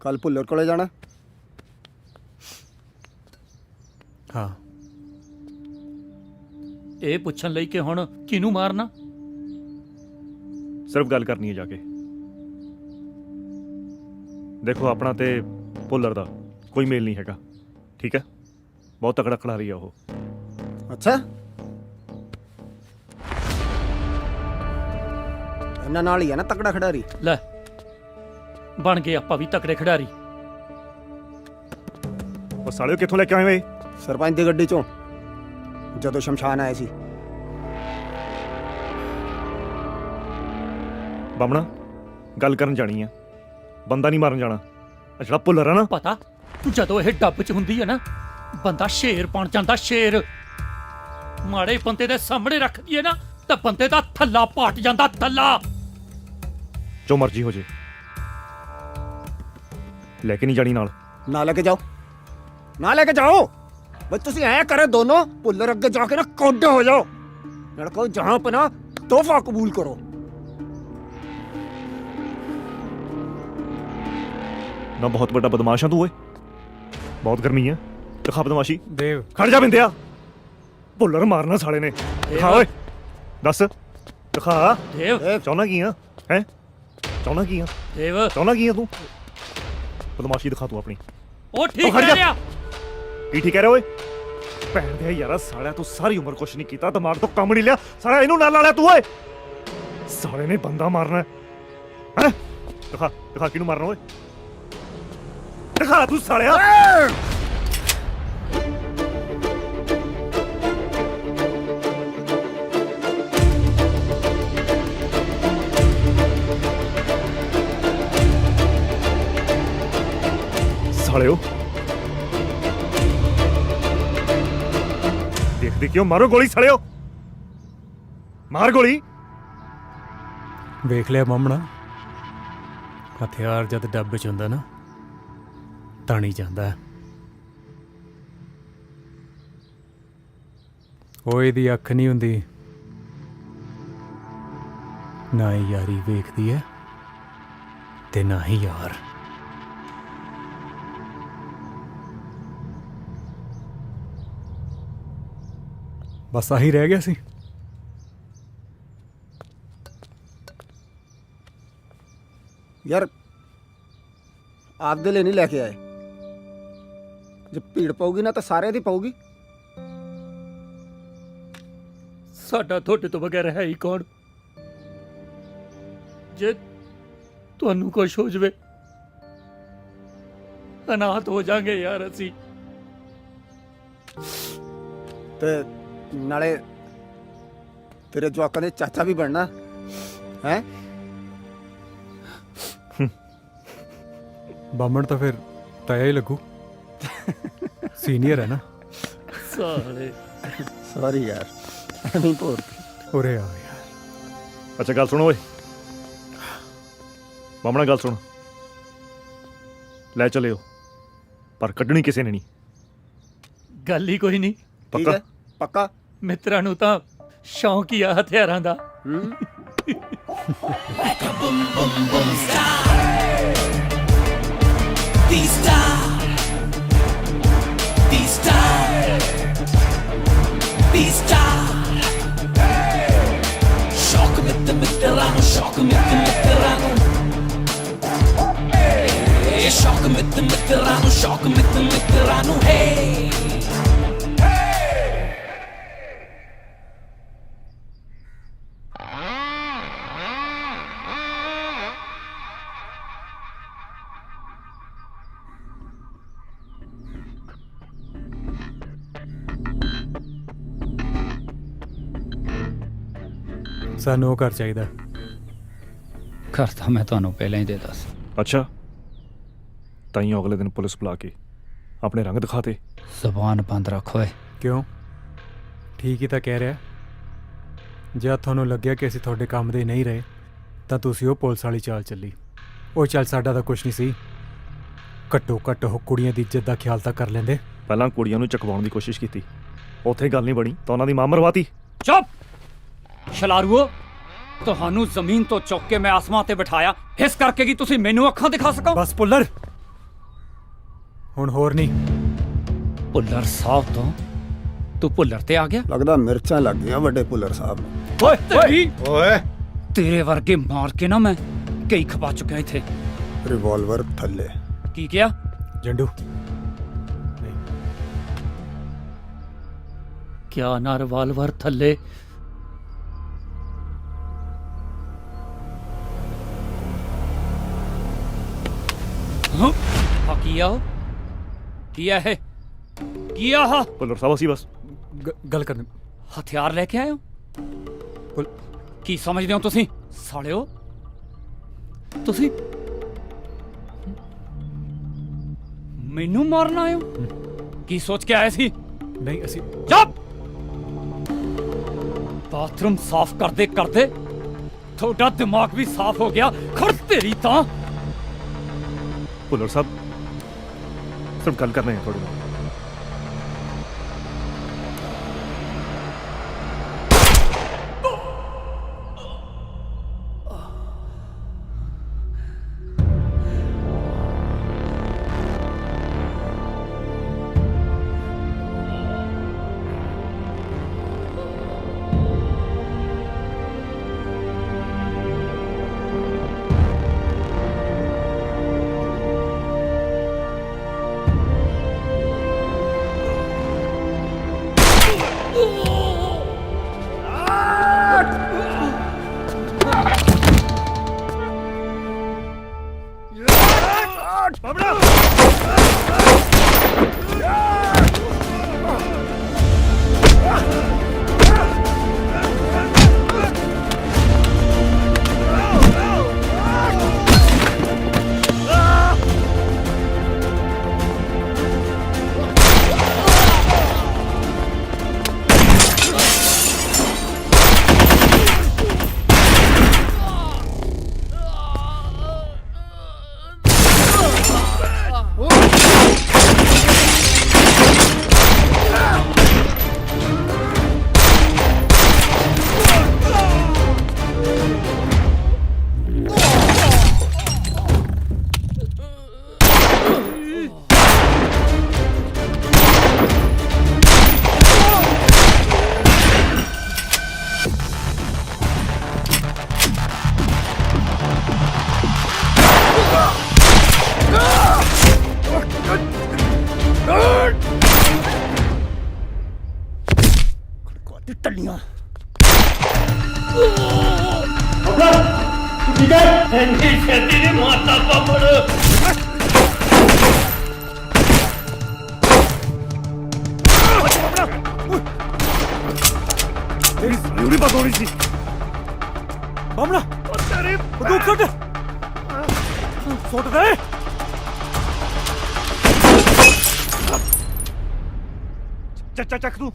ਕੱਲ ਭੁੱਲਰ ਕੋਲੇ ਜਾਣਾ? ਹਾਂ। ਇਹ ਪੁੱਛਣ ਲਈ ਕਿ ਹੁਣ ਕਿਹਨੂੰ ਮਾਰਨਾ? ਸਿਰਫ ਗੱਲ ਕਰਨੀ ਹੈ ਜਾ ਕੇ। ਦੇਖੋ ਆਪਣਾ ਤੇ ਭੁੱਲਰ ਦਾ ਕੋਈ ਮੇਲ ਨਹੀਂ ਹੈਗਾ, ਠੀਕ ਹੈ? ਬਹੁਤ ਤਕੜਾ ਖਿਡਾਰੀ ਆ ਉਹ। ਅੱਛਾ, ਇਹਨਾਂ ਨਾਲ ਹੀ ਆ ਨਾ ਤਕੜਾ ਖਿਡਾਰੀ। ਲੈ ਬਣ ਗਏ ਆਪਾਂ ਵੀ ਤਕੜੇ ਖਿਡਾਰੀ। ਉਹ ਸਾਲਿਓ ਕਿੱਥੋਂ ਲੈ ਕੇ ਆਏ ਓਏ? ਸਰਪੰਚ ਦੀ ਗੱਡੀ ਚੋਂ, ਜਦੋਂ ਸ਼ਮਸ਼ਾਨ ਆਏ ਸੀ। ਬਾਮਣਾ ਗੱਲ ਕਰਨ ਜਾਣੀ ਆ, ਬੰਦਾ ਨਹੀਂ ਮਾਰਨ ਜਾਣਾ। ਆ ਜਿਹੜਾ ਭੁੱਲਰ ਆ ਨਾ, ਪਤਾ ਜਦੋਂ ਇਹ ਡੱਬ 'ਚ ਹੁੰਦੀ ਹੈ ਨਾ, ਬੰਦਾ ਸ਼ੇਰ ਬਣ ਜਾਂਦਾ, ਸ਼ੇਰ। ਮਾੜੇ ਬੰਦੇ ਦੇ ਸਾਹਮਣੇ ਰੱਖਦੀ ਹੈ ਨਾ ਤਾਂ ਬੰਦੇ ਦਾ ਥੱਲਾ ਪਾਟ ਜਾਂਦਾ, ਥੱਲਾ। ਜੋ ਮਰਜ਼ੀ ਹੋ ਜੇ, ਲੈ ਕੇ ਨਹੀਂ ਜਾਣੀ ਨਾਲ। ਨਾ ਲੈ ਕੇ ਜਾਓ, ਨਾ ਲੈ ਕੇ ਜਾਓ। ਬਸ ਤੁਸੀਂ ਐ ਕਰੇ ਦੋਨੋਂ, ਭੁੱਲਰ ਅੱਗੇ ਜਾ ਕੇ ਨਾ ਕੋਡੇ ਹੋ ਜਾਓ। ਲੜਕੋ ਜਹਾਂ ਪਨਾ ਤੋਹਫਾ ਕਬੂਲ ਕਰੋ। ਨਾ ਬਹੁਤ ਵੱਡਾ ਬਦਮਾਸ਼ ਆ ਤੂੰ ਓਏ, ਬਹੁਤ ਗਰਮੀ ਆ। ਦਿਖਾ ਬਦਮਾਸ਼ੀ। ਦੇਵ ਖੜ ਜਾ ਬਿੰਦਿਆ, ਭੁੱਲਰ ਮਾਰਨਾ ਸਾਲੇ ਨੇ। ਦਿਖਾ ਓਏ, ਦੱਸ ਦਿਖਾ। ਦੇਵ ਚਾਹੁੰਦਾ ਕੀ ਆ? ਹੈ ਚਾਹੁੰਦਾ ਕੀ ਆ? ਦੇਵ ਚਾਹੁੰਦਾ ਕੀ ਆ ਤੂੰ? ਬਦਮਾਸ਼ੀ ਦਿਖਾ ਤੂੰ ਆਪਣੀ। ਉਹ ਠੀਕ ਕਹਿ ਰਿਹਾ। ਕੀ ਠੀਕ ਕਹਿ ਰਿਹਾ ਓਏ? ਭੈਣ ਦੇ ਯਾਰਾ ਸਾਲਿਆ, ਤੂੰ ਸਾਰੀ ਉਮਰ ਕੁਛ ਨਹੀਂ ਕੀਤਾ, ਦਿਮਾਗ ਤੋਂ ਕੰਮ ਨਹੀਂ ਲਿਆ ਸਾਲਿਆ। ਇਹਨੂੰ ਨਾਲ ਲਾ ਲਿਆ ਤੂੰ ਓਏ। ਸਾਲੇ ਨੇ ਬੰਦਾ ਮਾਰਨਾ ਹੈ। ਦਿਖਾ ਦਿਖਾ ਕਿਹਨੂੰ ਮਾਰਨਾ ਓਏ, ਦਿਖਾ ਤੂੰ ਸਾਲਿਆ। ਸਾਲਿਓ ਦੇਖਦੇ ਕਿਉਂ? ਮਾਰੋ ਗੋਲੀ ਸਾਲਿਓ, ਮਾਰ ਗੋਲੀ। ਵੇਖ ਲਿਆ ਮਾਮਣਾ, ਹਥਿਆਰ ਜਦ ਡੱਬੇ 'ਚ ਹੁੰਦਾ ਨਾ ਤਾਣੀ ਜਾਂਦਾ। ਉਹ ਇਹਦੀ ਅੱਖ ਨਹੀਂ ਹੁੰਦੀ, ਨਾ ਹੀ ਯਾਰੀ ਵੇਖਦੀ ਹੈ ਤੇ ਨਾ ਹੀ ਯਾਰ। ਬਸ ਆਹੀ ਰਹਿ ਗਿਆ ਸੀ। ਯਾਰ ਆਪਦੇ ਲਈ ਨਹੀਂ ਲੈ ਕੇ ਆਏ। ਜੇ ਭੀੜ ਪਊਗੀ ਨਾ ਤਾਂ ਸਾਰਿਆਂ ਦੀ ਪਊਗੀ। ਸਾਡਾ ਤੁਹਾਡੇ ਤੋਂ ਬਗੈਰ ਹੈ ਹੀ ਕੌਣ? ਜੇ ਤੁਹਾਨੂੰ ਕੁਛ ਹੋ ਜਵੇ, ਅਨਾਥ ਹੋ ਜਾਾਂਗੇ ਯਾਰ ਅਸੀਂ। ਤੇ ਨਾਲੇ ਤੇਰੇ ਜਵਾਕਾਂ ਦੇ ਚਾਚਾ ਵੀ ਬਣਨਾ ਹੈ। ਬਾਮਣ ਤਾਂ ਫਿਰ ਤਾਇਆ ਹੀ ਲੱਗੂ, ਸੀਨੀਅਰ ਹੈ ਨਾ। ਸਾਲੇ ਸੌਰੀ ਯਾਰ, ਨਹੀਂ ਭੋਰ ਉਰੇ ਆ ਯਾਰ। ਅੱਛਾ ਗੱਲ ਸੁਣੋ ਓਏ, ਬਾਮਣਾ ਗੱਲ ਸੁਣ। ਲੈ ਚਲਿਓ, ਪਰ ਕੱਢਣੀ ਕਿਸੇ ਨੇ ਨਹੀਂ। ਗੱਲ ਹੀ ਕੋਈ ਨਹੀਂ। ਠੀਕ ਹੈ ਪੱਕਾ? ਮਿੱਤਰਾਂ ਨੂੰ ਤਾਂ ਸ਼ੌਂਕ ਹੀ ਆ ਹਥਿਆਰਾਂ ਦਾ। ਸਾਨੂੰ ਉਹ ਘਰ ਚਾਹੀਦਾ। ਘਰ ਤਾਂ ਮੈਂ ਤੁਹਾਨੂੰ ਪਹਿਲਾਂ ਹੀ ਦੇ ਦੱਸ। ਅੱਛਾ, ਤਾਈਓ ਅਗਲੇ ਦਿਨ ਪੁਲਿਸ ਬੁਲਾ ਕੇ ਆਪਣੇ ਰੰਗ ਦਿਖਾਤੇ। ਜ਼ਬਾਨ ਬੰਦ ਰੱਖ ਓਏ। ਕਿਉਂ? ਠੀਕ ਹੀ ਤਾਂ ਕਹਿ ਰਿਹਾ। ਜੇ ਤੁਹਾਨੂੰ ਲੱਗਿਆ ਕਿ ਅਸੀਂ ਤੁਹਾਡੇ ਕੰਮ ਦੇ ਨਹੀਂ ਰਹੇ ਤਾਂ ਤੁਸੀਂ ਉਹ ਪੁਲਿਸ ਵਾਲੀ ਚਾਲ ਚੱਲੀ। ਉਹ ਚੱਲ ਸਾਡਾ ਤਾਂ ਕੁਝ ਨਹੀਂ ਸੀ, ਘੱਟੋ ਘੱਟ ਉਹ ਕੁੜੀਆਂ ਦੀ ਇੱਜ਼ਤ ਦਾ ਖਿਆਲ ਤਾਂ ਕਰ ਲੈਂਦੇ। ਪਹਿਲਾਂ ਕੁੜੀਆਂ ਨੂੰ ਚਕਵਾਉਣ ਦੀ ਕੋਸ਼ਿਸ਼ ਕੀਤੀ, ਉੱਥੇ ਗੱਲ ਨਹੀਂ ਬਣੀ ਤਾਂ ਉਹਨਾਂ ਦੀ ਮਾਂ ਮਰਵਾਤੀ। ਚੁੱਪ ਸ਼ਲਾਰੂਓ, ਤੁਹਾਨੂੰ ਜ਼ਮੀਨ ਤੋਂ ਚੁੱਕ ਕੇ ਮੈਂ ਆਸਮਾਂ ਤੇ ਬਿਠਾਇਆ ਇਸ ਕਰਕੇ ਕਿ ਤੁਸੀਂ ਮੈਨੂੰ ਅੱਖਾਂ ਦਿਖਾ ਸਕੋ। ਬਸ ਪੁੱਲਰ, ਹੁਣ ਹੋਰ ਨਹੀਂ। ਪੁੱਲਰ ਸਾਹਿਬ ਤੋਂ ਤੂੰ ਪੁੱਲਰ ਤੇ ਆ ਗਿਆ। ਲੱਗਦਾ ਮਿਰਚਾਂ ਲੱਗ ਗਈਆਂ ਵੱਡੇ ਪੁੱਲਰ ਸਾਹਿਬ ਨੂੰ। ਓਏ ਓਏ, ਤੇਰੇ ਵਰਗੇ ਮਾਰ ਕੇ ਨਾ ਮੈਂ ਕਈ ਖਪਾ ਚੁੱਕਿਆ ਇੱਥੇ। ਰਿਵਾਲਵਰ ਥੱਲੇ। ਕੀ ਕਿਹਾ? ਜੰਡੂ ਕਿਆ ਨਾ ਰਿਵਾਲਵਰ ਥੱਲੇ? ਹਾਂ ਕੀਆ ਕੀਆ ਹੈ ਕੀਆ ਹਾ ਪੁੱਲਰ ਸਾਹਿਬ ਅਸੀਂ ਬਸ ਗੱਲ ਕਰਨ। ਹਥਿਆਰ ਲੈ ਕੇ ਆਏ ਹੋ? ਕੀ ਸਮਝਦੇ ਹੋ ਤੁਸੀਂ ਸਾਲਿਓ? ਤੁਸੀਂ ਮੈਨੂੰ ਮਾਰਨ ਆਏ ਹੋ? ਕੀ ਸੋਚ ਕੇ ਆਏ ਸੀ? ਨਹੀਂ ਅਸੀਂ। ਚੁੱਪ! ਬਾਥਰੂਮ ਸਾਫ਼ ਕਰਦੇ ਕਰਦੇ ਤੁਹਾਡਾ ਦਿਮਾਗ ਵੀ ਸਾਫ਼ ਹੋ ਗਿਆ। ਖੜ ਤੇਰੀ ਤਾਂ। ਪੁੱਲਰ ਸਾਹਿਬ ਸਿਰਫ ਗੱਲ ਕਰਨੀ ਹੈ ਤੁਹਾਡੇ ਨਾਲ। ਟੱਲੀਆਂ ਠੀਕ ਹੈ ਇੰਨੀ ਛੇਤੀ ਨਹੀਂ ਮਾਰਦਾ ਪਾਪੜ। ਤੇਰੀ ਜ਼ਰੂਰੀ ਬਾਤ ਹੋਣੀ ਸੀ। ਮਾਮਲਾ ਤੇਰੀ ਬੰਦੂਕ ਸੁੱਟ। ਸੁੱਟ ਦੇ। ਚੱਕ ਤੂੰ।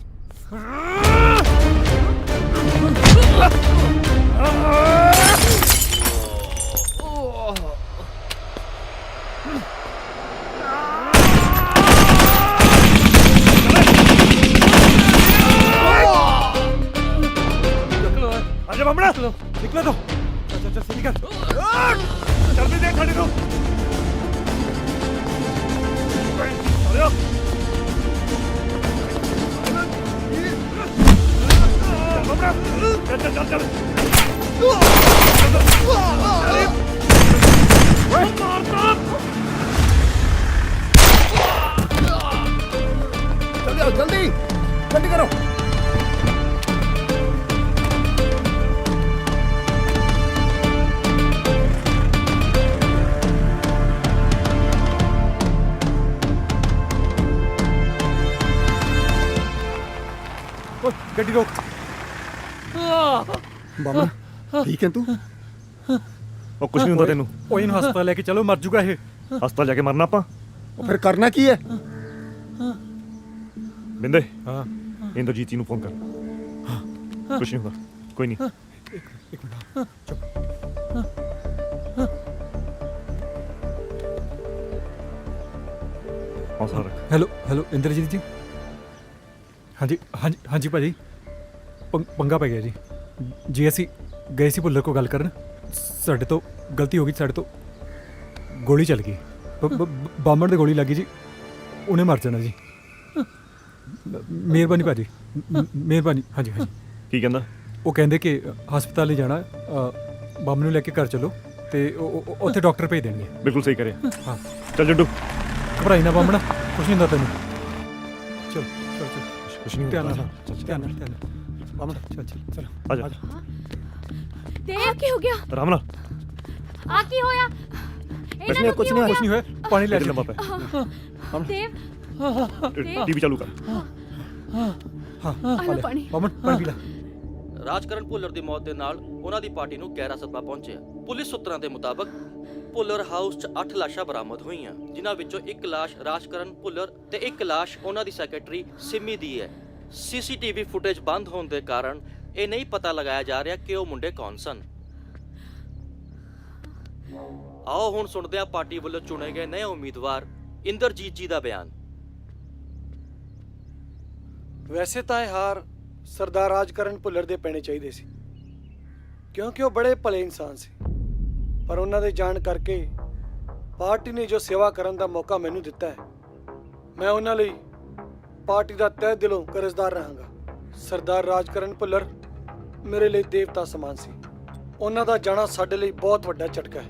आजा बमड़ा निकलो तो चल चल चल सीधी कर ਜਲਦੀ ਦੇ ਖੜੀ ਨੂੰ ਅਰੇ ਚੱਲ ਚੱਲ ਚੱਲ जल्दी आओ जल्दी जल्दी करो ਗੱਡੀ ਰੋਕ ਬਾਬਾ ਠੀਕ ਹੈ ਤੂੰ ਉਹ ਕੁਛ ਨਹੀਂ ਹੁੰਦਾ ਤੈਨੂੰ ਉਹ ਇਹਨੂੰ ਹਸਪਤਾਲ ਲੈ ਕੇ ਚਲੋ ਮਰ ਜੂਗਾ ਇਹ ਹਸਪਤਾਲ ਜਾ ਕੇ ਮਰਨਾ ਆਪਾਂ ਉਹ ਫਿਰ ਕਰਨਾ ਕੀ ਹੈ ਬਿੰਦੇ ਹਾਂ ਇੰਦਰਜੀਤ ਜੀ ਨੂੰ ਫੋਨ ਕਰ ਕੁਛ ਨਹੀਂ ਹੁੰਦਾ ਕੋਈ ਨਹੀਂ ਇੱਕ ਮਿੰਟ ਚੁੱਪ ਹੌਸਲਾ ਰੱਖ ਹੈਲੋ ਇੰਦਰਜੀਤ ਜੀ ਹਾਂਜੀ ਭਾਜੀ ਪੰਗਾ ਪੈ ਗਿਆ ਜੀ ਅਸੀਂ ਗਏ ਸੀ ਭੁੱਲਰ ਕੋ ਗੱਲ ਕਰਨ ਸਾਡੇ ਤੋਂ ਗਲਤੀ ਹੋ ਗਈ ਸਾਡੇ ਤੋਂ ਗੋਲੀ ਚੱਲ ਗਈ ਬਾਮਣ ਦੇ ਗੋਲੀ ਲੱਗੀ ਜੀ ਉਹਨੇ ਮਰ ਜਾਣਾ ਜੀ ਮਿਹਰਬਾਨੀ ਭਾਜੀ ਮਿਹਰਬਾਨੀ ਹਾਂਜੀ ਕੀ ਕਹਿੰਦਾ ਉਹ ਕਹਿੰਦੇ ਕਿ ਹਸਪਤਾਲ ਹੀ ਜਾਣਾ ਬਾਮਣ ਨੂੰ ਲੈ ਕੇ ਘਰ ਚਲੋ ਤੇ ਉੱਥੇ ਡਾਕਟਰ ਭੇਜ ਦੇਣਗੇ ਬਿਲਕੁਲ ਸਹੀ ਕਰਿਆ ਹਾਂ ਚੱਲ ਜੱਡੂ ਘਬਰਾਈ ਨਾ ਬਾਮਣ ਕੁਛ ਨਹੀਂ ਹੁੰਦਾ ਤੈਨੂੰ ਚਲ ਕੁਛ ਨਹੀਂ ਧਿਆਨ ਨਾਲ ਬਾਮਣ ਚਲ ਆ ਜਾ ਦੇਵ ਕੀ ਹੋ ਗਿਆ ਆਰਾਮ ਨਾਲ ਆ ਕੀ ਹੋਇਆ ਕੁਛ ਨਹੀਂ ਹੋਇਆ ਪਾਣੀ ਲੈ ਲੰਬਾ ਪੈ ਦੇਵ ਟੀਵੀ ਚਾਲੂ ਕਰ ਹਾਂ ਪਾਣੀ ਬਾਮਣ ਪਾਣੀ ਪੀ ਲੈ ਰਾਜਕਰਨ ਭੁੱਲਰ ਦੀ ਮੌਤ ਦੇ ਨਾਲ ਉਹਨਾਂ ਦੀ ਪਾਰਟੀ ਨੂੰ ਗਹਿਰਾ ਸਦਮਾ ਪਹੁੰਚਿਆ। ਪੁਲਿਸ ਸੂਤਰਾਂ ਦੇ ਮੁਤਾਬਕ ਭੁੱਲਰ ਹਾਊਸ 'ਚ 8 ਲਾਸ਼ਾਂ ਬਰਾਮਦ ਹੋਈਆਂ, ਜਿਨ੍ਹਾਂ ਵਿੱਚੋਂ ਇੱਕ ਲਾਸ਼ ਰਾਜਕਰਨ ਭੁੱਲਰ ਤੇ ਇੱਕ ਲਾਸ਼ ਉਹਨਾਂ ਦੀ ਸੈਕਟਰੀ ਸਿੰਮੀ ਦੀ ਹੈ। ਸੀਸੀਟੀਵੀ ਫੁਟੇਜ ਬੰਦ ਹੋਣ ਦੇ ਕਾਰਨ ਇਹ ਨਹੀਂ ਪਤਾ ਲਗਾਇਆ ਜਾ ਰਿਹਾ ਕਿ ਉਹ ਮੁੰਡੇ ਕੌਣ ਸਨ। ਆਓ ਹੁਣ ਸੁਣਦੇ ਹਾਂ ਪਾਰਟੀ ਵੱਲੋਂ ਚੁਣੇ ਗਏ ਨਵੇਂ ਉਮੀਦਵਾਰ ਇੰਦਰਜੀਤ ਜੀ ਦਾ ਬਿਆਨ। ਵੈਸੇ ਤਾਂ ਇਹ ਹਾਰ ਸਰਦਾਰ ਰਾਜਕਰਨ ਭੁੱਲਰ ਦੇ ਪੈਣੇ ਚਾਹੀਦੇ ਸੀ, ਕਿਉਂਕਿ ਉਹ ਬੜੇ ਭਲੇ ਇਨਸਾਨ ਸੀ। ਪਰ ਉਹਨਾਂ ਦੇ ਜਾਣ ਕਰਕੇ ਪਾਰਟੀ ਨੇ ਜੋ ਸੇਵਾ ਕਰਨ ਦਾ ਮੌਕਾ ਮੈਨੂੰ ਦਿੱਤਾ ਹੈ, ਮੈਂ ਉਹਨਾਂ ਲਈ ਪਾਰਟੀ ਦਾ ਤਹਿ ਦਿਲੋਂ ਕਰਜ਼ਦਾਰ ਰਹਾਂਗਾ। ਸਰਦਾਰ ਰਾਜਕਰਨ ਭੁੱਲਰ ਮੇਰੇ ਲਈ ਦੇਵਤਾ ਸਮਾਨ ਸੀ। ਉਹਨਾਂ ਦਾ ਜਾਣਾ ਸਾਡੇ ਲਈ ਬਹੁਤ ਵੱਡਾ ਝਟਕਾ ਹੈ,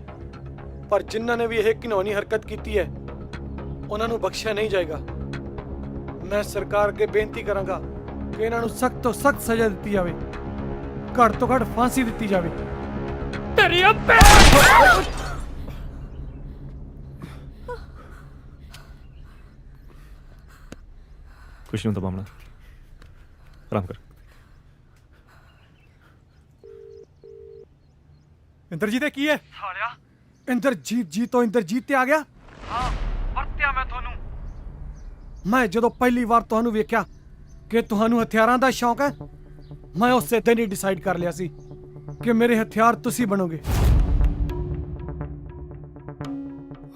ਪਰ ਜਿਨ੍ਹਾਂ ਨੇ ਵੀ ਇਹ ਘਿਨੌਣੀ ਹਰਕਤ ਕੀਤੀ ਹੈ ਉਹਨਾਂ ਨੂੰ ਬਖਸ਼ਿਆ ਨਹੀਂ ਜਾਏਗਾ। ਮੈਂ ਸਰਕਾਰ ਅੱਗੇ ਬੇਨਤੀ ਕਰਾਂਗਾ ਕਿ ਇਹਨਾਂ ਨੂੰ ਸਖਤ ਤੋਂ ਸਖਤ ਸਜ਼ਾ ਦਿੱਤੀ ਜਾਵੇ, ਘੱਟ ਤੋਂ ਘੱਟ ਫਾਂਸੀ ਦਿੱਤੀ ਜਾਵੇ। ਤੇਰੀ ਕੁਛ ਨਹੀਂ ਹੁੰਦਾ ਬਾਮਣਾ, ਆਰਾਮ ਕਰ। ਇੰਦਰਜੀਤ ਇਹ ਕੀ ਹੈ ਸਾਲਿਆ? ਇੰਦਰਜੀਤ ਜੀ ਤੋਂ ਇੰਦਰਜੀਤ ਤੇ ਆ ਗਿਆ? ਹਾਂ, ਵਰਤਿਆ ਮੈਂ ਤੁਹਾਨੂੰ। ਮੈਂ ਜਦੋਂ ਪਹਿਲੀ ਵਾਰ ਤੁਹਾਨੂੰ ਵੇਖਿਆ ਕਿ ਤੁਹਾਨੂੰ ਹਥਿਆਰਾਂ ਦਾ ਸ਼ੌਂਕ ਹੈ, ਮੈਂ ਉਸੇ ਦਿਨ ਹੀ ਡਿਸਾਈਡ ਕਰ ਲਿਆ ਸੀ ਕਿ ਮੇਰੇ ਹਥਿਆਰ ਤੁਸੀਂ ਬਣੋਗੇ।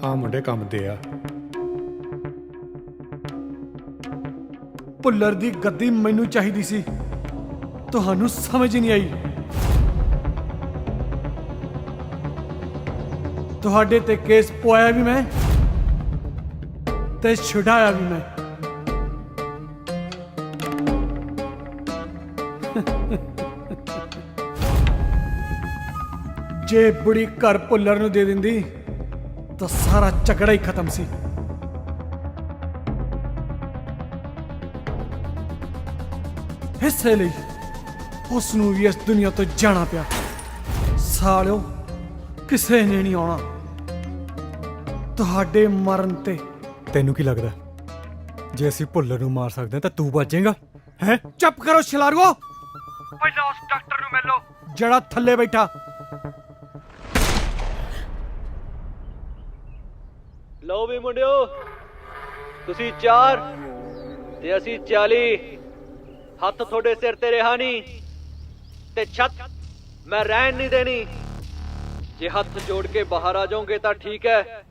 ਆ ਮੁੰਡੇ ਕੰਮ ਦੇ ਆ। ਭੁੱਲਰ ਦੀ ਗੱਦੀ ਮੈਨੂੰ ਚਾਹੀਦੀ ਸੀ, ਤੁਹਾਨੂੰ ਸਮਝ ਨਹੀਂ ਆਈ। ਤੁਹਾਡੇ ਤੇ ਕੇਸ ਪਵਾਇਆ ਵੀ ਮੈਂ ਤੇ ਛੁਡਾਇਆ ਵੀ ਮੈਂ। ਜੇ ਬੁੜੀ ਘਰ ਭੁੱਲਰ ਨੂੰ ਦੇ ਦਿੰਦੀ ਤਾਂ ਸਾਰਾ ਝਗੜਾ ਹੀ ਖਤਮ ਸੀ। ਇਸੇ ਲਈ ਉਸ ਨੂੰ ਵੀ ਇਸ ਦੁਨੀਆ ਤੋਂ ਜਾਣਾ ਪਿਆ। ਸਾਲਿਓ, ਕਿਸੇ ਨੇ ਨਹੀਂ ਆਉਣਾ ਤੁਹਾਡੇ ਮਰਨ ਤੇ। ਤੈਨੂੰ ਕੀ ਲੱਗਦਾ ਜੇ ਅਸੀਂ ਭੁੱਲਰ ਨੂੰ ਮਾਰ ਸਕਦੇ ਹਾਂ ਤਾਂ ਤੂੰ ਬਚੇਗਾ ਹੈ? ਚੁੱਪ ਕਰੋ ਛਲਾਰੂਓ, ਪਹਿਲਾਂ ਉਸ ਡਾਕਟਰ ਨੂੰ ਮਿਲ ਲਓ ਜਿਹੜਾ ਥੱਲੇ ਬੈਠਾ। ਲਓ ਵੀ ਮੁੰਡਿਓ, ਤੁਸੀਂ 4 ਤੇ ਅਸੀਂ 40। ਹੱਥ ਤੁਹਾਡੇ ਸਿਰ ਤੇ ਰਿਹਾ ਨਹੀਂ ਤੇ ਛੱਤ ਮੈਂ ਰਹਿਣ ਨਹੀਂ ਦੇਣੀ। ਜੇ ਹੱਥ ਜੋੜ ਕੇ ਬਾਹਰ ਆ ਜਾਓਗੇ ਤਾਂ ਠੀਕ ਹੈ,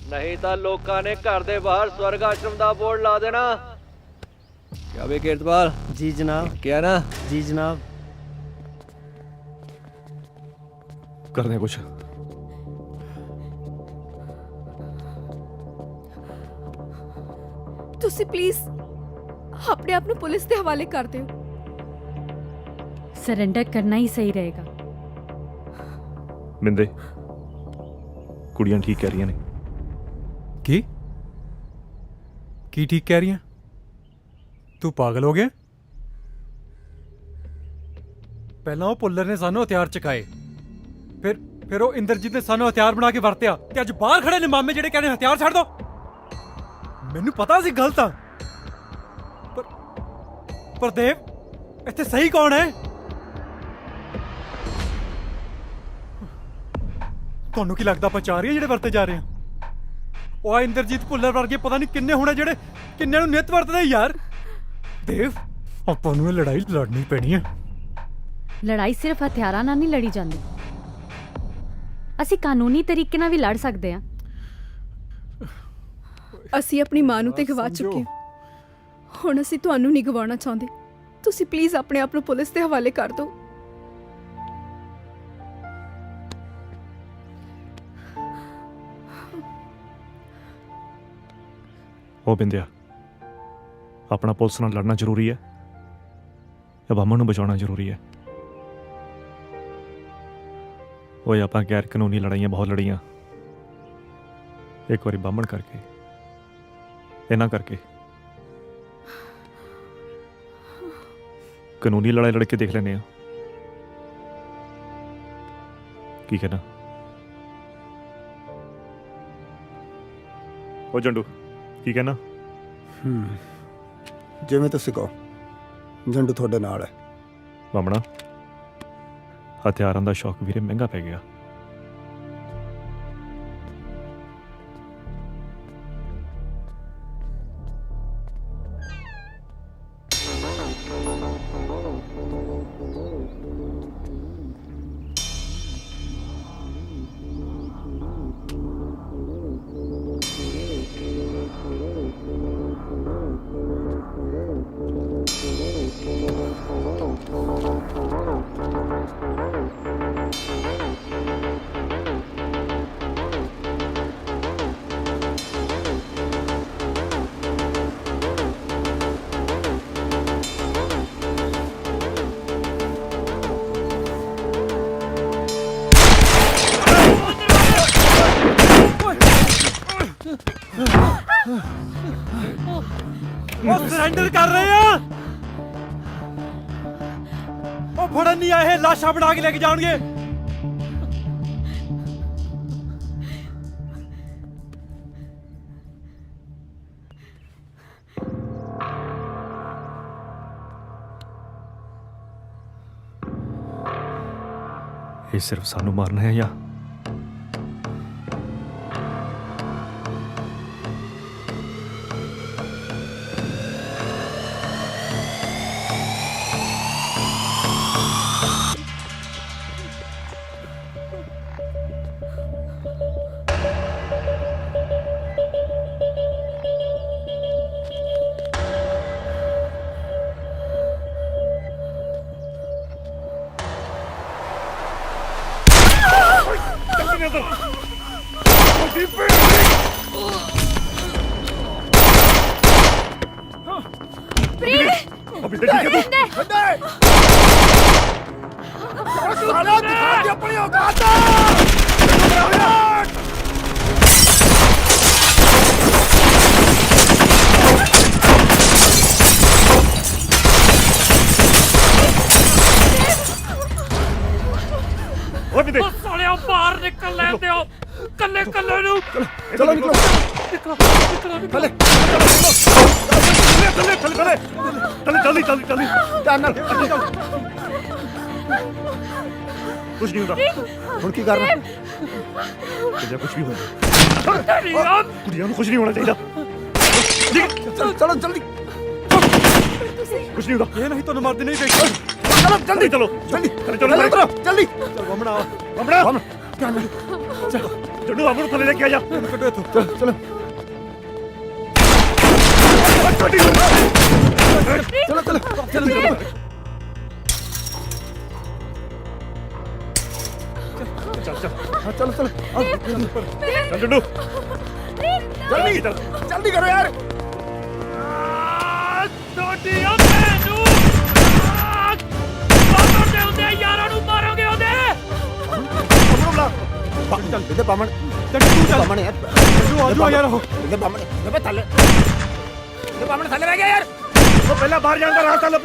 ਨਹੀਂ ਤਾਂ ਲੋਕਾਂ ਨੇ ਘਰ ਦੇ ਬਾਹਰ ਸਵਰਗ ਆਸ਼ਰਮ ਦਾ ਬੋਰਡ ਲਾ ਦੇਣਾ। क्या बे कीर्तपाल? जी जनाब। क्या ना? जी जनाब। ਕਰਦੇ ਕੁਛ। ਤੁਸੀਂ ਪਲੀਜ਼ ਆਪਣੇ ਆਪ ਨੂੰ ਪੁਲਿਸ ਦੇ ਹਵਾਲੇ ਕਰ ਦਿਓ। सरेंडर करना ही सही रहेगा। ਬਿੰਦੇ ਕੁੜੀਆਂ ਠੀਕ ਕਹਿ ਰਹੀਆਂ ਨੇ। ਕੀ ਕੀ ਠੀਕ ਕਹਿ ਰਹੀਆਂ? ਤੂੰ ਪਾਗਲ ਹੋ ਗਿਆ? ਪਹਿਲਾਂ ਉਹ ਪੁੱਲਰ ਨੇ ਸਾਨੂੰ ਹਥਿਆਰ ਚੁਕਾਏ, ਫਿਰ ਉਹ ਇੰਦਰਜੀਤ ਨੇ ਸਾਨੂੰ ਹਥਿਆਰ ਬਣਾ ਕੇ ਵਰਤਿਆ, ਤੇ ਅੱਜ ਬਾਹਰ ਖੜੇ ਨੇ ਮਾਮੇ ਜਿਹੜੇ ਕਹਿੰਦੇ ਹਥਿਆਰ ਛੱਡ ਦੋ। ਮੈਨੂੰ ਪਤਾ ਸੀ ਗਲਤ ਆ, ਪਰ ਦੇਵ ਇੱਥੇ ਸਹੀ ਕੌਣ ਹੈ? ਤੁਹਾਨੂੰ ਕੀ ਲੱਗਦਾ ਆਪਾਂ ਚਾਰ ਹੀ ਜਿਹੜੇ ਵਰਤੇ ਜਾ ਰਹੇ ਆ? ਉਹ ਇੰਦਰਜੀਤ ਭੁੱਲਰ ਵਰਗੇ ਪਤਾ ਨਹੀਂ ਕਿੰਨੇ ਹੋਣੇ ਜਿਹੜੇ ਕਿੰਨੇ ਨੂੰ ਨਿੱਤ ਵਰਤਦੇ ਯਾਰ। ਦੇਵ ਆਪਾਂ ਨੂੰ ਇਹ ਲੜਾਈ ਲੜਨੀ ਪੈਣੀ ਹੈ। ਲੜਾਈ ਸਿਰਫ ਹਥਿਆਰਾਂ ਨਾਲ ਨਹੀਂ ਲੜੀ ਜਾਂਦੀ, ਅਸੀਂ ਕਾਨੂੰਨੀ ਤਰੀਕੇ ਨਾਲ ਵੀ ਲੜ ਸਕਦੇ ਹਾਂ। ਅਸੀਂ ਆਪਣੀ ਮਾਂ ਨੂੰ ਤੇ ਗਵਾ ਚੁੱਕੇ ਹਾਂ, ਹੁਣ ਅਸੀਂ ਤੁਹਾਨੂੰ ਨਹੀਂ ਗਵਾਉਣਾ ਚਾਹੁੰਦੇ। ਤੁਸੀਂ ਪਲੀਜ਼ ਆਪਣੇ ਆਪ ਨੂੰ ਪੁਲਿਸ ਦੇ ਹਵਾਲੇ ਕਰ ਦਿਓ। ਉਹ ਬਿੰਦਿਆ, ਆਪਣਾ ਪੁਲਿਸ ਨਾਲ ਲੜਨਾ ਜ਼ਰੂਰੀ ਹੈ ਜਾਂ ਬਾਮਣ ਨੂੰ ਬਚਾਉਣਾ ਜ਼ਰੂਰੀ ਹੈ? ਓਏ ਆਪਾਂ ਗੈਰ ਕਾਨੂੰਨੀ ਲੜਾਈਆਂ ਬਹੁਤ ਲੜੀਆਂ, ਇੱਕ ਵਾਰੀ ਬਾਮਣ ਕਰਕੇ, ਇਹਨਾਂ ਕਰਕੇ ਕਾਨੂੰਨੀ ਲੜਾਈ ਲੜ ਕੇ ਦੇਖ ਲੈਂਦੇ ਆ। ਕੀ ਕਹਿਣਾ? ਉਹ ਜੰਡੂ ਕੀ ਕਹਿਣਾ? ਜਿਵੇਂ ਤੁਸੀਂ ਕਹੋ, ਜੰਡੂ ਤੁਹਾਡੇ ਨਾਲ ਹੈ। ਬਾਮਣਾ, ਹਥਿਆਰਾਂ ਦਾ ਸ਼ੌਕ ਵੀਰੇ ਮਹਿੰਗਾ ਪੈ ਗਿਆ। ਉਹ ਸਰੈਂਡਰ ਕਰ ਰਹੇ ਆ। ਉਹ ਫੜਨ ਨਹੀਂ ਆਏ, ਲਾਸ਼ਾਂ ਬਣਾ ਕੇ ਲੈ ਕੇ ਜਾਣਗੇ। ਇਹ ਸਿਰਫ ਸਾਨੂੰ ਮਾਰਨਾ ਹੈ ਜਾਂ ਸਾਲਿਓ ਬਾਹਰ ਨਿਕਲ ਲੈਂਦੇ ਹੋ, ਕੱਲੇ ਕੱਲੇ ਨੂੰ। ਚਲੋ ਨਿਕਲੋ, ਥੱਲੇ ਜਲਦੀ ਧਿਆਨ ਨਾਲ। ਕੁਝ ਨਹੀਂ ਹੁੰਦਾ। ਹੁਣ ਕੀ ਕਰਨਾ? ਜੇ ਕੁਝ ਵੀ ਹੋਇਆ ਕੁੜੀਆਂ ਨੂੰ ਕੁਝ ਨਹੀਂ ਹੋਣਾ ਚਾਹੀਦਾ। ਚਲੋ ਜਲਦੀ। ਕੁਝ ਨਹੀਂ ਹੁੰਦਾ। ਇਹ ਨਹੀਂ ਤੁਹਾਨੂੰ ਮਰਦੇ ਨਹੀਂ ਦੇਖੋ। ਚਲੋ ਜਲਦੀ, ਚਲੋ ਜਲਦੀ ਚਲੋ ਜਲਦੀ। ਬਮਣਾ ਚਲੋ ਜੰਡੂ ਬਾਬੂ ਨੂੰ ਥੱਲੇ ਲੈ ਕੇ ਆ ਜਾ। ਕੱਢੋ ਇੱਥੋਂ। ਚਲੋ चलो चल जंडू जल्दी जल्दी करो यार। ਤੁਹਾਡੀ ਉਹ ਮੈਨੂੰ ਬਾਬਰ ਦੇ ਹੁੰਦੇ ਯਾਰਾਂ ਨੂੰ ਮਾਰੋਗੇ ਉਹਦੇ ਚੱਲ ਬਿੰਦੇ ਬਾਮਣ ਚੱਲ ਬਾਮਣ ਯਾਰ ਆ ਜਾਓ ਯਾਰ ਉਹ ਬਿੰਦੇ ਬਾਮਣ ਬਿੰਦੇ ਥੱਲੇ ਬਿੰਦੇ ਬਾਮਣ ਥੱਲੇ ਬਹਿ ਗਿਆ ਯਾਰ ਉਹ ਪਹਿਲਾਂ ਬਾਹਰ ਜਾਣ ਦਾ ਰਾਸਤਾ ਲੱਭ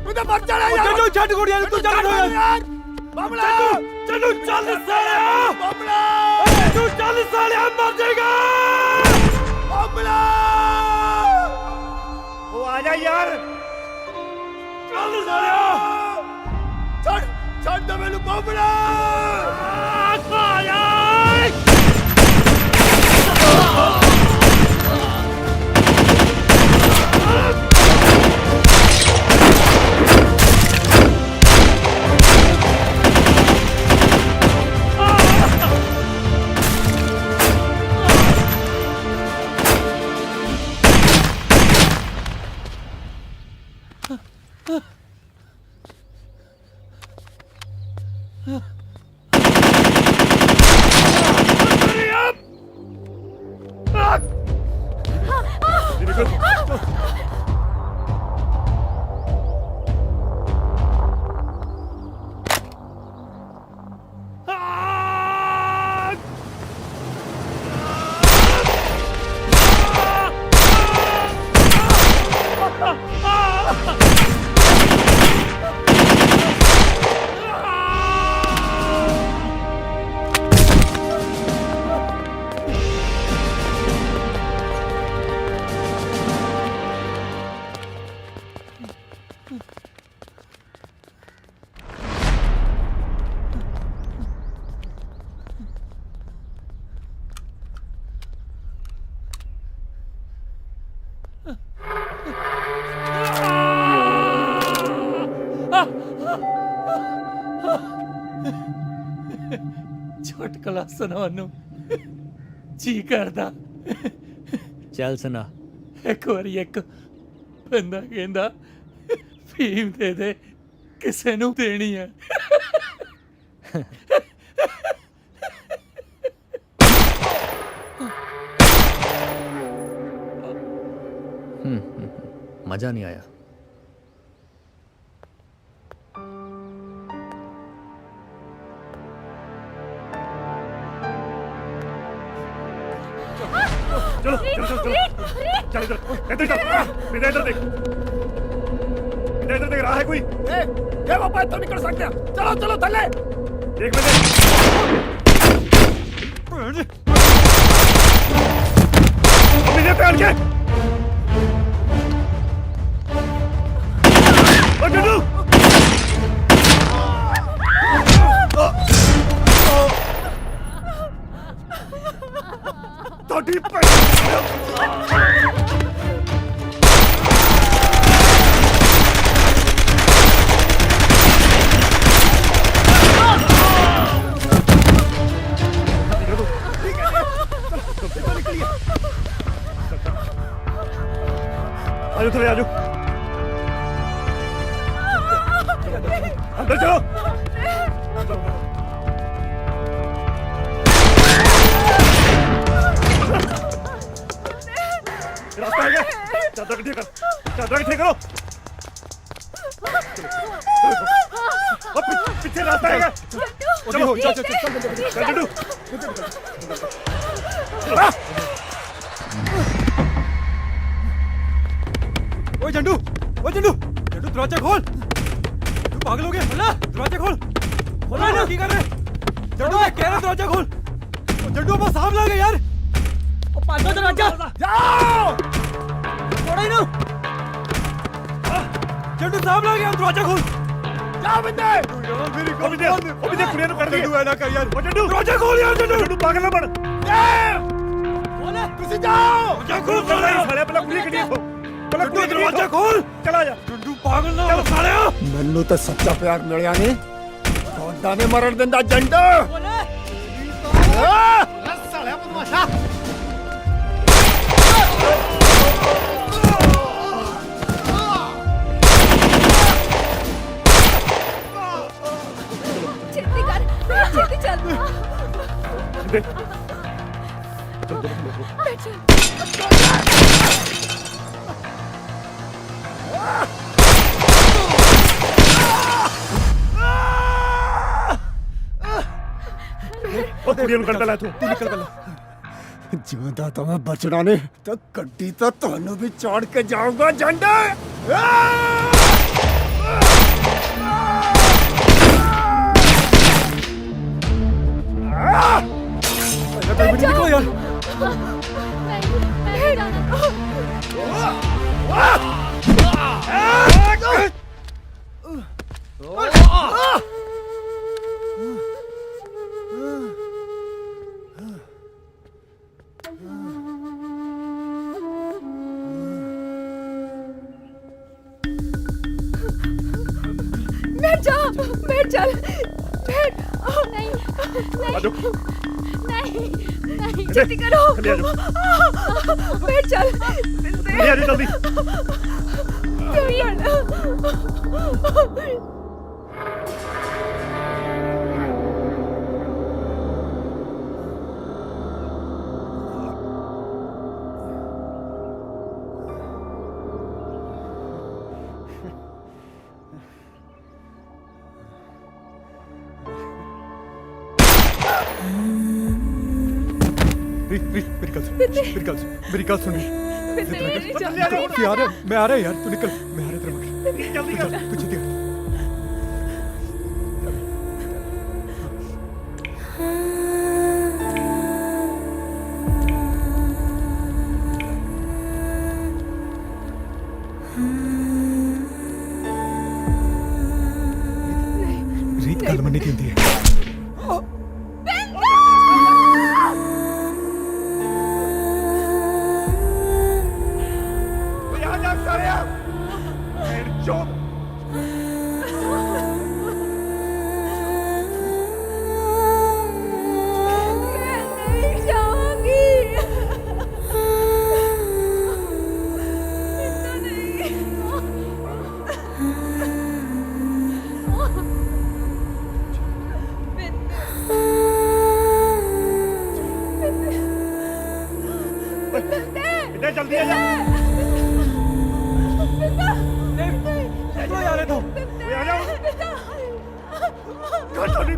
ਬਿੰਦੇ ਮਰ ਜਾਣਾ ਯਾਰ ਚੱਲ ਛੱਡ ਗੋੜੀਆਂ ਤੂੰ ਚੱਲ ਯਾਰ ਬਾਮਣਾ ਚੱਲੂ ਚੱਲ ਸਾਲਿਆ ਬਾਮਣਾ ਤੂੰ ਚੱਲ ਸਾਲਿਆ ਮਰ ਜਾਏਗਾ ਬਾਮਣਾ ਉਹ ਆ ਜਾ ਯਾਰ ਚੱਲ ਸਾਲਿਆ ਛੱਡ ਦੇ ਮੈਨੂੰ ਬਾਮਣਾ ਸਾਲਿਆ ਚੁਟਕਲਾ ਸੁਣਾਉਣ ਨੂੰ ਜੀ ਕਰਦਾ ਚੱਲ ਸੁਣਾ ਇੱਕ ਵਾਰੀ ਇੱਕ ਬੰਦਾ ਕਹਿੰਦਾ ਫੀਮ ਦੇ ਦੇ ਕਿਸੇ ਨੂੰ ਦੇਣੀ ਹੈ मजा नहीं आया। चलो चलो चलो चलो चल इधर चल इधर इधर देख इधर देख रहा है कोई ये पापा तो निकल सकते हैं चलो चलो थल्ले देख मैं के आजो थोड़े आजो अंदर चलो रास्ता है क्या चादर इकट्ठी कर चादर इकट्ठी करो पीछे रास्ता है क्या चलो चल चल चल चल ओए झंडू झंडू दरवाजा खोल तू पागल हो गया हल्ला दरवाजा खोल खोल ना की कर रहे झंडू मैं कह रहा दरवाजा खोल झंडू बस साहब लगे यार ओ पागल दरवाजा जाओ छोड़ो इनो झंडू साहब लगे यार दरवाजा खोल जा बंदे मेरी को भी दे कुड़िया नु कर दे झंडू ऐना कर यार ओ झंडू दरवाजा खोल यार झंडू पागल ना बन बोले तुसी जाओ दरवाजा खोल साले पहले कुड़ी कड़ी झंडू दरवाजा खोल चला जा झंडू पागल ना हो सालिया ਮੈਨੂੰ ਤਾਂ ਸੱਚਾ ਪਿਆਰ ਮਿਲਿਆ ਨਹੀਂ ਸੌਦਾ ਨੇ ਮਰਨ ਦਿੰਦਾ ਜੰਡੂ ਸਾਲਿਆ ਬਦਮਾਸ਼ਾ ਛੇਤੀ ਕਰ ਛੇਤੀ ਚੱਲ ਉਹ ਕੁੜੀ ਨੂੰ ਕੰਡਾ ਲੈ ਤੂੰ ਨਿਕਲ ਪਹਿਲਾਂ। ਜਿਉਂਦਾ ਤਾਂ ਮੈਂ ਬਚਣਾ ਨਹੀਂ ਤਾਂ ਗੱਡੀ ਤਾਂ ਤੁਹਾਨੂੰ ਵੀ ਚਾੜ ਕੇ ਜਾਊਗਾ ਜੰਡਾ। ਨਿਕਲੋ ਯਾਰ। बैठ चल बैठ। नहीं आजो। नहीं नहीं जल्दी करो। बैठ चल जल्दी। मेरी गल सुन। मैं आ रहा यार, तू निकल। मैं आ रहा तेरे मगर। जल्दी कर तू जल्दी कर। रीत गल मन्नी दी हुंदी है। जल्दी आ जा। निकलो यार, तो आ जाओ। घर नहीं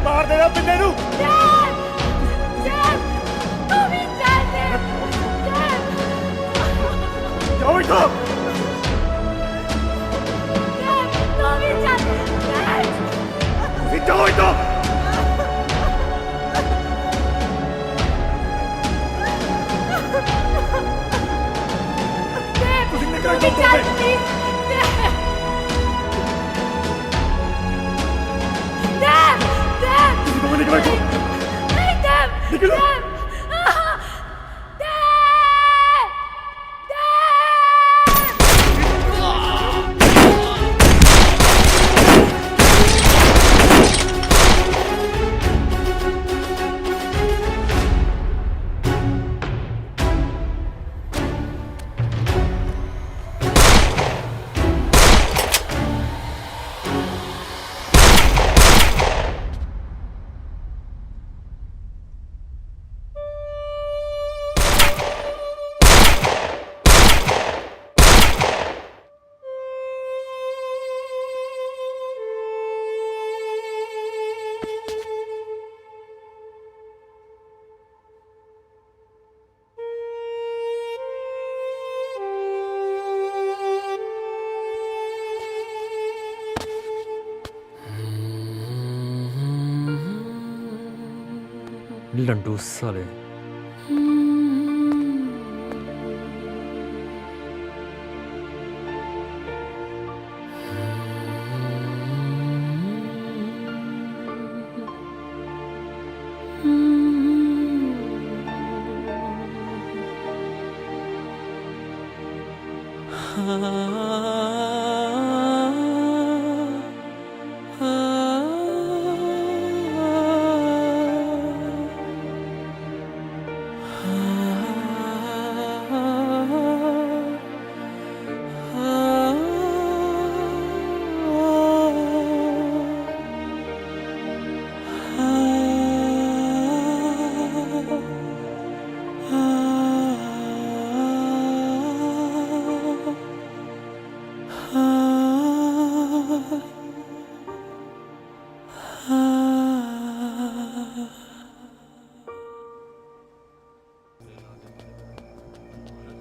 मार देगा बिंदे नू। जाओ इधर। जाओ इधर। तुझे निकल लंडू साले।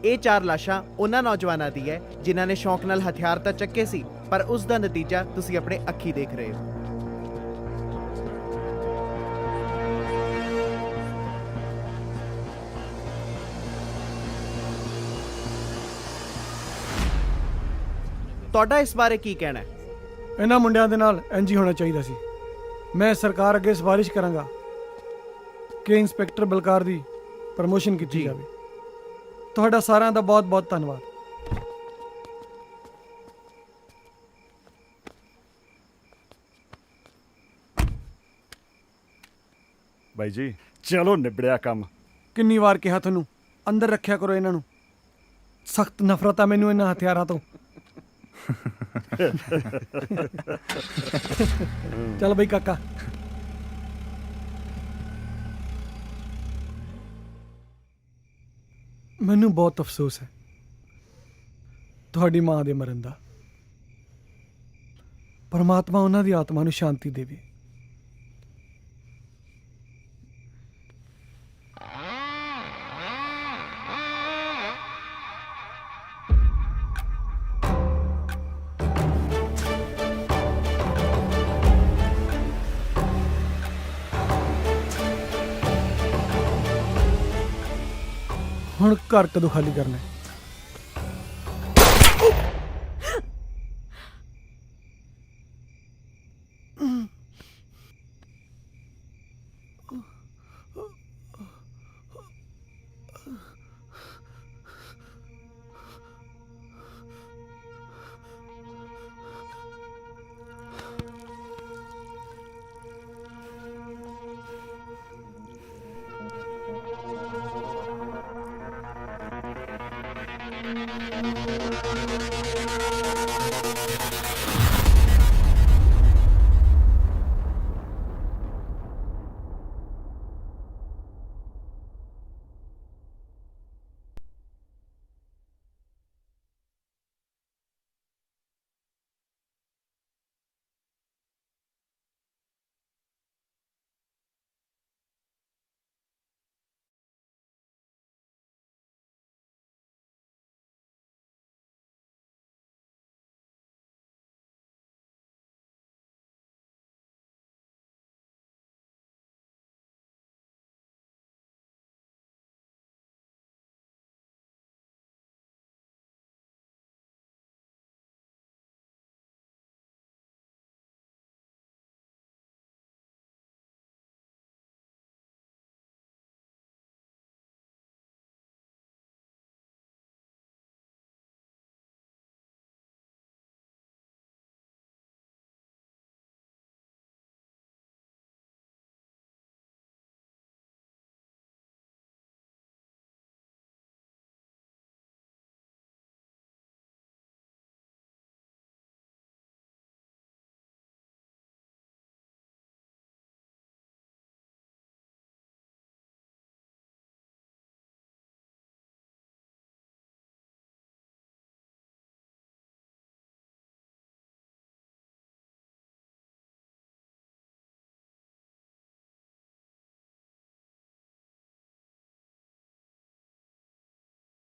ਇਹ 4 ਲਾਸ਼ਾਂ ਉਹਨਾਂ ਨੌਜਵਾਨਾਂ ਦੀ ਹੈ ਜਿਨ੍ਹਾਂ ਨੇ ਸ਼ੌਂਕ ਨਾਲ ਹਥਿਆਰ ਤਾਂ ਚੱਕੇ ਸੀ, ਪਰ ਉਸ ਦਾ ਨਤੀਜਾ ਤੁਸੀਂ ਆਪਣੇ ਅੱਖੀ ਦੇਖ ਰਹੇ ਹੋ। ਤੁਹਾਡਾ ਇਸ ਬਾਰੇ ਕੀ ਕਹਿਣਾ ਹੈ? ਇਹਨਾਂ ਮੁੰਡਿਆਂ ਦੇ ਨਾਲ ਇੰਜ ਹੀ ਹੋਣਾ ਚਾਹੀਦਾ ਸੀ। ਮੈਂ ਸਰਕਾਰ ਅੱਗੇ ਸਿਫਾਰਿਸ਼ ਕਰਾਂਗਾ ਕਿ ਇੰਸਪੈਕਟਰ ਬਲਕਾਰ ਦੀ ਪ੍ਰਮੋਸ਼ਨ ਕੀਤੀ ਜਾਵੇ। ਤੁਹਾਡਾ ਸਾਰਿਆਂ ਦਾ ਬਹੁਤ ਬਹੁਤ ਧੰਨਵਾਦ। ਬਾਈ ਜੀ ਚਲੋ ਨਿਬੜਿਆ ਕੰਮ। ਕਿੰਨੀ ਵਾਰ ਕਿਹਾ ਤੁਹਾਨੂੰ ਅੰਦਰ ਰੱਖਿਆ ਕਰੋ ਇਹਨਾਂ ਨੂੰ। ਸਖਤ ਨਫ਼ਰਤ ਆ ਮੈਨੂੰ ਇਹਨਾਂ ਹਥਿਆਰਾਂ ਤੋਂ। ਚੱਲ ਬਈ ਕਾਕਾ। ਮੈਨੂੰ ਬਹੁਤ ਅਫਸੋਸ ਹੈ ਤੁਹਾਡੀ ਮਾਂ ਦੇ ਮਰਨ ਦਾ। ਪਰਮਾਤਮਾ ਉਹਨਾਂ ਦੀ ਆਤਮਾ ਨੂੰ ਸ਼ਾਂਤੀ ਦੇਵੇ। ਹੁਣ ਘਰ ਕਦੋਂ ਖਾਲੀ ਕਰਨਾ ਹੈ?